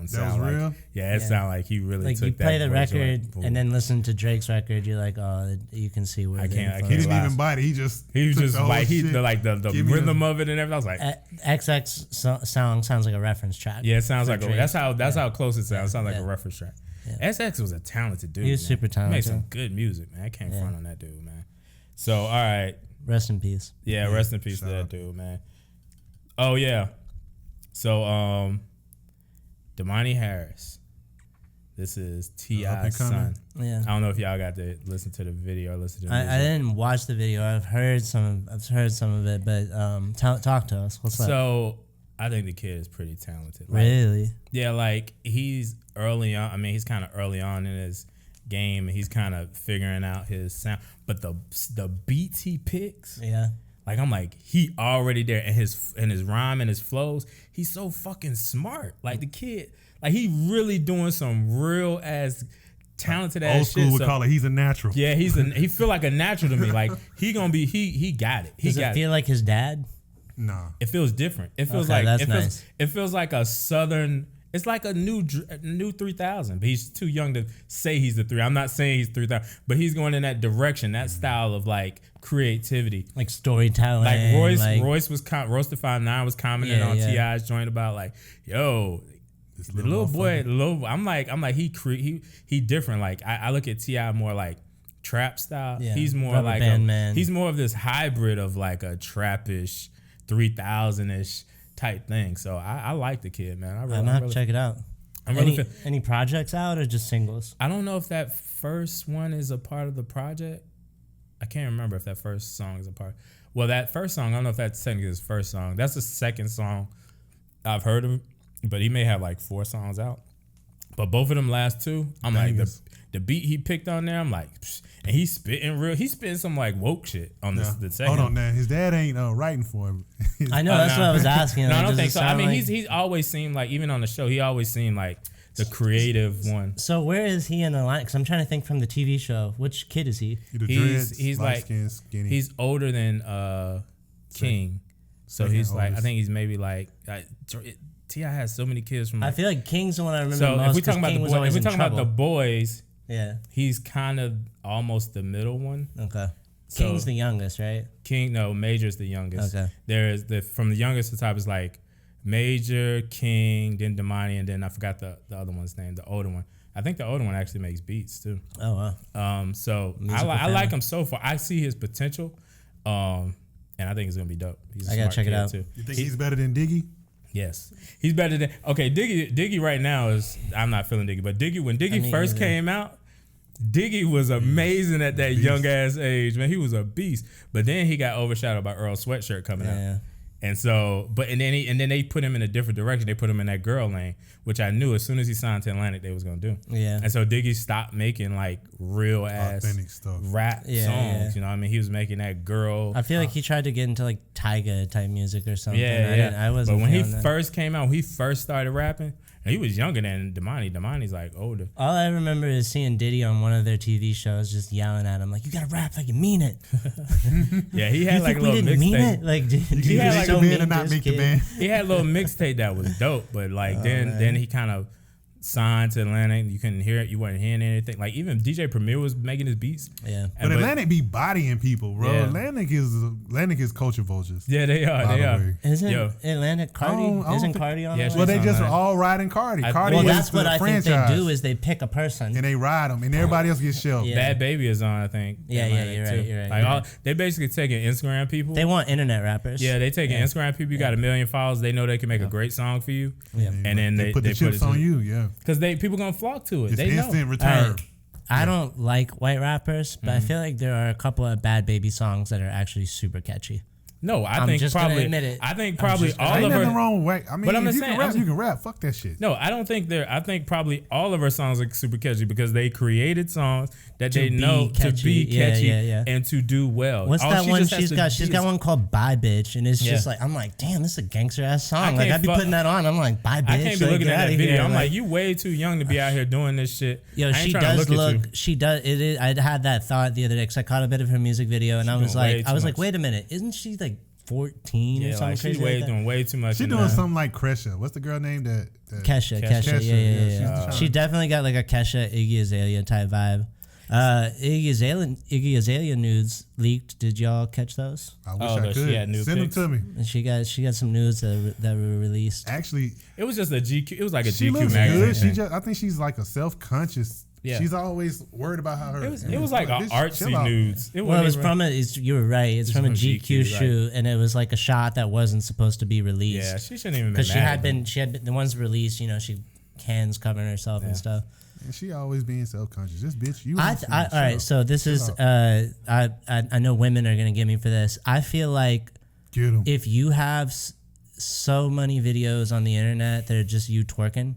Speaker 1: sound like real? It sound like he really
Speaker 3: like
Speaker 1: took
Speaker 3: you play
Speaker 1: that
Speaker 3: the record and then listen to Drake's record. You're like, oh, you can see where
Speaker 2: he didn't even bite it. He was just
Speaker 1: like the rhythm of it and everything. I was like,
Speaker 3: XX song sounds like a reference track.
Speaker 1: Yeah, it sounds like that's how close it sounds. It sounds like a reference track. Yeah. SX was a talented dude.
Speaker 3: He was super talented.
Speaker 1: He made some good music, man. I can't front on that dude, man. So, all right.
Speaker 3: Rest in peace.
Speaker 1: Yeah, rest in peace to that dude, man. Oh, yeah. So, Domani Harris. This is T.I.'s son. Yeah. I don't know if y'all got to listen to the video or listen to the music.
Speaker 3: I didn't watch the video. I've heard some of it, but talk to us. What's up?
Speaker 1: So, I think the kid is pretty talented.
Speaker 3: Really?
Speaker 1: Yeah, like he's early on. I mean, he's kind of early on in his game, and he's kind of figuring out his sound. But the beats he picks, like I'm like, he already there, and his rhyme and his flows, he's so fucking smart. Like the kid, like he really doing some real ass talented ass
Speaker 2: old
Speaker 1: shit.
Speaker 2: school would call it. He's a natural.
Speaker 1: Yeah, he feel like a natural to me. Like he gonna be he got it.
Speaker 3: Does it feel like his dad?
Speaker 2: Nah,
Speaker 1: it feels different. It feels
Speaker 3: okay,
Speaker 1: like
Speaker 3: that's nice.
Speaker 1: It feels like a southern. It's like a new 3000, but he's too young to say he's the 3. I'm not saying he's 3000, but he's going in that direction, that style of like creativity,
Speaker 3: like storytelling.
Speaker 1: Like Royce was Roastify 9 was commenting on T.I.'s joint about like, yo, the little boy, I'm like he different. Like I look at T.I. more like trap style.
Speaker 3: Yeah.
Speaker 1: He's more
Speaker 3: Rubber
Speaker 1: like
Speaker 3: band man.
Speaker 1: He's more of this hybrid of like a trappish 3000ish type thing. So I like the kid, man. I'm
Speaker 3: gonna have to check it out. Any projects out or just singles?
Speaker 1: I don't know if that first one is a part of the project. I can't remember if that first song is a part. Well, that first song, I don't know if that's technically his first song. That's the second song I've heard of him, but he may have like 4 songs out. But both of them last 2, I'm
Speaker 2: Bangers.
Speaker 1: like the beat he picked on there, I'm like, psh, and he's spitting some like woke shit on the second.
Speaker 2: Hold on, man. His dad ain't writing for him.
Speaker 3: I know, that's what I was asking.
Speaker 1: No, I don't think so. I mean, he's always seemed like, even on the show, he always seemed like the creative one.
Speaker 3: So where is he in the line? Because I'm trying to think from the TV show. Which kid is he?
Speaker 1: He's like
Speaker 2: skin, skinny.
Speaker 1: He's older than King, so he's like, I think he's maybe like T.I. has so many kids from.
Speaker 3: I feel like King's the one I remember
Speaker 1: so
Speaker 3: most.
Speaker 1: If we talking about the boys,
Speaker 3: yeah,
Speaker 1: he's kind of almost the middle one.
Speaker 3: Okay. King's the youngest, right?
Speaker 1: Major's the youngest.
Speaker 3: Okay.
Speaker 1: There's from the youngest to top is like Major, King, then Domani, and then I forgot the other one's name, the older one. I think the older one actually makes beats too.
Speaker 3: Oh wow.
Speaker 1: So I like him so far. I see his potential, and I think it's gonna be dope.
Speaker 3: I gotta check it out.
Speaker 2: Too. You think he's better than Diggy?
Speaker 1: Yes, he's better than. Okay, Diggy right now is. I'm not feeling Diggy, but Diggy when Diggy first came out, Diggy was amazing at that young ass age. Man, he was a beast. But then he got overshadowed by Earl Sweatshirt coming out.
Speaker 3: Yeah.
Speaker 1: And so, and then they put him in a different direction. They put him in that girl lane, which I knew as soon as he signed to Atlantic, they was gonna do.
Speaker 3: Yeah.
Speaker 1: And so Diggy stopped making like real ass
Speaker 2: authentic stuff,
Speaker 1: rap songs.
Speaker 3: Yeah.
Speaker 1: You know what I mean? He was making that girl.
Speaker 3: I feel like he tried to get into like Tyga type music or something.
Speaker 1: Yeah.
Speaker 3: I wasn't.
Speaker 1: But when he first came out, when he first started rapping, and he was younger than Domani. Domani's like older.
Speaker 3: All I remember is seeing Diddy on one of their TV shows just yelling at him like, "You gotta rap like you mean it."
Speaker 1: Yeah, he had like a
Speaker 3: we
Speaker 1: little
Speaker 3: didn't mean
Speaker 1: mixtape.
Speaker 3: it? Like,
Speaker 2: he had like so mean and not make the band.
Speaker 1: He had a little mixtape that was dope, but like then he kind of signed to Atlantic. You couldn't hear it. You weren't hearing anything. Like even DJ Premier was making his beats.
Speaker 3: Yeah,
Speaker 2: but Atlantic be bodying people, bro. Yeah. Atlantic is culture vultures.
Speaker 1: Yeah, they are. They are.
Speaker 3: Isn't Atlantic Cardi? Isn't Cardi on?
Speaker 2: Well, they just all riding Cardi. Cardi.
Speaker 3: Well, that's what I think they do is they pick a person
Speaker 2: and they ride them, and everybody else gets shelved.
Speaker 1: Yeah. Bad Baby is on, I think.
Speaker 3: Yeah, you're right.
Speaker 1: Like they basically taking Instagram people.
Speaker 3: They want internet rappers.
Speaker 1: Yeah, they taking Instagram people. You got 1 million followers. They know they can make a great song for you.
Speaker 2: Yeah,
Speaker 1: and then they
Speaker 2: put the chips on you. Yeah,
Speaker 1: because people gonna flock to it.
Speaker 2: It's
Speaker 1: they
Speaker 2: instant
Speaker 1: know.
Speaker 2: return.
Speaker 3: I don't like white rappers, but I feel like there are a couple of Bad Baby songs that are actually super catchy.
Speaker 1: No,
Speaker 3: I'm
Speaker 1: think
Speaker 3: just
Speaker 1: probably.
Speaker 3: gonna admit it.
Speaker 1: I think probably all
Speaker 2: ain't
Speaker 1: of her.
Speaker 2: Nothing wrong with white. I mean,
Speaker 1: but I'm
Speaker 2: if you
Speaker 1: saying,
Speaker 2: can rap, you can rap. Fuck that shit.
Speaker 1: No, I don't think they're. I think probably all of her songs are super catchy because they created songs that they know to be catchy and to do well.
Speaker 3: What's that one she's got? She's got one called "Bye Bitch," and it's just like I'm like, damn, this is a gangster ass song. Like I'd be putting that on. I'm like, "Bye Bitch."
Speaker 1: I can't be looking at that video. I'm like, you way too young to be out here doing this shit.
Speaker 3: Yo, she does look. She does. It is. I had that thought the other day because I caught a bit of her music video and I was like, wait a minute, isn't she like 14 or something crazy?
Speaker 1: She's doing way too much.
Speaker 2: She's doing something like Kesha. What's the girl name that?
Speaker 3: Kesha. Yeah. She definitely got like a Kesha, Iggy Azalea type vibe. Iggy Azalea nudes leaked. Did y'all catch those?
Speaker 2: I wish I could. Send them to me.
Speaker 3: And she got some nudes that were released.
Speaker 2: Actually,
Speaker 1: it was just a GQ. It was like a
Speaker 2: she
Speaker 1: GQ
Speaker 2: looks
Speaker 1: magazine.
Speaker 2: Good. I think she's like a self-conscious. Yeah. She's always worried about how her.
Speaker 1: It was like artsy nudes.
Speaker 3: You were right. It's from a GQ shoot, and it was like a shot that wasn't supposed to be released.
Speaker 1: Yeah, she shouldn't even.
Speaker 3: Because she had been the ones released. You know, she hands covering herself and stuff.
Speaker 2: And she always being self-conscious. This bitch, you.
Speaker 3: All right, so this is. I know women are gonna get me for this. I feel like if you have so many videos on the internet that are just you twerking.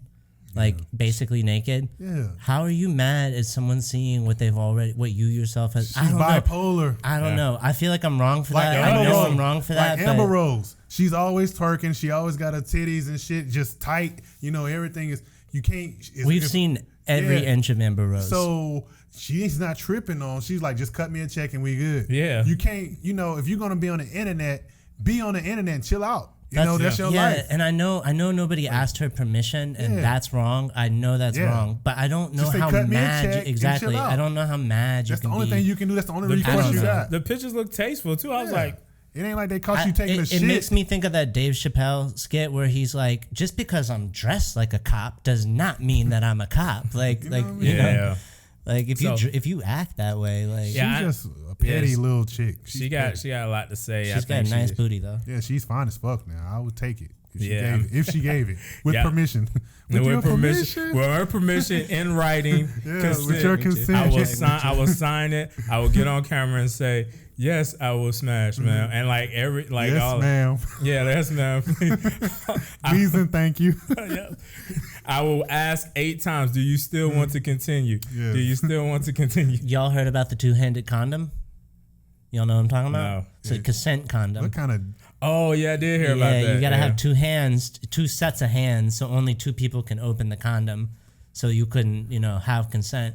Speaker 3: like basically naked.
Speaker 2: Yeah.
Speaker 3: How are you mad at someone seeing what you yourself has?
Speaker 2: She's bipolar.
Speaker 3: I don't know. I feel like I'm wrong for that.
Speaker 2: Amber
Speaker 3: I know
Speaker 2: Rose.
Speaker 3: I'm wrong for that.
Speaker 2: Like Amber Rose. She's always twerking. She always got her titties and shit just tight. You know, everything is, you can't.
Speaker 3: We've seen every inch of Amber Rose.
Speaker 2: So she's not tripping on. She's like, just cut me a check and we good.
Speaker 1: Yeah.
Speaker 2: You can't, you know, if you're going to be on the internet, be on the internet and chill out. That's your life.
Speaker 3: And I know nobody asked her permission, and that's wrong. I know that's wrong, but I don't know
Speaker 2: Just say,
Speaker 3: how
Speaker 2: "Cut me a
Speaker 3: mad.
Speaker 2: check and
Speaker 3: Exactly,
Speaker 2: chill out."
Speaker 3: I don't know how mad
Speaker 2: That's
Speaker 3: you
Speaker 2: the
Speaker 3: can
Speaker 2: only
Speaker 3: be.
Speaker 2: thing you can do. That's the only request you got.
Speaker 1: The pictures look tasteful too. I was like,
Speaker 2: it ain't like they caught you taking a shit.
Speaker 3: It makes me think of that Dave Chappelle skit where he's like, just because I'm dressed like a cop does not mean that I'm a cop. Like, you know, like if you act that way, like
Speaker 2: she's just a petty little chick.
Speaker 1: She got a lot to say.
Speaker 3: She's got a nice booty though.
Speaker 2: Yeah, she's fine as fuck now. I would take it. If she gave it with
Speaker 1: Yeah.
Speaker 2: permission. With your permission.
Speaker 1: With her permission in writing.
Speaker 2: With your consent.
Speaker 1: I will sign it. I will get on camera and say, yes, I will smash, ma'am. And like
Speaker 2: yes,
Speaker 1: all
Speaker 2: ma'am.
Speaker 1: Yeah, yes, ma'am.
Speaker 2: Please and thank you.
Speaker 1: I will ask 8 times, do you still want to continue?
Speaker 2: Yes.
Speaker 1: Do you still want to continue?
Speaker 3: Y'all heard about the 2-handed condom? Y'all know what I'm talking about?
Speaker 1: No.
Speaker 3: It's a consent condom.
Speaker 2: What kind of...
Speaker 1: Oh, yeah, I did hear about that.
Speaker 3: Yeah, you got to have 2 hands, 2 sets of hands, so only 2 people can open the condom. So you couldn't, have consent.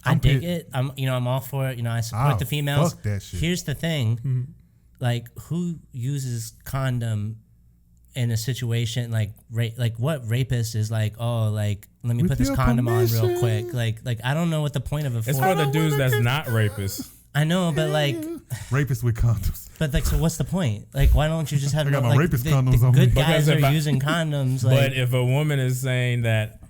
Speaker 3: I dig it. I'm all for it. I support the females.
Speaker 2: Fuck that shit.
Speaker 3: Here's the thing. Like, who uses condom in a situation like what rapist is like, oh, like, let me put this condom on real quick. Like I don't know what the point of it
Speaker 1: It's for the dudes that's not rapists.
Speaker 3: I know, but like
Speaker 2: rapists with condoms.
Speaker 3: But like, so what's the point? Like, why don't you just have?
Speaker 2: I got my rapist condoms on
Speaker 3: good
Speaker 2: me.
Speaker 3: guys are using condoms. Like,
Speaker 1: but if a woman is saying that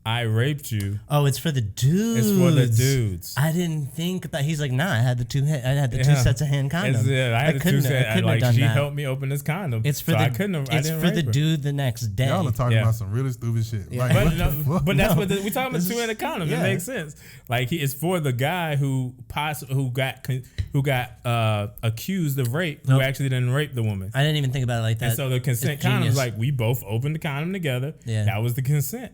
Speaker 1: I raped you,
Speaker 3: oh, it's for the dudes.
Speaker 1: It's for the dudes.
Speaker 3: I didn't think about. He's like, nah, I had the 2 sets of hand condoms.
Speaker 1: I had the 2 sets. Like, she helped me open this condom.
Speaker 3: It's for the dude the next day.
Speaker 2: Y'all are talking about some really stupid shit.
Speaker 3: Yeah.
Speaker 2: Like,
Speaker 1: but that's what we talking about. 2-handed condom. It makes sense. Like, it's for the guy who got accused of rape, who actually didn't rape the woman.
Speaker 3: I didn't even think about it like that.
Speaker 1: And so the consent condom is like, we both opened the condom together. Yeah, that was the consent.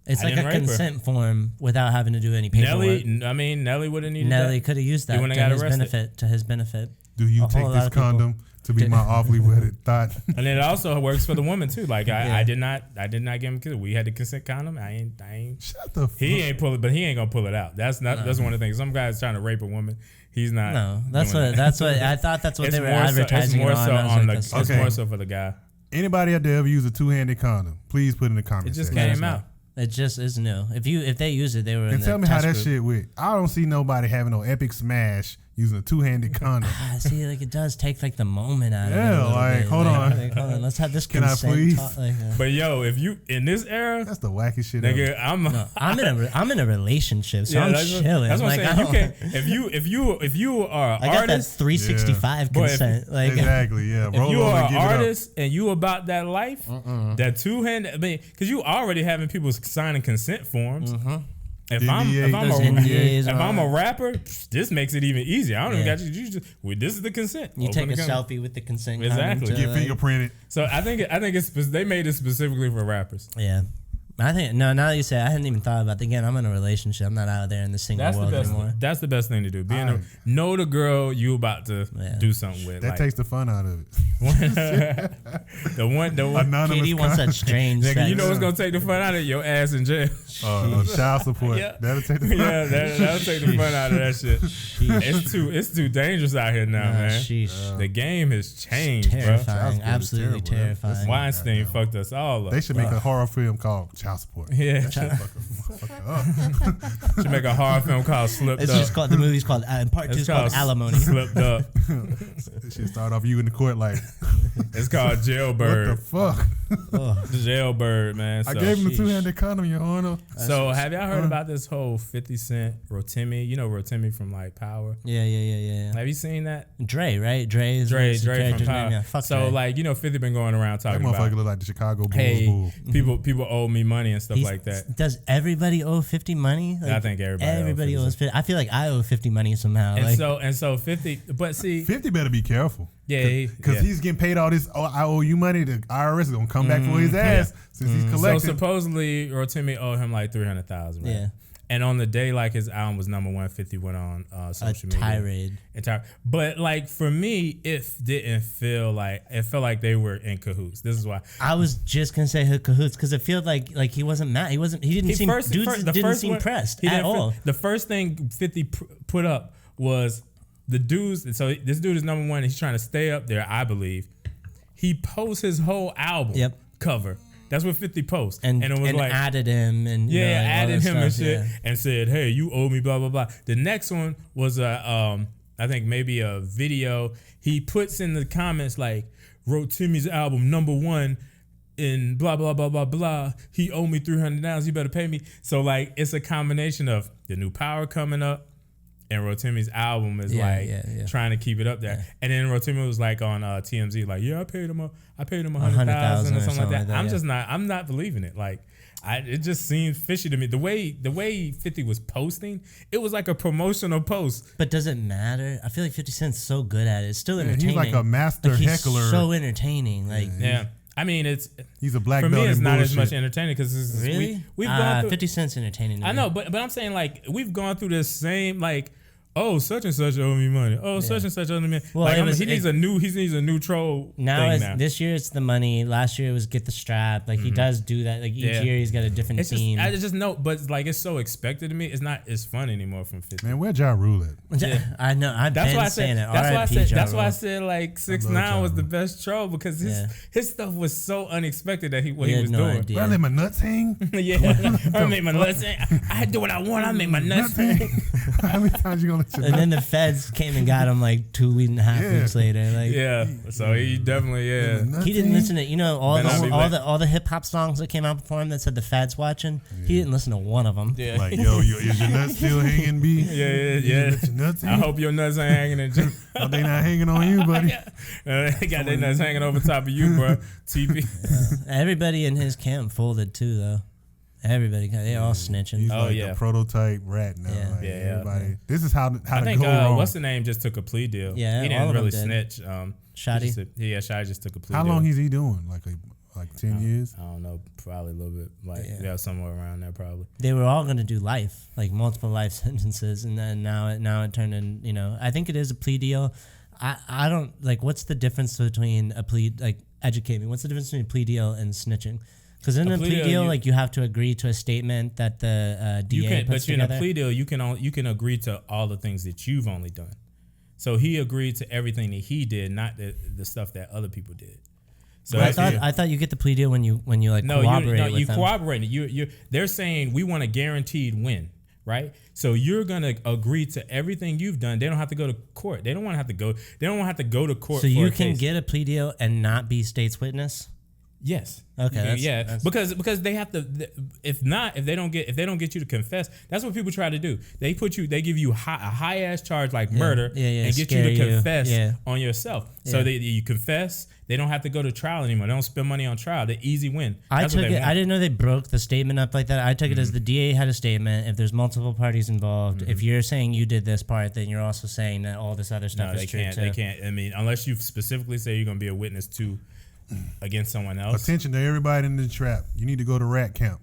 Speaker 3: It's like a consent form without having to do any paperwork.
Speaker 1: Nelly would have needed that.
Speaker 3: Nelly could have used that to his benefit.
Speaker 2: Do you take this condom to be my awfully wedded thought? And
Speaker 1: it also works for the woman too. Like I did not give him kiss. We had the consent condom. I ain't.
Speaker 2: Shut the fuck.
Speaker 1: He ain't pull it, but he ain't gonna pull it out. That's one of the things. Some guy's trying to rape a woman. He's not.
Speaker 3: No, that's what I thought. That's what they were advertising.
Speaker 1: It's more so for the guy.
Speaker 2: Anybody out there ever use a 2-handed condom? Please put in the comments.
Speaker 1: It just came out.
Speaker 3: It just is new. If they use it, they were.
Speaker 2: And tell me how that shit went. I don't see nobody having no epic smash using a 2-handed condom.
Speaker 3: See, like, it does take like the moment out of it.
Speaker 2: Yeah, like, hold on.
Speaker 3: Let's have this.
Speaker 2: Can I please?
Speaker 1: But yo, if you in this era,
Speaker 2: that's the wackest shit
Speaker 1: nigga,
Speaker 3: ever. I'm in a relationship, so I'm chilling.
Speaker 1: That's what I'm saying. If you are an
Speaker 3: I got
Speaker 1: artist,
Speaker 3: that 365 consent.
Speaker 2: Exactly, yeah.
Speaker 1: If you are an artist and you about that life, that 2-handed, because you already having people signing consent forms. If I'm a rapper, this makes it even easier. I don't even got you. This is the consent.
Speaker 3: You take a selfie with the consent.
Speaker 1: Exactly.
Speaker 2: Get fingerprinted.
Speaker 1: So I think they made it specifically for rappers.
Speaker 3: Yeah. I think now that you say it, I hadn't even thought about it. Again, I'm in a relationship. I'm not out there in the single world anymore.
Speaker 1: That's the best thing to do. Know the girl you about to do something with.
Speaker 2: That takes the fun out of it.
Speaker 1: the one
Speaker 3: Katie wants that strange sex.
Speaker 1: You know what's gonna take the fun out of it? Your ass in jail.
Speaker 2: Child support. That'll take the fun.
Speaker 1: That'll take the fun out of that shit. It's too dangerous out here now, man. The game has changed,
Speaker 3: terrifying,
Speaker 1: bro.
Speaker 3: absolutely terrifying.
Speaker 1: Weinstein fucked us all up.
Speaker 2: They should make a horror film called Child Support.
Speaker 1: Yeah, should make a horror film called Slipped Up.
Speaker 3: It's just called, the movie's called part 2 is called Alimony.
Speaker 1: Slipped Up.
Speaker 2: It should start off you in the court like.
Speaker 1: It's called Jailbird.
Speaker 2: What the fuck?
Speaker 1: Jailbird, man.
Speaker 2: I gave him the 2-handed condom, Your Honor.
Speaker 1: So have y'all heard about this whole 50 Cent Rotimi? You know Rotimi from like Power.
Speaker 3: Yeah.
Speaker 1: Have you seen that?
Speaker 3: Dre, right? Dre
Speaker 1: from Power.
Speaker 3: Yeah,
Speaker 1: so like 50 been going around talking
Speaker 2: that motherfucker
Speaker 1: about.
Speaker 2: Look like the Chicago Bulls.
Speaker 1: People owe me money and stuff like that.
Speaker 3: Does everybody owe 50 money?
Speaker 1: Like, I think everybody
Speaker 3: owes 50. I feel like I owe 50 money somehow.
Speaker 1: And so 50, but see,
Speaker 2: 50 better be careful.
Speaker 1: Yeah,
Speaker 2: because he's getting paid all this. Oh, I owe you money. The IRS is gonna come back for his ass since he's collecting.
Speaker 1: So supposedly Rotimi owed him like $300,000, right?
Speaker 3: Yeah.
Speaker 1: And on the day like his album was number 1, 50 went on social media.
Speaker 3: Tirade.
Speaker 1: But like for me, it felt like they were in cahoots. This is why
Speaker 3: I was just gonna say cahoots because it felt like he wasn't mad. He didn't seem pressed at all.
Speaker 1: The first thing 50 put up was the dudes. So this dude is number 1. And he's trying to stay up there, I believe. He posts his whole album cover. That's what 50 posts.
Speaker 3: And
Speaker 1: it was like
Speaker 3: added him and
Speaker 1: added him and shit and said, hey, you owe me, blah, blah, blah. The next one was I think maybe a video. He puts in the comments like, wrote Timmy's album number 1 in blah, blah, blah, blah, blah. He owed me $300. You better pay me. So like it's a combination of the new Power coming up. And Rotimi's album is trying to keep it up there. And then Rotimi was like on TMZ, like, I paid him $100,000 or something like that. I'm not believing it. Like, it just seems fishy to me. The way 50 was posting, it was like a promotional post.
Speaker 3: But does it matter? I feel like 50 Cent's so good at it. It's still entertaining.
Speaker 2: He's like a master heckler.
Speaker 3: He's so entertaining. Like,
Speaker 1: I mean,
Speaker 2: he's a black
Speaker 1: belt.
Speaker 2: For me,
Speaker 1: it's not
Speaker 2: bullshit.
Speaker 1: as much entertaining because
Speaker 3: really
Speaker 1: we've gone through
Speaker 3: 50 Cent's entertaining.
Speaker 1: I know, but I'm saying like we've gone through this same like. Oh, such and such owe me money. Oh, such and such owe me money. Well, like, he needs a new troll. Now
Speaker 3: this year it's the money. Last year it was get the strap. Like he does do that. Like each year he's got a different theme.
Speaker 1: I just know, but like it's so expected to me. It's not as fun anymore from 50.
Speaker 2: Man, where Ja Rule at?
Speaker 3: Yeah. I know.
Speaker 1: That's why I said like 6ix9ine was the best troll because his stuff was so unexpected that what he was doing.
Speaker 2: Bro, I let my nuts hang.
Speaker 1: I make my nuts hang. I do what I want. I make my nuts hang.
Speaker 2: How many times you gonna?
Speaker 3: And then the feds came and got him like 2.5 weeks later. Like
Speaker 1: so he definitely
Speaker 3: he didn't listen to all the hip hop songs that came out before him that said the feds watching. He didn't listen to one of them.
Speaker 2: Yeah. Like is your nuts still hanging, B?
Speaker 1: Yeah. I hope your nuts ain't hanging.
Speaker 2: Oh, they not hanging on you, buddy.
Speaker 1: They got their nuts hanging over top of you, bro. TP.
Speaker 3: Everybody in his camp folded too, though. Everybody, they all snitching.
Speaker 2: He's the prototype rat now. Everybody. This is how
Speaker 1: I think what's the name just took a plea deal.
Speaker 3: Yeah,
Speaker 1: he didn't really snitch.
Speaker 3: Shotty.
Speaker 1: Shotty just took a plea deal.
Speaker 2: How long is he doing? Like 10 years?
Speaker 1: I don't know. Probably a little bit. Somewhere around there probably.
Speaker 3: They were all going to do life, like multiple life sentences, and then now it turned in. I think it is a plea deal. I don't like. What's the difference between a plea? Like, educate me. What's the difference between a plea deal and snitching? Because in a plea deal, you have to agree to a statement that the DA puts together.
Speaker 1: But in a plea deal, you can agree to all the things that you've only done. So he agreed to everything that he did, not the stuff that other people did. So
Speaker 3: I thought you get the plea deal when you cooperate with them.
Speaker 1: Cooperated. They're saying we want a guaranteed win, right? So you're gonna agree to everything you've done. They don't have to go to court. They don't want to have to go. They don't have to go to court.
Speaker 3: So you can get a plea deal and not be state's witness.
Speaker 1: Yes.
Speaker 3: Okay.
Speaker 1: Because they have to. If they don't get you to confess, that's what people try to do. They give you a high ass charge like murder and get you to confess on yourself. So you confess. They don't have to go to trial anymore. They don't spend money on trial. The easy win. I
Speaker 3: didn't know they broke the statement up like that. I took it as the DA had a statement. If there's multiple parties involved, if you're saying you did this part, then you're also saying that all this other stuff is true too.
Speaker 1: They can't. I mean, unless you specifically say you're going to be a witness to against someone else.
Speaker 2: Attention to everybody in the trap. You need to go to rat camp.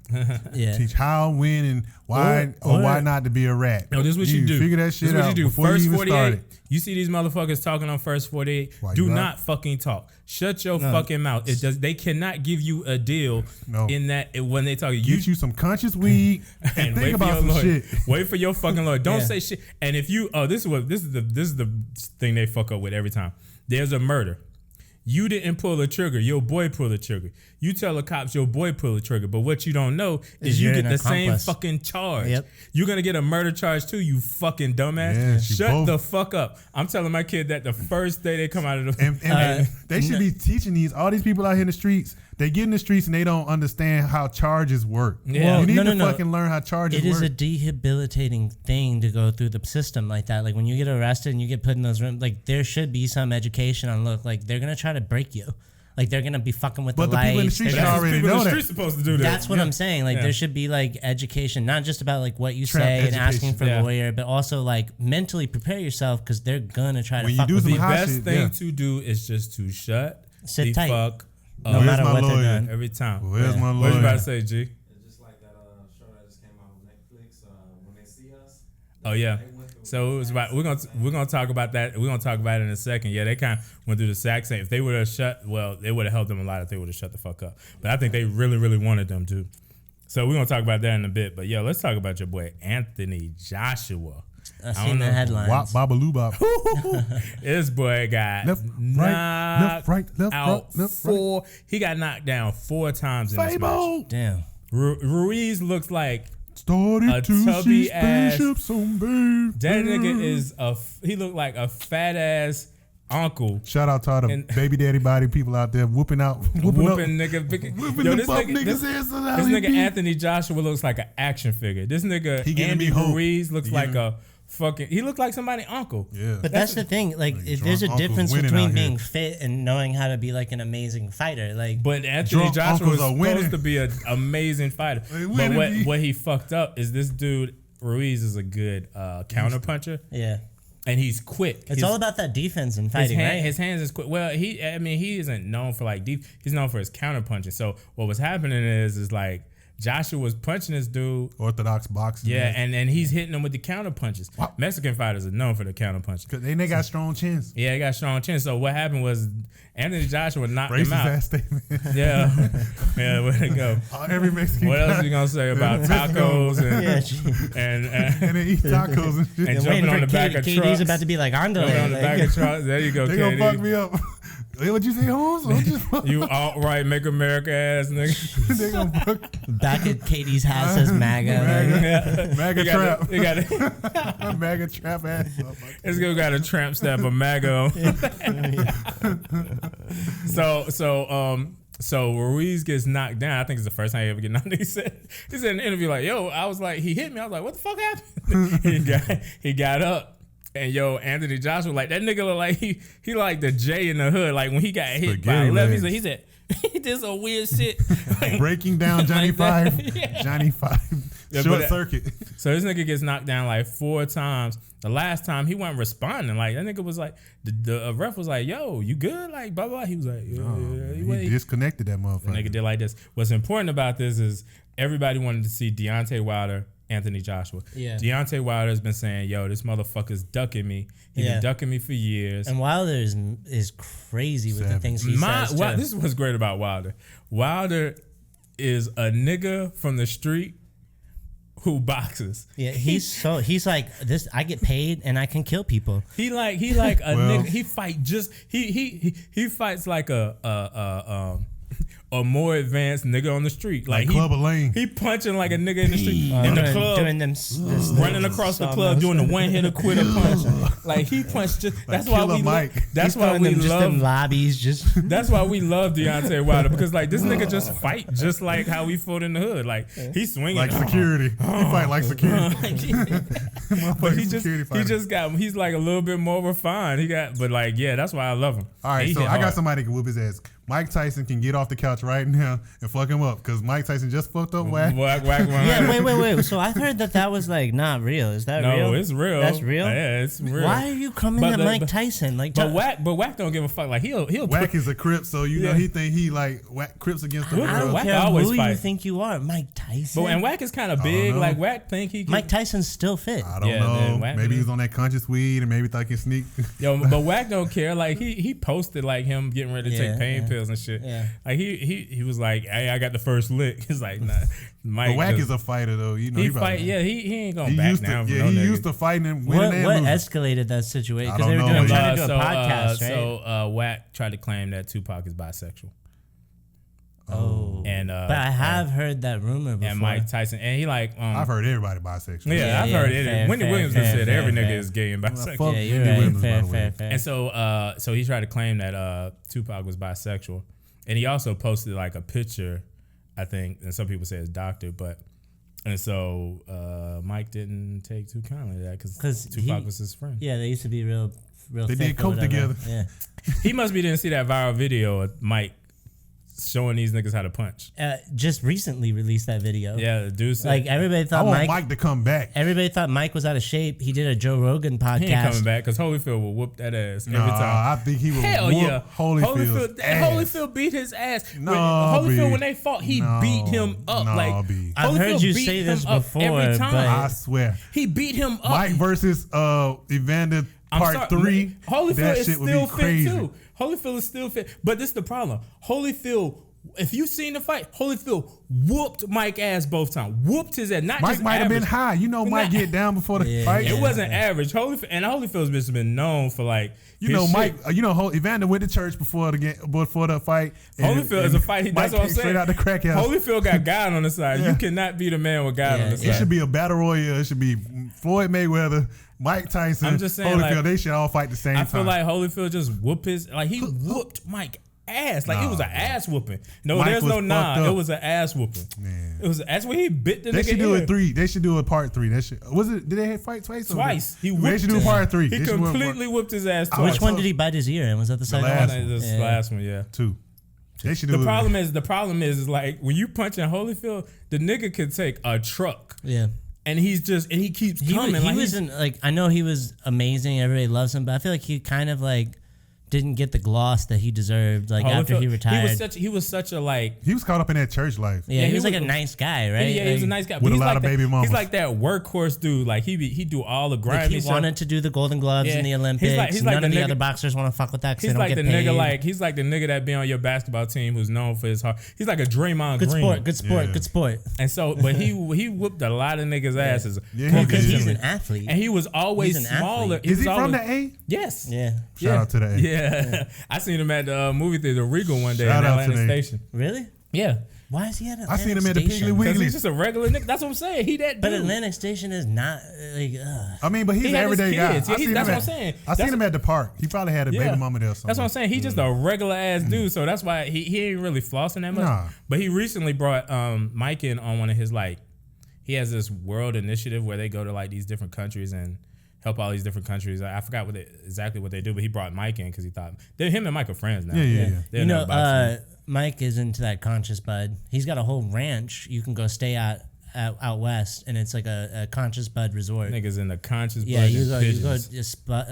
Speaker 2: Teach how, when, and why why not to be a rat.
Speaker 1: No, this is what you do.
Speaker 2: Figure that shit out before
Speaker 1: First
Speaker 2: you even
Speaker 1: 48.
Speaker 2: started.
Speaker 1: You see these motherfuckers talking on First 48. Do not fucking talk. Shut your fucking mouth. They cannot give you a deal in that when they talk.
Speaker 2: Get you some conscious weed and think about some shit.
Speaker 1: Wait for your fucking lawyer. Don't say shit. And if you this is the thing they fuck up with every time. There's a murder. You didn't pull the trigger. Your boy pulled the trigger. You tell the cops your boy pulled the trigger. But what you don't know is you get the same fucking charge. Yep. You're going to get a murder charge too, you fucking dumbass. Yeah, shut the fuck up. I'm telling my kid that the first day they come out of the...
Speaker 2: And they should be teaching all these people out here in the streets. They get in the streets and they don't understand how charges work. Yeah. You need to fucking learn how charges work.
Speaker 3: It is a debilitating thing to go through the system like that. Like when you get arrested and you get put in those rooms, like there should be some education on like they're going to try to break you. Like they're gonna be fucking with the lights. But the people in the streets already know that.
Speaker 1: Supposed to do that.
Speaker 3: That's what I'm saying. Like there should be like education, not just about like what you say and asking for a lawyer, but also like mentally prepare yourself because they're gonna try to fuck with you.
Speaker 1: The best thing to do is just to sit the
Speaker 3: tight.
Speaker 1: fuck
Speaker 3: no matter what they're doing.
Speaker 1: Every time.
Speaker 2: Where's my
Speaker 1: What you
Speaker 2: lawyer?
Speaker 1: about to say, G?
Speaker 4: It's just like that show that just came out on Netflix. When They See Us.
Speaker 1: Oh yeah. So it was about we're gonna talk about that. We're gonna talk about it in a second. Yeah, they kind of went through the exact same. If they would have it would have helped them a lot if they would have shut the fuck up. But I think they really, really wanted them to. So we're gonna talk about that in a bit. But yo, let's talk about your boy Anthony Joshua.
Speaker 3: I seen the headlines.
Speaker 2: Wop, babaloo bop.
Speaker 1: This boy got
Speaker 2: Left, right, left,
Speaker 1: out
Speaker 2: right, left,
Speaker 1: four. Right. He got knocked down 4 times in this match.
Speaker 3: Damn.
Speaker 1: Ruiz looks like
Speaker 2: started
Speaker 1: a
Speaker 2: to
Speaker 1: tubby
Speaker 2: see
Speaker 1: ass.
Speaker 2: spaceships on baby.
Speaker 1: That nigga is he looked like a fat ass uncle.
Speaker 2: Shout out to all the baby daddy body people out there whooping nigga.
Speaker 1: Whooping
Speaker 2: this
Speaker 1: nigga Anthony Joshua looks like an action figure. This nigga Andy Ruiz looks like a fucking. He looked like somebody's uncle.
Speaker 2: Yeah,
Speaker 3: but that's the thing. Like there's a difference between being fit and knowing how to be like an amazing fighter. Like,
Speaker 1: but Anthony Joshua was supposed to be an amazing fighter. But what he fucked up is this dude Ruiz is a good counter puncher.
Speaker 3: Yeah.
Speaker 1: And he's quick.
Speaker 3: It's all about that defense and fighting, right?
Speaker 1: His hands is quick. Well, he isn't known for like deep. He's known for his counter punching. So what was happening is like Joshua was punching this dude.
Speaker 2: Orthodox boxing.
Speaker 1: Yeah, and he's hitting him with the counter punches. Wow. Mexican fighters are known for the counter punches.
Speaker 2: Cause they got strong chins.
Speaker 1: Yeah, they got strong chins. So what happened was Anthony Joshua knocked him out.
Speaker 2: Ass statement.
Speaker 1: Yeah, where'd it go?
Speaker 2: Every Mexican.
Speaker 1: What else are you gonna say about tacos and
Speaker 2: then eat tacos and shit.
Speaker 1: And jumping on the back of trucks.
Speaker 3: KD's about to be like Andale.
Speaker 1: On the back of trucks. There you go,
Speaker 2: they
Speaker 1: KD.
Speaker 2: gonna fuck me up. What'd you say, Holmes?
Speaker 1: You alt-right, make America ass nigga.
Speaker 2: They gonna fuck.
Speaker 3: Back at Katie's house says MAGA.
Speaker 2: MAGA trap.
Speaker 1: They got it.
Speaker 2: MAGA trap ass.
Speaker 1: This guy got a tramp stamp of MAGA. So Ruiz gets knocked down. I think it's the first time he ever get knocked down. He said in an interview like, "Yo," I was like, he hit me. I was like, "What the fuck happened?" he got up. And yo, Anthony Joshua, like that nigga look like he like the J in the hood. Like when he got hit by 11, he said he did some weird shit. Like,
Speaker 2: breaking down Johnny
Speaker 1: like
Speaker 2: Five.
Speaker 1: Yeah.
Speaker 2: Johnny Five. Short circuit.
Speaker 1: So this nigga gets knocked down like 4 times. The last time he wasn't responding. Like that nigga was like, the ref was like, "Yo, you good?" Like blah blah. He was like,
Speaker 2: he disconnected that motherfucker.
Speaker 1: The nigga did like this. What's important about this is everybody wanted to see Deontay Wilder, Anthony Joshua. Yeah. Deontay Wilder has been saying, "Yo, this motherfucker's ducking me. He's been ducking me for years."
Speaker 3: And Wilder is crazy with the things he says.
Speaker 1: This is what's great about Wilder. Wilder is a nigga from the street who boxes.
Speaker 3: Yeah, he's like this. I get paid and I can kill people.
Speaker 1: He like a nigga. He fight just he fights like a more advanced nigga on the street. Like
Speaker 2: Club of Lane.
Speaker 1: He punching like a nigga in the street. In the club.
Speaker 3: Doing them,
Speaker 1: running across the club, doing the one-hitter quitter punch. Like he punched just that's why we that's why we love
Speaker 3: them lobbies just
Speaker 1: that's why we love Deontay Wilder, because like this nigga just fight just like how we fought in the hood. Like he's swinging
Speaker 2: like security. He fight like security.
Speaker 1: But he's like a little bit more refined. But like, yeah, that's why I love him.
Speaker 2: All right, so I got somebody that can whoop his ass. Mike Tyson can get off the couch right now and fuck him up because Mike Tyson just fucked up Wack.
Speaker 3: Yeah, wait. So I heard that was like not real. Is that real?
Speaker 1: No, it's real.
Speaker 3: That's real.
Speaker 1: Yeah, it's real.
Speaker 3: Why are you coming at Mike Tyson? Like,
Speaker 1: but Wack don't give a fuck. Like he'll.
Speaker 2: Wack is a Crip, so know he think he like Wack Crips against the
Speaker 3: I don't
Speaker 2: world.
Speaker 3: care who you think you are, Mike Tyson.
Speaker 1: And Wack is kind of big. Like Wack think he.
Speaker 3: Mike Tyson's still fit.
Speaker 2: I don't know. Maybe he's on that conscious weed and maybe thought he can sneak.
Speaker 1: Yo, but Wack don't care. Like he posted like him getting ready to take pain pills and shit. Yeah. Like he was like, "Hey, I got the first lick." He's like, "Nah." Mike
Speaker 2: but Wack is a fighter though. You know,
Speaker 1: he fight. Yeah, he ain't gonna back down.
Speaker 2: He used to fighting and winning.
Speaker 3: What escalated that situation? Because they were trying to do a podcast, right?
Speaker 1: So Wack tried to claim that Tupac is bisexual.
Speaker 3: Oh,
Speaker 1: and
Speaker 3: but I have heard that rumor before.
Speaker 1: And Mike Tyson, and he like,
Speaker 2: I've heard everybody bisexual.
Speaker 1: Yeah, I've heard it. Wendy Williams said every nigga is gay and bisexual.
Speaker 3: Yeah, you're right. Fair.
Speaker 1: And so he tried to claim that Tupac was bisexual, and he also posted like a picture, I think, and some people say it's doctor, but. And so Mike didn't take too kindly to that because Tupac was his friend.
Speaker 3: Yeah, they used to be real.
Speaker 2: They did coke together.
Speaker 3: Yeah,
Speaker 1: he must be didn't see that viral video of Mike showing these niggas how to punch.
Speaker 3: Just recently released that video.
Speaker 1: Yeah, the dude said,
Speaker 3: Like everybody
Speaker 2: I
Speaker 3: thought
Speaker 2: want Mike to come back.
Speaker 3: Everybody thought Mike was out of shape. He did a Joe Rogan podcast.
Speaker 1: he ain't coming back because Holyfield will whoop that ass every time.
Speaker 2: I think he would
Speaker 1: Hell
Speaker 2: whoop
Speaker 1: yeah.
Speaker 2: Holyfield's ass.
Speaker 1: Holyfield beat his ass.
Speaker 2: No,
Speaker 1: Holyfield,
Speaker 2: B.
Speaker 1: when they fought, he beat him up.
Speaker 2: No,
Speaker 1: like
Speaker 2: B.
Speaker 3: I've heard
Speaker 1: Holyfield
Speaker 3: you
Speaker 1: beat
Speaker 3: say
Speaker 1: him
Speaker 3: this
Speaker 1: up
Speaker 3: before,
Speaker 1: every time.
Speaker 3: but
Speaker 2: I swear.
Speaker 1: He beat him up.
Speaker 2: Mike versus Evander part 3.
Speaker 1: Holyfield
Speaker 2: that
Speaker 1: is
Speaker 2: shit would
Speaker 1: still
Speaker 2: be
Speaker 1: fit
Speaker 2: crazy.
Speaker 1: too. Holyfield is still fit. But this is the problem. Holyfield, if you seen the fight, Holyfield whooped Mike ass both times. Whooped his ass. Not
Speaker 2: Mike
Speaker 1: just
Speaker 2: might have been
Speaker 1: average.
Speaker 2: high. You know Mike get down before the fight.
Speaker 1: It wasn't average. Holyfield's been known for like
Speaker 2: You know,
Speaker 1: his
Speaker 2: Mike.
Speaker 1: shit.
Speaker 2: Evander went to church before the fight.
Speaker 1: Holyfield is a fight.
Speaker 2: Mike
Speaker 1: That's what I'm
Speaker 2: came
Speaker 1: saying.
Speaker 2: Straight out the crack house.
Speaker 1: Holyfield got God on the side.
Speaker 2: Yeah.
Speaker 1: You cannot be the man with God on the side.
Speaker 2: It should be a battle royal. It should be Floyd Mayweather, Mike Tyson,
Speaker 1: I'm just saying,
Speaker 2: Holyfield.
Speaker 1: like,
Speaker 2: They should all fight the same
Speaker 1: I
Speaker 2: time.
Speaker 1: feel like Holyfield just whooped he whooped Mike ass. Like it was an ass whooping. No,
Speaker 2: Mike
Speaker 1: there's
Speaker 2: was
Speaker 1: no nah.
Speaker 2: fucked
Speaker 1: It
Speaker 2: up.
Speaker 1: was an ass whooping.
Speaker 2: Man.
Speaker 1: It was that's when he bit the
Speaker 2: They
Speaker 1: nigga
Speaker 2: should do
Speaker 1: ear.
Speaker 2: it 3. They should do a part 3. That should was it? Did they fight twice?
Speaker 1: Twice. He
Speaker 2: They
Speaker 1: whooped
Speaker 2: should do
Speaker 1: him.
Speaker 2: part 3.
Speaker 1: He
Speaker 2: They should do a
Speaker 1: completely whooped his ass twice.
Speaker 3: which one did he bite his ear in? Was that the second
Speaker 2: last
Speaker 3: one?
Speaker 2: one.
Speaker 1: This last one, yeah.
Speaker 2: 2. They should do
Speaker 1: The problem is like when you punching Holyfield, the nigga could take a truck.
Speaker 3: Yeah.
Speaker 1: And he keeps coming.
Speaker 3: He
Speaker 1: like
Speaker 3: wasn't like, I know he was amazing. Everybody loves him, but I feel like he kind of like didn't get the gloss that he deserved. Like after he retired,
Speaker 1: he was such a like.
Speaker 2: He was caught up in that church life.
Speaker 3: Yeah, he was like a nice guy, right?
Speaker 1: Yeah, he was a nice guy.
Speaker 2: With
Speaker 1: But
Speaker 2: a
Speaker 1: he's
Speaker 2: lot
Speaker 1: like
Speaker 2: of
Speaker 1: that-
Speaker 2: baby mamas.
Speaker 1: He's like that workhorse dude. Like he do all the
Speaker 3: Like
Speaker 1: grimy
Speaker 3: he
Speaker 1: stuff.
Speaker 3: wanted to do the Golden Gloves
Speaker 1: Yeah.
Speaker 3: in the
Speaker 1: He's
Speaker 3: Olympics.
Speaker 1: like
Speaker 3: None
Speaker 1: the
Speaker 3: of the
Speaker 1: nigga-
Speaker 3: other boxers want to fuck with that because
Speaker 1: He's
Speaker 3: they don't
Speaker 1: like
Speaker 3: get
Speaker 1: the
Speaker 3: paid.
Speaker 1: nigga he's like the nigga that be on your basketball team who's known for his heart. He's like a Draymond
Speaker 3: good
Speaker 1: Green.
Speaker 3: sport, good sport,
Speaker 2: Yeah.
Speaker 3: good sport.
Speaker 1: And so, but he whooped a lot of niggas' asses.
Speaker 2: Yeah, he
Speaker 3: Because
Speaker 2: did.
Speaker 3: he's an athlete.
Speaker 1: And he was always
Speaker 3: He's an
Speaker 1: smaller.
Speaker 3: athlete.
Speaker 2: Is he
Speaker 1: was
Speaker 2: from
Speaker 1: always-
Speaker 2: the A?
Speaker 1: Yes.
Speaker 3: Yeah.
Speaker 2: Shout out to the A.
Speaker 1: Yeah. I seen him at the movie theater Regal one day
Speaker 2: Shout
Speaker 1: in
Speaker 2: out to
Speaker 1: Atlanta
Speaker 2: the-
Speaker 1: Station.
Speaker 3: Really?
Speaker 1: Yeah.
Speaker 3: Why is he at Atlantic
Speaker 2: I seen him at the
Speaker 3: Station?
Speaker 2: Piggly
Speaker 1: Because
Speaker 2: Wiggly.
Speaker 1: he's just a regular nigga. That's what I'm saying. He that dude.
Speaker 3: But Atlantic Station is not like.
Speaker 2: I mean, but he's
Speaker 1: He
Speaker 2: an
Speaker 1: had his
Speaker 2: everyday guy.
Speaker 1: kids. Yeah, that's what I'm saying.
Speaker 2: I seen
Speaker 1: That's-
Speaker 2: him at the park. He probably had a baby mama there or something.
Speaker 1: That's what I'm saying. He's just a regular ass dude, so that's why he ain't really flossing that much.
Speaker 2: Nah.
Speaker 1: But he recently brought Mike in on one of his like, he has this world initiative where they go to like these different countries and help all these different countries. I forgot exactly what they do, but he brought Mike in because he thought him and Mike are friends now.
Speaker 2: Yeah.
Speaker 1: They're
Speaker 3: You know,
Speaker 1: not boxing.
Speaker 3: Mike is into that conscious bud. He's got a whole ranch you can go stay at out west, and it's like a conscious bud resort.
Speaker 1: Niggas in the conscious.
Speaker 3: Yeah,
Speaker 1: blood
Speaker 3: you
Speaker 1: and
Speaker 3: go
Speaker 1: pigeons.
Speaker 3: to a
Speaker 2: You
Speaker 3: spa.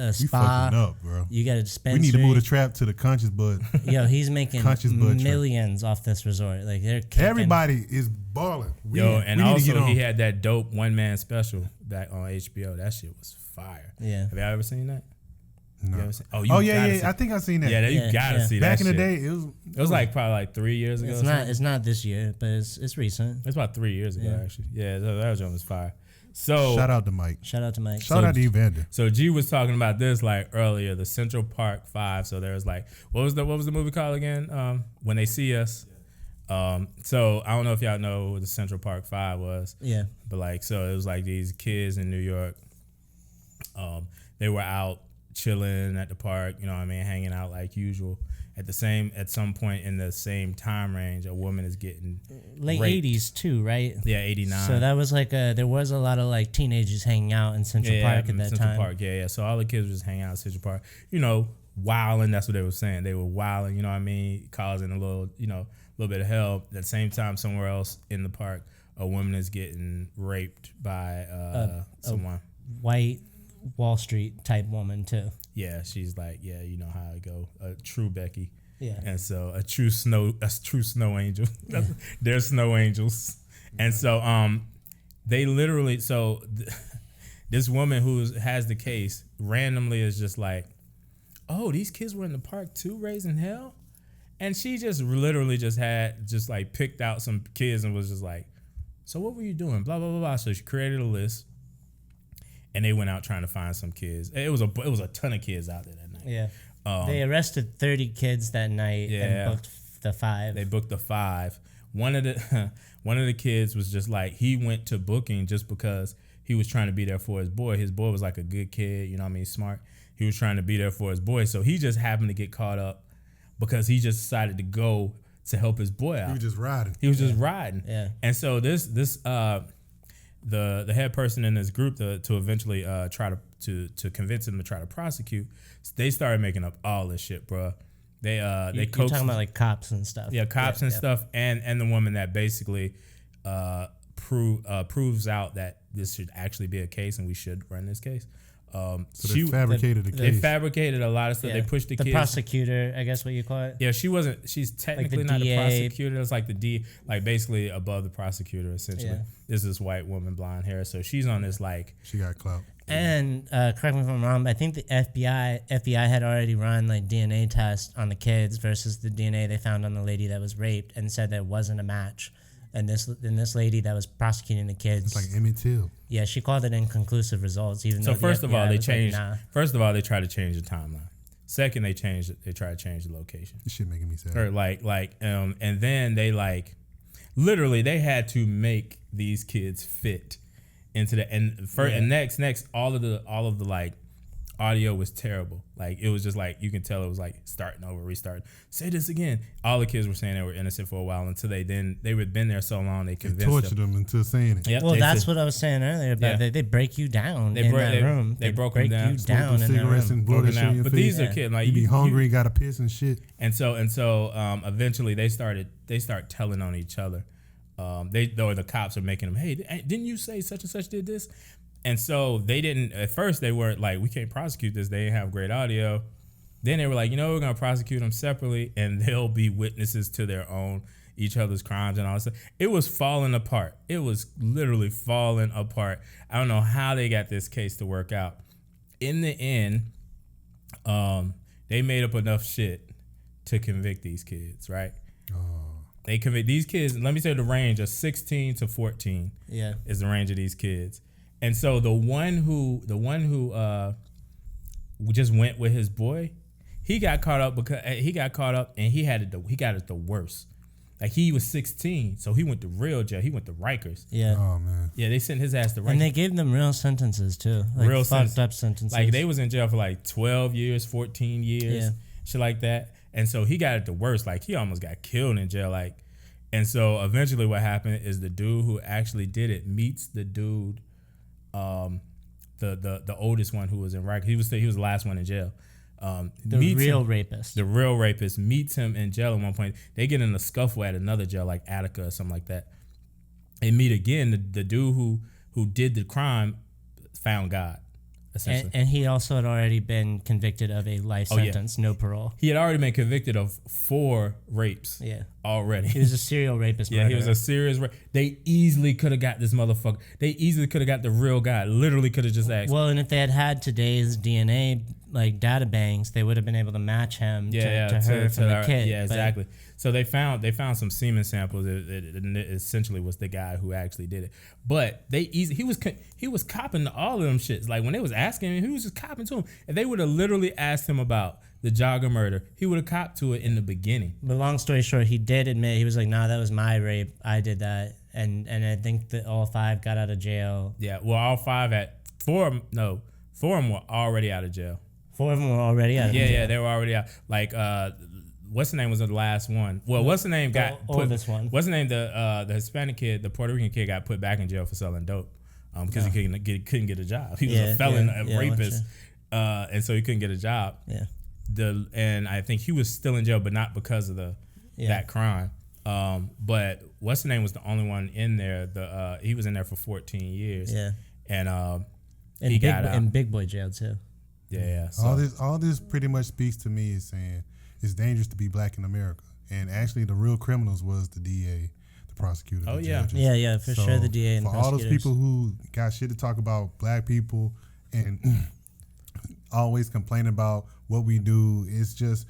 Speaker 2: fucking up, bro.
Speaker 3: You got a
Speaker 2: We
Speaker 3: dispensary.
Speaker 2: need to move the trap to the conscious bud.
Speaker 3: Yo, he's making
Speaker 2: Conscious bud trap.
Speaker 3: millions off this resort. Like they're kicking.
Speaker 2: Everybody is balling.
Speaker 1: Yo, and
Speaker 2: we need to
Speaker 1: also
Speaker 2: get on.
Speaker 1: he had that dope one man special back on HBO. That shit was fire.
Speaker 3: Yeah.
Speaker 1: Have y'all ever seen that?
Speaker 2: No.
Speaker 1: You ever seen?
Speaker 2: Oh
Speaker 1: gotta
Speaker 2: yeah.
Speaker 1: see-
Speaker 2: I think I seen that.
Speaker 1: Yeah, you
Speaker 3: Yeah,
Speaker 1: gotta
Speaker 3: yeah.
Speaker 1: see that.
Speaker 2: Back in the
Speaker 1: shit.
Speaker 2: day,
Speaker 1: It was like probably like 3 years ago.
Speaker 3: It's not. It's not this year, but it's recent.
Speaker 1: It's about 3 years ago,
Speaker 3: Yeah.
Speaker 1: actually. Yeah, that joint was fire. So
Speaker 2: shout out to Mike.
Speaker 3: Shout out to Mike.
Speaker 2: Shout out to Evander.
Speaker 1: So G was talking about this like earlier, the Central Park 5. So there was like, what was the movie called again? When They See Us. So I don't know if y'all know what the Central Park 5 was.
Speaker 3: Yeah.
Speaker 1: But like, so it was like these kids in New York. They were out chilling at the park, you know what I mean, hanging out like usual. At some point in the same time range, a woman is getting
Speaker 3: Late
Speaker 1: raped.
Speaker 3: 80s too, right?
Speaker 1: Yeah, 89.
Speaker 3: So that was like there was a lot of like teenagers hanging out in Central Park at that
Speaker 1: Central
Speaker 3: time.
Speaker 1: Park, yeah. So all the kids were just hanging out in Central Park, you know, wilding. That's what they were saying. They were wilding, you know what I mean, causing a little bit of hell. At the same time, somewhere else in the park, a woman is getting raped by someone.
Speaker 3: White Wall Street type woman too.
Speaker 1: Yeah, she's like, yeah, you know how it go. A true Becky.
Speaker 3: Yeah.
Speaker 1: And so a true snow angel. They're snow angels. And so they literally this woman who has the case randomly is just like, oh, these kids were in the park too, raising hell? And she just literally just like picked out some kids and was just like, so what were you doing? Blah, blah, blah, blah. So she created a list. And they went out trying to find some kids. It was a ton of kids out there that night.
Speaker 3: Yeah. They arrested 30 kids that night and booked the 5.
Speaker 1: They booked the 5. One of the kids was just like, he went to booking just because he was trying to be there for his boy. His boy was like a good kid, you know what I mean, smart. He was trying to be there for his boy. So he just happened to get caught up because he just decided to go to help his boy out.
Speaker 2: He was just riding.
Speaker 1: He was just riding.
Speaker 3: Yeah.
Speaker 1: And so this the head person in this group to eventually try to convince him to try to prosecute, they started making up all this shit, bro. They
Speaker 3: You're
Speaker 1: coaxed,
Speaker 3: talking about like cops and stuff.
Speaker 1: yeah, cops and stuff, and the woman that basically proves out that this should actually be a case and we should run this case.
Speaker 2: So they fabricated the case.
Speaker 1: They fabricated a lot of stuff.
Speaker 3: Yeah.
Speaker 1: They pushed the kids.
Speaker 3: Prosecutor, I guess what you call it.
Speaker 1: Yeah, she's technically not
Speaker 3: DA.
Speaker 1: the prosecutor. It's like the D, like basically above the prosecutor, essentially.
Speaker 3: Yeah.
Speaker 1: This is this white woman, blonde hair. So she's on this like.
Speaker 2: She got clout.
Speaker 3: And correct me if I'm wrong, but I think the FBI had already run like DNA tests on the kids versus the DNA they found on the lady that was raped and said there wasn't a match. And this lady that was prosecuting the kids,
Speaker 2: It's like Emmett Till.
Speaker 3: yeah, she called it inconclusive results. Even
Speaker 1: So
Speaker 3: though
Speaker 1: first of all, they
Speaker 3: was like,
Speaker 1: changed.
Speaker 3: nah.
Speaker 1: First of all, they tried to change the timeline. Second, they tried to change the location.
Speaker 2: This shit making me sad.
Speaker 1: Or and then they literally they had to make these kids fit into the and next all of the like audio was terrible. Like it was just like you can tell it was like starting over, restart. Say this again. All the kids were saying they were innocent for a while until they were been there so long they convinced
Speaker 2: tortured them into saying it.
Speaker 1: Yep,
Speaker 3: Well, that's what I was saying earlier about they break you down in that room.
Speaker 1: They broke them down.
Speaker 3: You down in that
Speaker 2: cigarettes
Speaker 3: room.
Speaker 2: and blow that
Speaker 1: Broken
Speaker 2: shit in
Speaker 1: out.
Speaker 2: your
Speaker 1: But
Speaker 2: face.
Speaker 1: these are kids like
Speaker 2: You be hungry, got to piss and shit.
Speaker 1: And so eventually they start telling on each other. The cops are making them, hey, didn't you say such and such did this? And so they didn't, at first they weren't like, we can't prosecute this. They didn't have great audio. Then they were like, we're going to prosecute them separately and they'll be witnesses to each other's crimes and all that stuff. It was falling apart. It was literally falling apart. I don't know how they got this case to work out. In the end, they made up enough shit to convict these kids, right? They convict these kids. Let me say the range of 16 to 14 is the range of these kids. And so the one who just went with his boy, he got caught up and he got it the worst. Like he was 16, so he went to real jail. He went to Rikers.
Speaker 3: Yeah.
Speaker 2: Oh man.
Speaker 1: Yeah, they sent his ass to Rikers.
Speaker 3: And they gave them real sentences too. Like
Speaker 1: Real
Speaker 3: fucked up sentences.
Speaker 1: Like they was in jail for like 12 years, 14 years, shit like that. And so he got it the worst. Like he almost got killed in jail. Like, and so eventually what happened is the dude who actually did it meets the dude, the oldest one who was in Rikers. He was the last one in jail.
Speaker 3: The real rapist.
Speaker 1: The real rapist meets him in jail at one point. They get in a scuffle at another jail, like Attica or something like that. They meet again. The dude who did the crime found God, essentially.
Speaker 3: And he also had already been convicted of a life sentence, no parole.
Speaker 1: He had already been convicted of 4 rapes.
Speaker 3: Yeah.
Speaker 1: Already.
Speaker 3: He was a serial rapist.
Speaker 1: Yeah, he was a serious rape. They easily could have got this motherfucker. They easily could have got the real guy. Literally could have just asked.
Speaker 3: Well, and if they had today's DNA like data banks, they would have been able to match him to her from the kid.
Speaker 1: Yeah, exactly. So they found some semen samples. It essentially was the guy who actually did it. But he was copping to all of them shits. Like when they was asking him, he was just copping to him. If they would have literally asked him about the jogger murder, he would have copped to it in the beginning.
Speaker 3: But long story short, he did admit, he was like, nah, that was my rape. I did that. And I think that all 5 got out of jail.
Speaker 1: Yeah, well, all 5 4 of them were already out of jail.
Speaker 3: 4 of them were already out of jail.
Speaker 1: Yeah, they were already out. Like, what's the name was the last one? Well, what's the name got
Speaker 3: oldest one.
Speaker 1: What's the name? The Hispanic kid, the Puerto Rican kid got put back in jail for selling dope because he couldn't get a job. He was a felon, a rapist, and so he couldn't get a job.
Speaker 3: Yeah.
Speaker 1: And I think he was still in jail, but not because of that crime. But what's the name was the only one in there. He was in there for 14 years.
Speaker 3: Yeah.
Speaker 1: And he got out.
Speaker 3: In big boy jail too.
Speaker 1: Yeah. So.
Speaker 2: All this pretty much speaks to me is saying it's dangerous to be black in America. And actually, the real criminals was the DA, the prosecutor, the judges.
Speaker 3: Yeah, for sure, the DA and the prosecutors.
Speaker 2: For all those people who got shit to talk about black people and always complain about what we do, it's just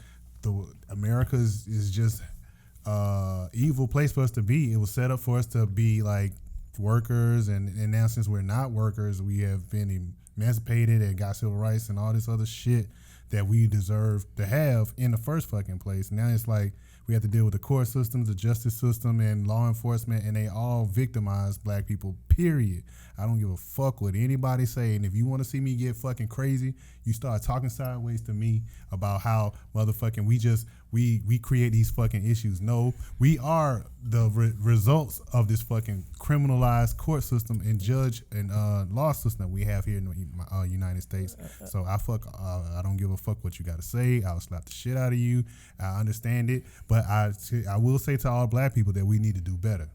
Speaker 2: America is just evil place for us to be. It was set up for us to be like workers, and now since we're not workers, we have been emancipated and got civil rights and all this other shit that we deserve to have in the first fucking place. Now it's like we have to deal with the court systems, the justice system, and law enforcement, and they all victimize black people, period. I don't give a fuck what anybody say, and if you want to see me get fucking crazy, you start talking sideways to me about how motherfucking we create these fucking issues. No, we are the results of this fucking criminalized court system and judge and law system that we have here in the United States. So I don't give a fuck what you got to say. I'll slap the shit out of you. I understand it, but I will say to all black people that we need to do better.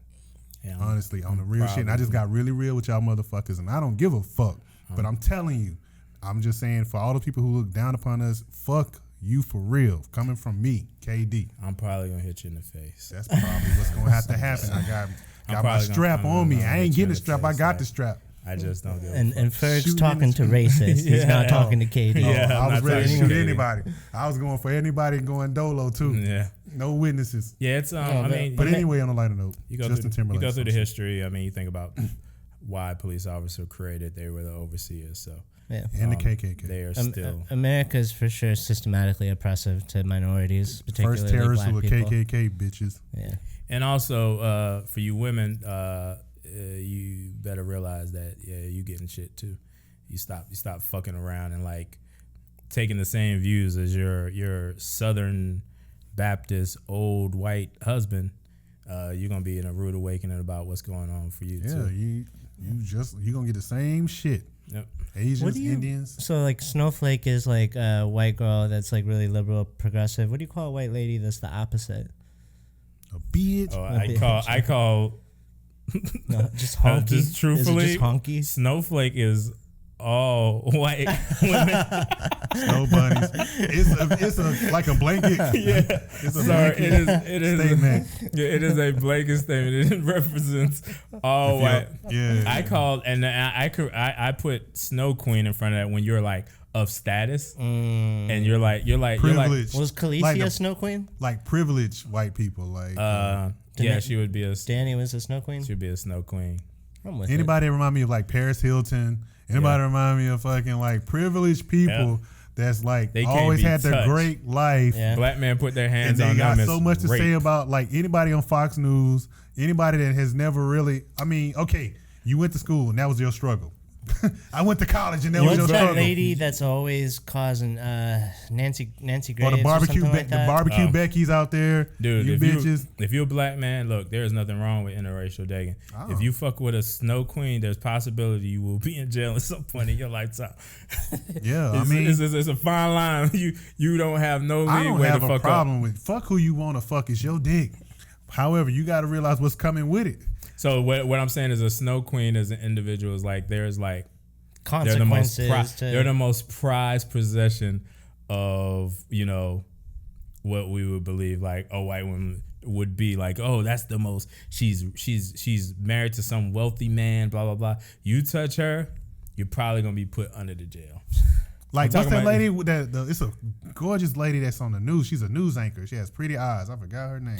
Speaker 2: Yeah, honestly, on the real shit. And I just got really real with y'all motherfuckers, and I don't give a fuck. But I'm telling you, I'm just saying for all the people who look down upon us, fuck you for real. Coming from me, KD.
Speaker 1: I'm probably gonna hit you in the face.
Speaker 2: That's probably what's gonna have to happen. I got my strap on me. I ain't getting the strap. I got the strap.
Speaker 1: I just don't give a fuck.
Speaker 3: And Ferg's talking to racists. He's not talking to KD.
Speaker 2: I was ready to shoot anybody. I was going for anybody going dolo too.
Speaker 1: Yeah.
Speaker 2: No witnesses.
Speaker 1: Yeah, it's I mean,
Speaker 2: but anyway, on a lighter note, Justin Timberlake.
Speaker 1: You go through the history. I mean, you think about why police officers were created. They were the overseers. So.
Speaker 3: Yeah.
Speaker 2: And the KKK.
Speaker 1: They are still.
Speaker 3: America is for sure systematically oppressive to minorities, particularly
Speaker 2: first terrorists
Speaker 3: black
Speaker 2: were
Speaker 3: people.
Speaker 2: KKK bitches.
Speaker 3: Yeah.
Speaker 1: And also, for you women, you better realize that you getting shit too. You stop fucking around and like taking the same views as your Southern Baptist old white husband. You're gonna be in a rude awakening about what's going on for you too.
Speaker 2: Yeah, you gonna get the same shit.
Speaker 1: Yep.
Speaker 2: Asians, Indians.
Speaker 3: So like Snowflake is like a white girl that's like really liberal, progressive. What do you call a white lady that's the opposite?
Speaker 2: A bitch.
Speaker 1: Oh, I call.
Speaker 3: No, just honky.
Speaker 1: Just truthfully,
Speaker 3: is it just honky?
Speaker 1: Snowflake is all white women.
Speaker 2: Snow bunnies. It's a like a blanket.
Speaker 1: Yeah.
Speaker 2: It's a
Speaker 1: it is
Speaker 2: statement.
Speaker 1: It is a blanket statement. It represents all white.
Speaker 2: Yeah.
Speaker 1: I called and I put Snow Queen in front of that when you're like of status and you're like
Speaker 2: privileged.
Speaker 3: Was Khaleesi
Speaker 2: like
Speaker 3: a Snow Queen?
Speaker 2: Like privileged white people. Like
Speaker 1: yeah, she would be a.
Speaker 3: Danny was a Snow Queen.
Speaker 1: She'd be a Snow Queen.
Speaker 3: I'm with
Speaker 2: anybody remind me of like Paris Hilton. Anybody remind me of fucking like privileged people that's like
Speaker 1: they
Speaker 2: always had their great life.
Speaker 3: Yeah.
Speaker 1: Black men put their hands
Speaker 2: and
Speaker 1: on
Speaker 2: they
Speaker 1: them.
Speaker 2: got so much to say about like anybody on Fox News, anybody that has never really. I mean, okay, you went to school and that was your struggle. I went to college and that was your struggle.
Speaker 3: What's that lady that's always causing Nancy Graves
Speaker 2: or the barbecue
Speaker 3: like
Speaker 2: the barbecue Becky's out there,
Speaker 1: dude?
Speaker 2: You bitches.
Speaker 1: If you're a black man, look, there's nothing wrong with interracial dating. Oh. If you fuck with a Snow Queen, there's possibility you will be in jail at some point in your lifetime.
Speaker 2: Yeah,
Speaker 1: it's a fine line. You don't have no leeway to fuck up. I don't have a problem
Speaker 2: with fuck who you want to fuck. It's your dick. However, you got to realize what's coming with it.
Speaker 1: So what I'm saying is a Snow Queen as an individual is like there's like
Speaker 3: consequences.
Speaker 1: They're the most prized possession of what we would believe like a white woman would be like. Oh, that's the most. She's married to some wealthy man. Blah blah blah. You touch her, you're probably gonna be put under the jail.
Speaker 2: Like what's that lady with that? It's a gorgeous lady that's on the news. She's a news anchor. She has pretty eyes. I forgot her name,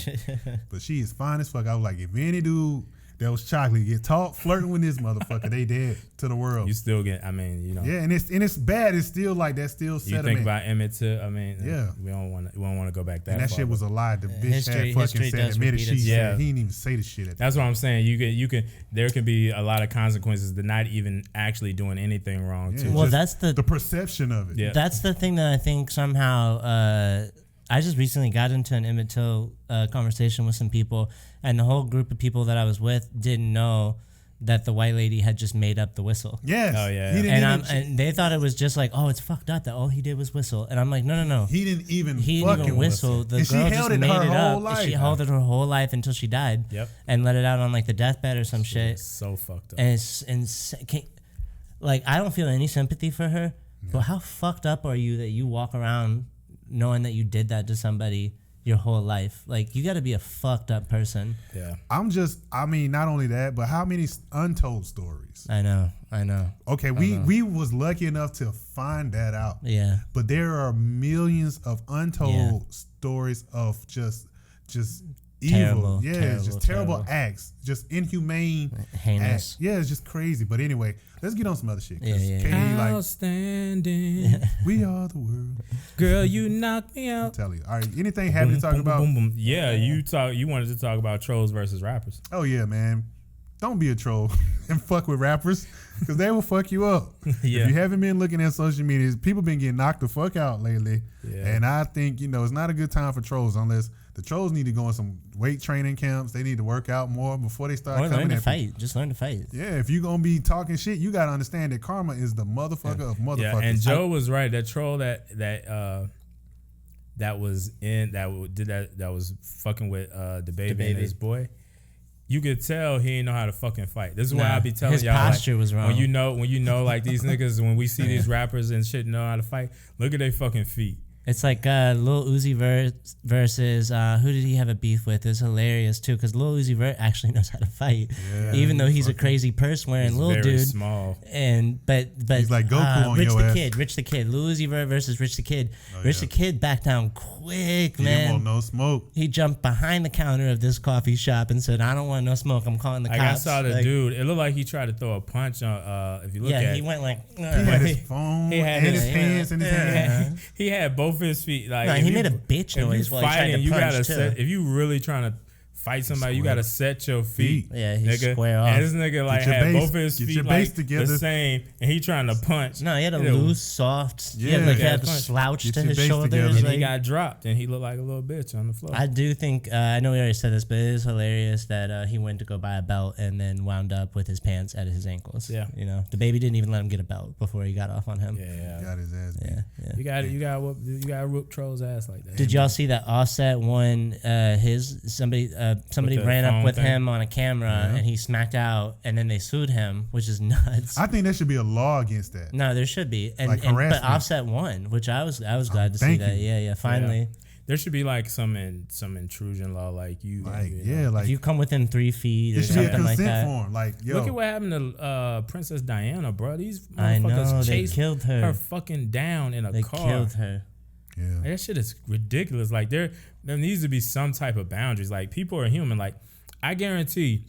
Speaker 2: but she is fine as fuck. I was like, if any dude that was chocolate get caught flirting with this motherfucker, they dead to the world.
Speaker 1: You still get,
Speaker 2: Yeah, and it's bad. It's still like that's still sediment.
Speaker 1: You think about Emmett too? I mean,
Speaker 2: yeah,
Speaker 1: we don't want to go back that.
Speaker 2: And that
Speaker 1: far,
Speaker 2: shit was a lie. The bitch had fucking said admitted she said he didn't even say the shit.
Speaker 1: That's what I'm saying. You can. There can be a lot of consequences to not even actually doing anything wrong.
Speaker 2: Yeah,
Speaker 1: too.
Speaker 3: Well, that's the
Speaker 2: perception of it.
Speaker 3: Yeah. That's the thing that I think somehow. I just recently got into an Emmett Till conversation with some people, and the whole group of people that I was with didn't know that the white lady had just made up the whistle.
Speaker 2: Yes.
Speaker 1: Oh yeah.
Speaker 3: And they thought it was just like, oh, it's fucked up that all he did was whistle. And I'm like, no.
Speaker 2: He didn't even
Speaker 3: whistle. The
Speaker 2: and
Speaker 3: girl just made it up.
Speaker 2: Life.
Speaker 3: She held it her whole life until she died.
Speaker 1: Yep.
Speaker 3: And let it out on like the deathbed or some shit.
Speaker 1: So fucked up.
Speaker 3: And it's like I don't feel any sympathy for her. No. But how fucked up are you that you walk around knowing that you did that to somebody your whole life? Like, you got to be a fucked up person.
Speaker 1: Yeah.
Speaker 2: I mean, not only that, but how many untold stories?
Speaker 3: I know.
Speaker 2: Okay, we was lucky enough to find that out.
Speaker 3: Yeah.
Speaker 2: But there are millions of untold stories of just evil. Terrible acts. Just inhumane.
Speaker 3: Heinous.
Speaker 2: Acts. Yeah, it's just crazy. But anyway, let's get on some other shit.
Speaker 1: Outstanding.
Speaker 2: We are the world.
Speaker 1: Girl, you knocked me out.
Speaker 2: I'm telling you. All right, anything happy to talk about?
Speaker 1: Yeah, you wanted to talk about trolls versus rappers.
Speaker 2: Oh yeah, man. don't be a troll and fuck with rappers because they will fuck you up.
Speaker 1: Yeah.
Speaker 2: If you haven't been looking at social media, people been getting knocked the fuck out lately.
Speaker 1: Yeah.
Speaker 2: And I think, it's not a good time for trolls unless the trolls need to go in some weight training camps. They need to work out more before they start
Speaker 3: Or
Speaker 2: coming
Speaker 3: learn to
Speaker 2: at
Speaker 3: fight.
Speaker 2: people.
Speaker 3: Just learn to fight.
Speaker 2: Yeah, if you're going to be talking shit, you got to understand that karma is the motherfucker of motherfuckers.
Speaker 1: Yeah, and Joe was right. That troll that was fucking with the baby and his boy. You could tell he didn't know how to fucking fight. This is why I be telling
Speaker 3: his
Speaker 1: y'all.
Speaker 3: posture was wrong.
Speaker 1: When you know, like these niggas, when we see these rappers and shit know how to fight, look at their fucking feet.
Speaker 3: It's like Lil Uzi versus who did he have a beef with? It's hilarious too because Lil Uzi Vert actually knows how to fight, even though he's a crazy purse wearing little
Speaker 1: very
Speaker 3: dude.
Speaker 1: Small.
Speaker 3: And but
Speaker 2: he's like Goku on
Speaker 3: Rich
Speaker 2: your
Speaker 3: the
Speaker 2: ass.
Speaker 3: Kid, Rich the Kid, Lil Uzi Vert versus Rich the Kid. Rich the Kid backed down quick,
Speaker 2: He
Speaker 3: man.
Speaker 2: didn't want no smoke.
Speaker 3: He jumped behind the counter of this coffee shop and said, "I don't want no smoke. I'm calling the cops."
Speaker 1: I saw the
Speaker 3: Like,
Speaker 1: dude. It looked like he tried to throw a punch on. If you look at,
Speaker 3: yeah, he went like.
Speaker 2: He had his phone
Speaker 1: He had
Speaker 2: and
Speaker 1: his-
Speaker 2: his hands in his hand.
Speaker 1: he had both his feet. Like
Speaker 3: No,
Speaker 1: if
Speaker 3: he
Speaker 1: you-
Speaker 3: made a bitch
Speaker 1: if
Speaker 3: noise
Speaker 1: you
Speaker 3: while he tried to
Speaker 1: fighting, you
Speaker 3: punch,
Speaker 1: gotta
Speaker 3: too.
Speaker 1: set. If you really trying to fight somebody, you gotta set your feet.
Speaker 3: Yeah, he's
Speaker 1: nigga.
Speaker 3: square off.
Speaker 1: And this nigga like
Speaker 2: your
Speaker 1: had
Speaker 2: base-
Speaker 1: both of his
Speaker 2: get
Speaker 1: feet
Speaker 2: your base
Speaker 1: like
Speaker 2: together.
Speaker 1: the same, and he trying to punch.
Speaker 3: No, he had a
Speaker 1: You know,
Speaker 3: loose, soft.
Speaker 2: Yeah.
Speaker 3: Yeah, like he
Speaker 1: Yeah,
Speaker 3: had a
Speaker 1: punch.
Speaker 3: slouch
Speaker 2: Get
Speaker 3: to
Speaker 2: your
Speaker 3: his
Speaker 2: base
Speaker 3: shoulders.
Speaker 2: together.
Speaker 1: And
Speaker 3: like-
Speaker 1: he got dropped, and he looked like a little bitch on the floor.
Speaker 3: I do think I know we already said this, but it is hilarious that he went to go buy a belt and then wound up with his pants at his ankles.
Speaker 1: Yeah.
Speaker 3: The baby didn't even let him get a belt before he got off on him.
Speaker 1: yeah,
Speaker 2: Got his ass beat.
Speaker 3: Yeah.
Speaker 1: you got to whoop Troll's ass like that.
Speaker 3: Did y'all see that Offset won somebody
Speaker 1: the
Speaker 3: ran up
Speaker 1: phone
Speaker 3: with
Speaker 1: thing?
Speaker 3: him on a camera and he smacked out and then they sued him, which is nuts.
Speaker 2: I think there should be a law against that.
Speaker 3: No, there should be.
Speaker 2: Like
Speaker 3: But
Speaker 2: harassment.
Speaker 3: Offset won, which I was glad to see
Speaker 2: thank
Speaker 3: that.
Speaker 2: you.
Speaker 3: Yeah, finally.
Speaker 1: There should be like some intrusion law, like you.
Speaker 2: Like,
Speaker 1: you
Speaker 2: yeah,
Speaker 1: know.
Speaker 2: like
Speaker 3: If you come within 3 feet or
Speaker 2: it should be a
Speaker 3: something like
Speaker 2: consent
Speaker 3: that.
Speaker 2: form. Like, yo,
Speaker 1: Look at what happened to Princess Diana, bro. These
Speaker 3: I know,
Speaker 1: motherfuckers
Speaker 3: they
Speaker 1: chased
Speaker 3: killed her.
Speaker 1: fucking down in a
Speaker 3: They
Speaker 1: car.
Speaker 3: killed her.
Speaker 2: yeah.
Speaker 1: Like, that shit is ridiculous. Like there needs to be some type of boundaries. Like people are human. Like I guarantee,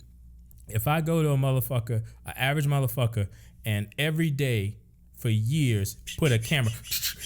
Speaker 1: if I go to an average motherfucker, and every day for years put a camera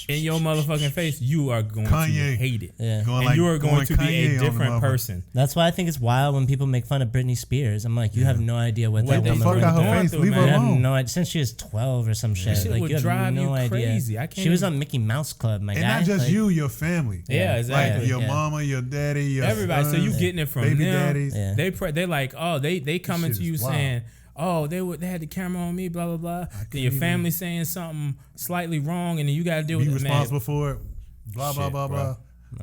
Speaker 1: in your motherfucking face, you are going to
Speaker 2: Kanye.
Speaker 1: hate it.
Speaker 3: Yeah.
Speaker 1: And you are going to be
Speaker 2: Kanye
Speaker 1: a
Speaker 2: on the
Speaker 1: different
Speaker 2: motherfucker.
Speaker 1: person.
Speaker 3: That's why I think it's wild when people make fun of Britney Spears. I'm like, you have no idea what that
Speaker 1: What the
Speaker 3: woman
Speaker 2: fuck
Speaker 3: went
Speaker 2: out her
Speaker 3: through.
Speaker 2: face?
Speaker 1: through,
Speaker 2: Leave her
Speaker 1: man.
Speaker 3: You have
Speaker 2: alone.
Speaker 3: no idea. Since she was 12 or some shit.
Speaker 1: shit
Speaker 3: Like
Speaker 1: would
Speaker 3: you have
Speaker 1: drive
Speaker 3: no
Speaker 1: you
Speaker 3: idea.
Speaker 1: crazy. I can't
Speaker 3: She was
Speaker 1: even-
Speaker 3: on Mickey Mouse Club, my
Speaker 2: And
Speaker 3: guy.
Speaker 2: not just
Speaker 3: Like,
Speaker 2: you, your family.
Speaker 1: Yeah, exactly.
Speaker 2: Like your
Speaker 3: Yeah.
Speaker 2: mama, your daddy, your
Speaker 1: Everybody. So you
Speaker 2: sons,
Speaker 1: getting it from
Speaker 2: baby
Speaker 1: them.
Speaker 2: daddies.
Speaker 3: Yeah.
Speaker 1: They like, oh, they coming
Speaker 2: shit
Speaker 1: to you
Speaker 2: is wild.
Speaker 1: saying, oh, they had the camera on me, blah blah blah. Then your
Speaker 2: even-
Speaker 1: family saying something slightly wrong, and then you got to deal
Speaker 2: Be
Speaker 1: with it.
Speaker 2: responsible for it. Blah blah
Speaker 1: Shit,
Speaker 2: blah
Speaker 1: bro.
Speaker 2: blah.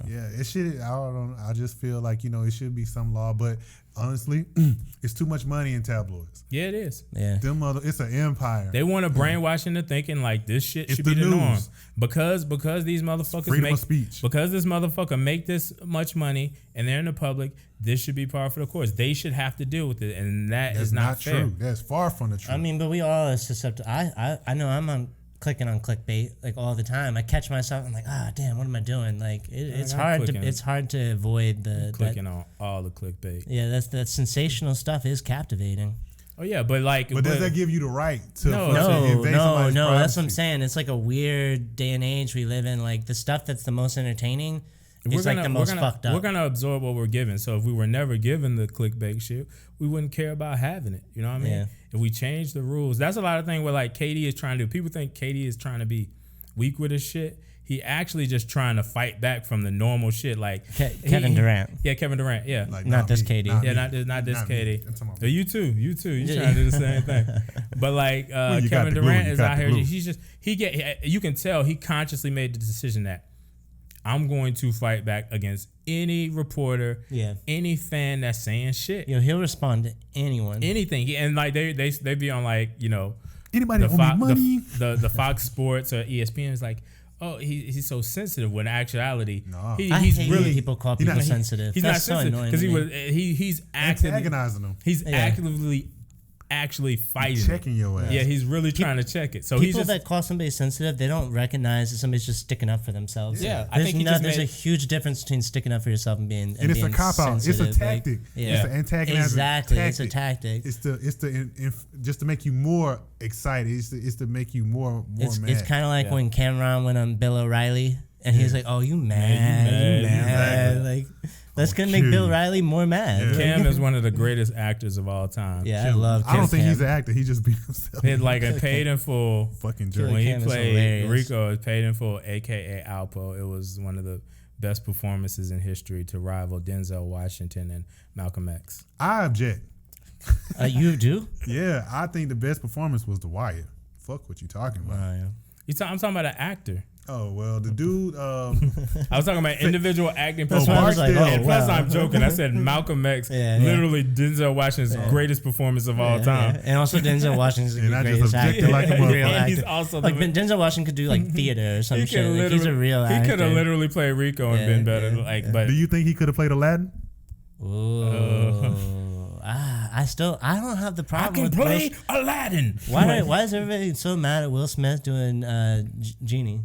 Speaker 2: Yeah, it should. I just feel like it should be some law, but honestly, it's too much money in tabloids.
Speaker 1: Yeah, it is.
Speaker 3: yeah.
Speaker 2: It's an empire.
Speaker 1: They want to brainwash into thinking like this shit
Speaker 2: It's
Speaker 1: should be
Speaker 2: the
Speaker 1: the norm
Speaker 2: news.
Speaker 1: because these motherfuckers
Speaker 2: Freedom
Speaker 1: make
Speaker 2: of speech.
Speaker 1: because this motherfucker make this much money and they're in the public. This should be par for the course. They should have to deal with it, and
Speaker 2: That's
Speaker 1: is not fair.
Speaker 2: true. That's far from the truth.
Speaker 3: I mean, but we all are susceptible. I know I'm on clicking on clickbait like all the time. I catch myself. I'm like, damn, what am I doing? Like it's
Speaker 1: I'm
Speaker 3: hard
Speaker 1: clicking.
Speaker 3: it's hard to avoid
Speaker 1: Clicking on all the clickbait.
Speaker 3: Yeah, that sensational stuff is captivating.
Speaker 1: Oh yeah, but like,
Speaker 2: but does that give you the right to
Speaker 1: No,
Speaker 2: invade somebody's
Speaker 3: No, that's what
Speaker 2: privacy?
Speaker 3: I'm saying. It's like a weird day and age we live in. Like the stuff that's the most entertaining is like the most fucked up.
Speaker 1: We're gonna absorb what we're given. So if we were never given the clickbait shit, we wouldn't care about having it. You know what I mean?
Speaker 3: Yeah.
Speaker 1: If we change the rules, that's a lot of things where like KD is trying to do. People think KD is trying to be weak with his shit. He actually just trying to fight back from the normal shit. Like
Speaker 3: Kevin Durant.
Speaker 1: Yeah, Kevin Durant. Yeah.
Speaker 2: Like,
Speaker 3: Not this
Speaker 2: me,
Speaker 3: KD.
Speaker 1: Yeah,
Speaker 2: me,
Speaker 1: not this
Speaker 2: me.
Speaker 1: KD.
Speaker 2: I'm talking about
Speaker 1: You too. You trying to do the same thing. But like
Speaker 2: you got
Speaker 1: Kevin
Speaker 2: the glue,
Speaker 1: Durant
Speaker 2: you
Speaker 1: is
Speaker 2: got
Speaker 1: out
Speaker 2: the
Speaker 1: here.
Speaker 2: glue.
Speaker 1: He's just you can tell he consciously made the decision that I'm going to fight back against any reporter,
Speaker 3: Yeah.
Speaker 1: any fan that's saying shit,
Speaker 3: He'll respond to anyone.
Speaker 1: anything. And like they be on like
Speaker 2: Anybody
Speaker 1: the,
Speaker 2: owe me money?
Speaker 1: the Fox Sports or ESPN is like, oh, he's so sensitive. When in actually,
Speaker 2: No.
Speaker 3: I
Speaker 1: he's
Speaker 3: hate
Speaker 1: really
Speaker 3: when people call people
Speaker 2: not-
Speaker 3: sensitive.
Speaker 1: he's
Speaker 3: That's
Speaker 1: not
Speaker 3: so
Speaker 1: sensitive
Speaker 3: annoying.
Speaker 1: because
Speaker 3: to me.
Speaker 1: he's actively
Speaker 2: Antagonizing them.
Speaker 1: he's
Speaker 3: Yeah.
Speaker 1: actively actually fighting.
Speaker 2: Checking your ass.
Speaker 1: Yeah, he's really trying to check it. So he's
Speaker 3: People
Speaker 1: just
Speaker 3: that call somebody sensitive, they don't recognize that somebody's just sticking up for themselves.
Speaker 1: Yeah, I think he just
Speaker 3: there's
Speaker 1: made-
Speaker 3: a huge difference between sticking up for yourself and being
Speaker 2: And it's a
Speaker 3: being
Speaker 2: cop out. It's a
Speaker 3: sensitive. Like,
Speaker 2: tactic.
Speaker 3: yeah.
Speaker 2: It's an antagonizing
Speaker 3: Exactly.
Speaker 2: tactic.
Speaker 3: It's a tactic.
Speaker 2: It's just to make you more excited. It's to make you more
Speaker 3: It's
Speaker 2: mad.
Speaker 3: kind of like
Speaker 1: Yeah.
Speaker 3: when Cameron went on Bill O'Reilly and he's like, "Oh, you mad?
Speaker 1: mad,
Speaker 3: You
Speaker 1: you
Speaker 3: mad?"
Speaker 2: mad.
Speaker 3: Like, That's gonna make Bill Riley more mad.
Speaker 2: Yeah.
Speaker 1: Cam is one of the greatest actors of all time.
Speaker 3: Yeah, I love Cam.
Speaker 2: I don't think he's an actor. He just beat himself.
Speaker 1: It's like a Paid in Full.
Speaker 2: Fucking jerk.
Speaker 1: When he
Speaker 3: Cam is
Speaker 1: played
Speaker 3: hilarious.
Speaker 1: Rico as Paid in Full, aka Alpo, it was one of the best performances in history to rival Denzel Washington and Malcolm X.
Speaker 2: I object.
Speaker 3: You do?
Speaker 2: Yeah, I think the best performance was The Wire. Fuck what you talking about.
Speaker 1: I'm talking about an actor.
Speaker 2: Oh, well, the dude...
Speaker 1: I was talking about individual acting
Speaker 3: That's why I was
Speaker 1: performance.
Speaker 3: like,
Speaker 1: And plus,
Speaker 3: wow.
Speaker 1: I'm joking. I said Malcolm X, literally Denzel Washington's greatest performance of all time.
Speaker 3: Yeah. And also Denzel Washington's the
Speaker 2: And I just
Speaker 3: greatest
Speaker 2: objected
Speaker 3: actor.
Speaker 2: like a motherfucker.
Speaker 3: Real
Speaker 1: And
Speaker 3: actor.
Speaker 1: he's also
Speaker 3: like Denzel Washington could do like theater or some
Speaker 1: He
Speaker 3: shit.
Speaker 1: could
Speaker 3: Like, he's a real actor.
Speaker 1: He could have literally played Rico and
Speaker 3: Yeah,
Speaker 1: been better.
Speaker 3: yeah,
Speaker 1: Like,
Speaker 3: yeah.
Speaker 1: but
Speaker 2: Do you think he could have played Aladdin?
Speaker 3: I don't have the
Speaker 1: I
Speaker 3: problem
Speaker 1: can
Speaker 3: with
Speaker 1: play Aladdin.
Speaker 3: Why is everybody so mad at Will Smith doing Genie?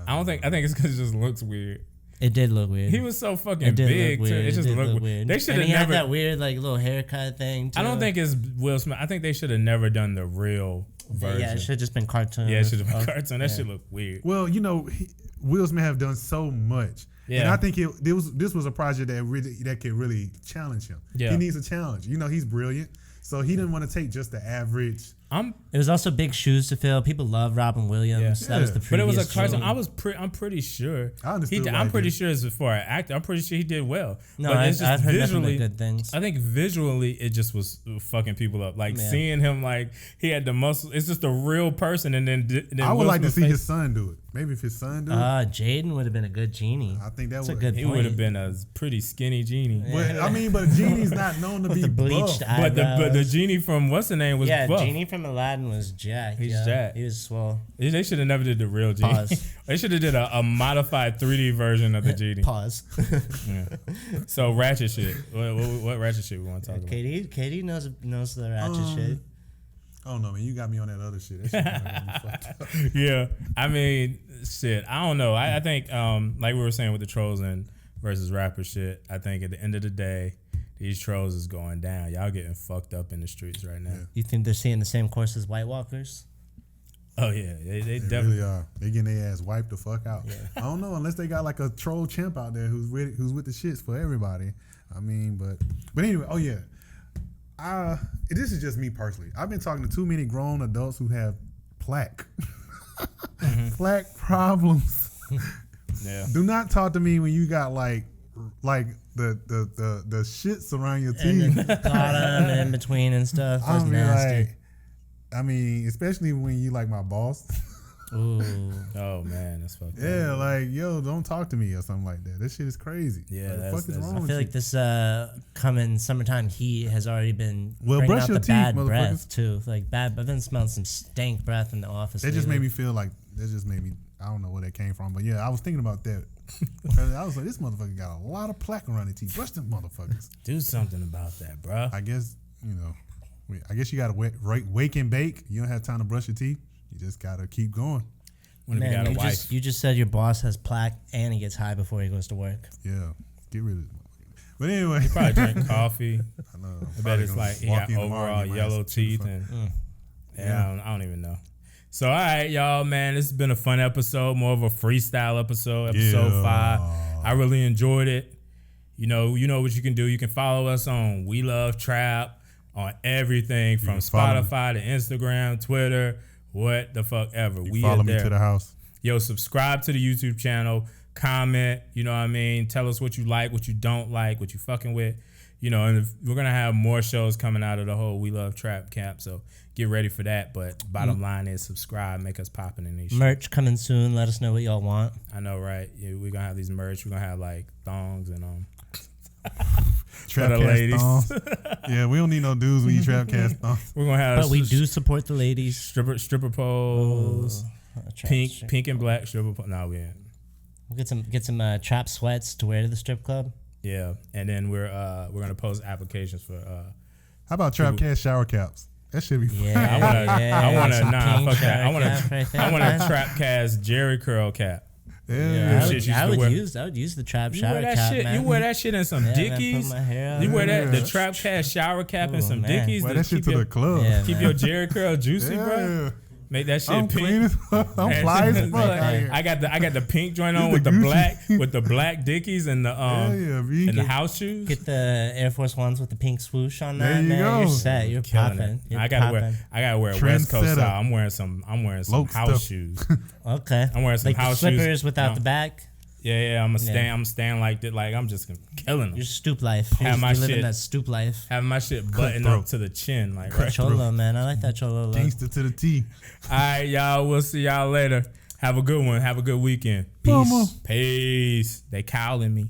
Speaker 1: I think it's because it just looks weird.
Speaker 3: It did look weird.
Speaker 1: He was so fucking
Speaker 3: It did
Speaker 1: big
Speaker 3: look
Speaker 1: too.
Speaker 3: weird.
Speaker 1: It just
Speaker 3: did
Speaker 1: looked
Speaker 3: look
Speaker 1: weird. They should
Speaker 3: and
Speaker 1: have
Speaker 3: he
Speaker 1: never.
Speaker 3: had that weird like little haircut thing too.
Speaker 1: I don't think it's Will Smith. I think they should have never done the real version.
Speaker 3: Yeah, it should have just been cartoon.
Speaker 1: Yeah, it should have been cartoon. That shit look weird.
Speaker 2: Well, you know, Will Smith have done so much.
Speaker 1: Yeah.
Speaker 2: And I think this was a project that could really challenge him.
Speaker 1: Yeah.
Speaker 2: He needs a challenge. You know, he's brilliant. So he didn't want to take just the average.
Speaker 3: It was also big shoes to fill. People love Robin Williams.
Speaker 1: Yeah.
Speaker 3: That was the previous.
Speaker 1: But it was a cartoon.
Speaker 3: Genie.
Speaker 1: I'm pretty sure.
Speaker 2: I understood why
Speaker 1: I'm
Speaker 2: he
Speaker 1: pretty
Speaker 2: did.
Speaker 1: sure it's for an actor. I'm pretty sure he did well.
Speaker 3: No,
Speaker 1: but it's just
Speaker 3: I've heard nothing
Speaker 1: visually
Speaker 3: but good things.
Speaker 1: I think visually it just was fucking people up. Like seeing him like he had the muscle. It's just a real person. And then
Speaker 2: I would
Speaker 1: Will
Speaker 2: like to
Speaker 1: Smith's
Speaker 2: see
Speaker 1: face-
Speaker 2: his son do it. Maybe if his son do it.
Speaker 3: Jaden would have been a good genie.
Speaker 2: I think
Speaker 3: That's
Speaker 2: would.
Speaker 3: a good
Speaker 1: He
Speaker 3: point.
Speaker 1: would have been a pretty skinny genie.
Speaker 2: But, I mean, but Genie's not known to be
Speaker 3: the bleached
Speaker 2: buff.
Speaker 1: But the
Speaker 3: eyebrows.
Speaker 1: genie from what's the name was
Speaker 3: Yeah,
Speaker 1: buff.
Speaker 3: Genie from Aladdin was jacked.
Speaker 1: He's
Speaker 3: yeah.
Speaker 1: jacked.
Speaker 3: He was swole.
Speaker 1: They should have never did the real genie.
Speaker 3: Pause.
Speaker 1: They should have did a modified 3D version of the genie.
Speaker 3: Pause.
Speaker 1: Yeah. So ratchet shit. What ratchet shit we want to talk about?
Speaker 3: Katie knows the ratchet shit.
Speaker 2: I don't know, man. You got me on that other shit. That shit kinda got me fucked up.
Speaker 1: Yeah, I mean, shit. I don't know. I think, like we were saying with the trolls and versus rapper shit. I think at the end of the day, these trolls is going down. Y'all getting fucked up in the streets right now.
Speaker 3: You think they're seeing the same course as White Walkers?
Speaker 1: Oh yeah, they
Speaker 2: They
Speaker 1: definitely.
Speaker 2: really are. They getting their ass wiped the fuck out. I don't know, unless they got like a troll chimp out there who's with the shits for everybody. I mean, but anyway. Oh yeah. This is just me personally. I've been talking to too many grown adults who have plaque, plaque problems.
Speaker 1: Yeah.
Speaker 2: Do not talk to me when you got like the shits around your
Speaker 3: And
Speaker 2: teeth.
Speaker 3: the bottom and in between and stuff. That's
Speaker 2: I'm
Speaker 3: nasty.
Speaker 2: like, I mean, especially when you like my boss.
Speaker 3: Ooh.
Speaker 1: Oh man, that's fucked up.
Speaker 2: Yeah, like yo, don't talk to me or something like that. This shit is crazy.
Speaker 1: Yeah,
Speaker 2: What the
Speaker 1: that's-
Speaker 2: fuck is
Speaker 1: that's-
Speaker 2: wrong
Speaker 3: I
Speaker 2: with
Speaker 3: feel
Speaker 2: you?
Speaker 3: like this coming summertime heat has already been
Speaker 2: Well,
Speaker 3: bringing
Speaker 2: brush
Speaker 3: out
Speaker 2: your
Speaker 3: the
Speaker 2: teeth,
Speaker 3: bad
Speaker 2: motherfuckers.
Speaker 3: breath too. Like bad. I've been smelling some stank breath in the office.
Speaker 2: That just
Speaker 3: lately.
Speaker 2: made me feel like I don't know where that came from, but yeah, I was thinking about that. I was like, this motherfucker got a lot of plaque around his teeth. Brush them motherfuckers.
Speaker 1: Do something about that, bro.
Speaker 2: I guess you gotta wake and bake. You don't have time to brush your teeth. You just gotta keep going.
Speaker 1: When we got a wife.
Speaker 3: You just said your boss has plaque and he gets high before he goes to work.
Speaker 2: Yeah, get rid of it. But anyway,
Speaker 1: Probably drink coffee.
Speaker 2: I know.
Speaker 1: I bet it's like he got overall yellow teeth and
Speaker 2: Yeah.
Speaker 1: I don't even know. So all right, y'all, man, this has been a fun episode, more of a freestyle episode 5. I really enjoyed it. You know what you can do. You can follow us on WeLuvTrap on everything from Spotify to Instagram, Twitter, what the fuck ever. We
Speaker 2: follow
Speaker 1: are
Speaker 2: me
Speaker 1: there.
Speaker 2: to the house.
Speaker 1: Yo, subscribe to the YouTube channel, comment, you know what I mean? Tell us what you like, what you don't like, what you fucking with. You know, and we're going to have more shows coming out of the whole We Love Trap camp, so get ready for that. But bottom line is subscribe, make us popping in these
Speaker 3: Merch coming soon. Let us know what y'all want.
Speaker 1: I know, right? Yeah, we're going to have these merch. We're going to have, like, thongs and
Speaker 2: Trapkast
Speaker 1: ladies.
Speaker 2: thongs. Yeah, we don't need no dudes when you Trapkast thongs.
Speaker 1: we're going to have
Speaker 3: But we do support the ladies.
Speaker 1: stripper poles,
Speaker 3: Trap-
Speaker 1: pink and black stripper pole. No, we ain't.
Speaker 3: We'll get some trap sweats to wear to the strip club.
Speaker 1: Yeah, and then we're gonna post applications for
Speaker 2: How about Trapkast shower caps? That should be fun.
Speaker 3: Yeah,
Speaker 1: I want
Speaker 3: some
Speaker 1: to
Speaker 3: pink
Speaker 1: fuck that. I want
Speaker 3: shower cap right there.
Speaker 1: I want a Trapkast Jerry curl cap.
Speaker 2: Yeah.
Speaker 1: shit you
Speaker 3: I
Speaker 1: used to wear.
Speaker 3: would use the trap
Speaker 1: You
Speaker 3: shower
Speaker 1: wear that
Speaker 3: cap,
Speaker 1: shit.
Speaker 3: man.
Speaker 1: You wear that shit in some
Speaker 3: Yeah, man,
Speaker 1: Dickies.
Speaker 3: put my hair out.
Speaker 1: You wear that the
Speaker 2: Yeah.
Speaker 1: Trapkast shower cap and
Speaker 3: Ooh,
Speaker 1: some
Speaker 3: man.
Speaker 1: Dickies
Speaker 2: Wear
Speaker 1: to
Speaker 2: that shit
Speaker 1: keep
Speaker 2: to
Speaker 1: your
Speaker 2: the club.
Speaker 3: Yeah,
Speaker 1: keep
Speaker 3: man.
Speaker 1: your Jerry curl juicy, bro.
Speaker 2: Yeah.
Speaker 1: Make that shit
Speaker 2: I'm
Speaker 1: pink.
Speaker 2: clean as fuck. I'm fly as fuck out here.
Speaker 1: I got the pink joint on
Speaker 2: This
Speaker 1: with
Speaker 2: the
Speaker 1: the
Speaker 2: Gucci.
Speaker 1: black Dickies and the and the house shoes.
Speaker 3: Get the Air Force Ones with the pink swoosh on
Speaker 2: There
Speaker 3: that.
Speaker 2: you
Speaker 3: Man,
Speaker 2: go.
Speaker 3: you're set. You're
Speaker 1: Killing
Speaker 3: popping.
Speaker 1: it. I gotta wear West Coast
Speaker 2: Trendsetter.
Speaker 1: style. I'm wearing some
Speaker 2: Loc
Speaker 1: house
Speaker 2: stuff.
Speaker 1: shoes.
Speaker 3: Okay.
Speaker 1: I'm wearing some
Speaker 3: like
Speaker 1: house
Speaker 3: the
Speaker 1: shoes.
Speaker 3: slippers without
Speaker 1: No.
Speaker 3: the back.
Speaker 1: Yeah, I'm staying like that. Like I'm just killing them.
Speaker 3: Your stoop life.
Speaker 1: Have my
Speaker 3: You're living
Speaker 1: shit-
Speaker 3: that stoop life.
Speaker 1: Having my shit buttoned
Speaker 2: Cutthroat.
Speaker 1: up to the chin, like right.
Speaker 3: Cholo, man. I like that cholo look.
Speaker 2: Gangster to the T.
Speaker 1: All right, y'all. We'll see y'all later. Have a good one. Have a good weekend.
Speaker 2: Mama.
Speaker 1: Peace. They calling me.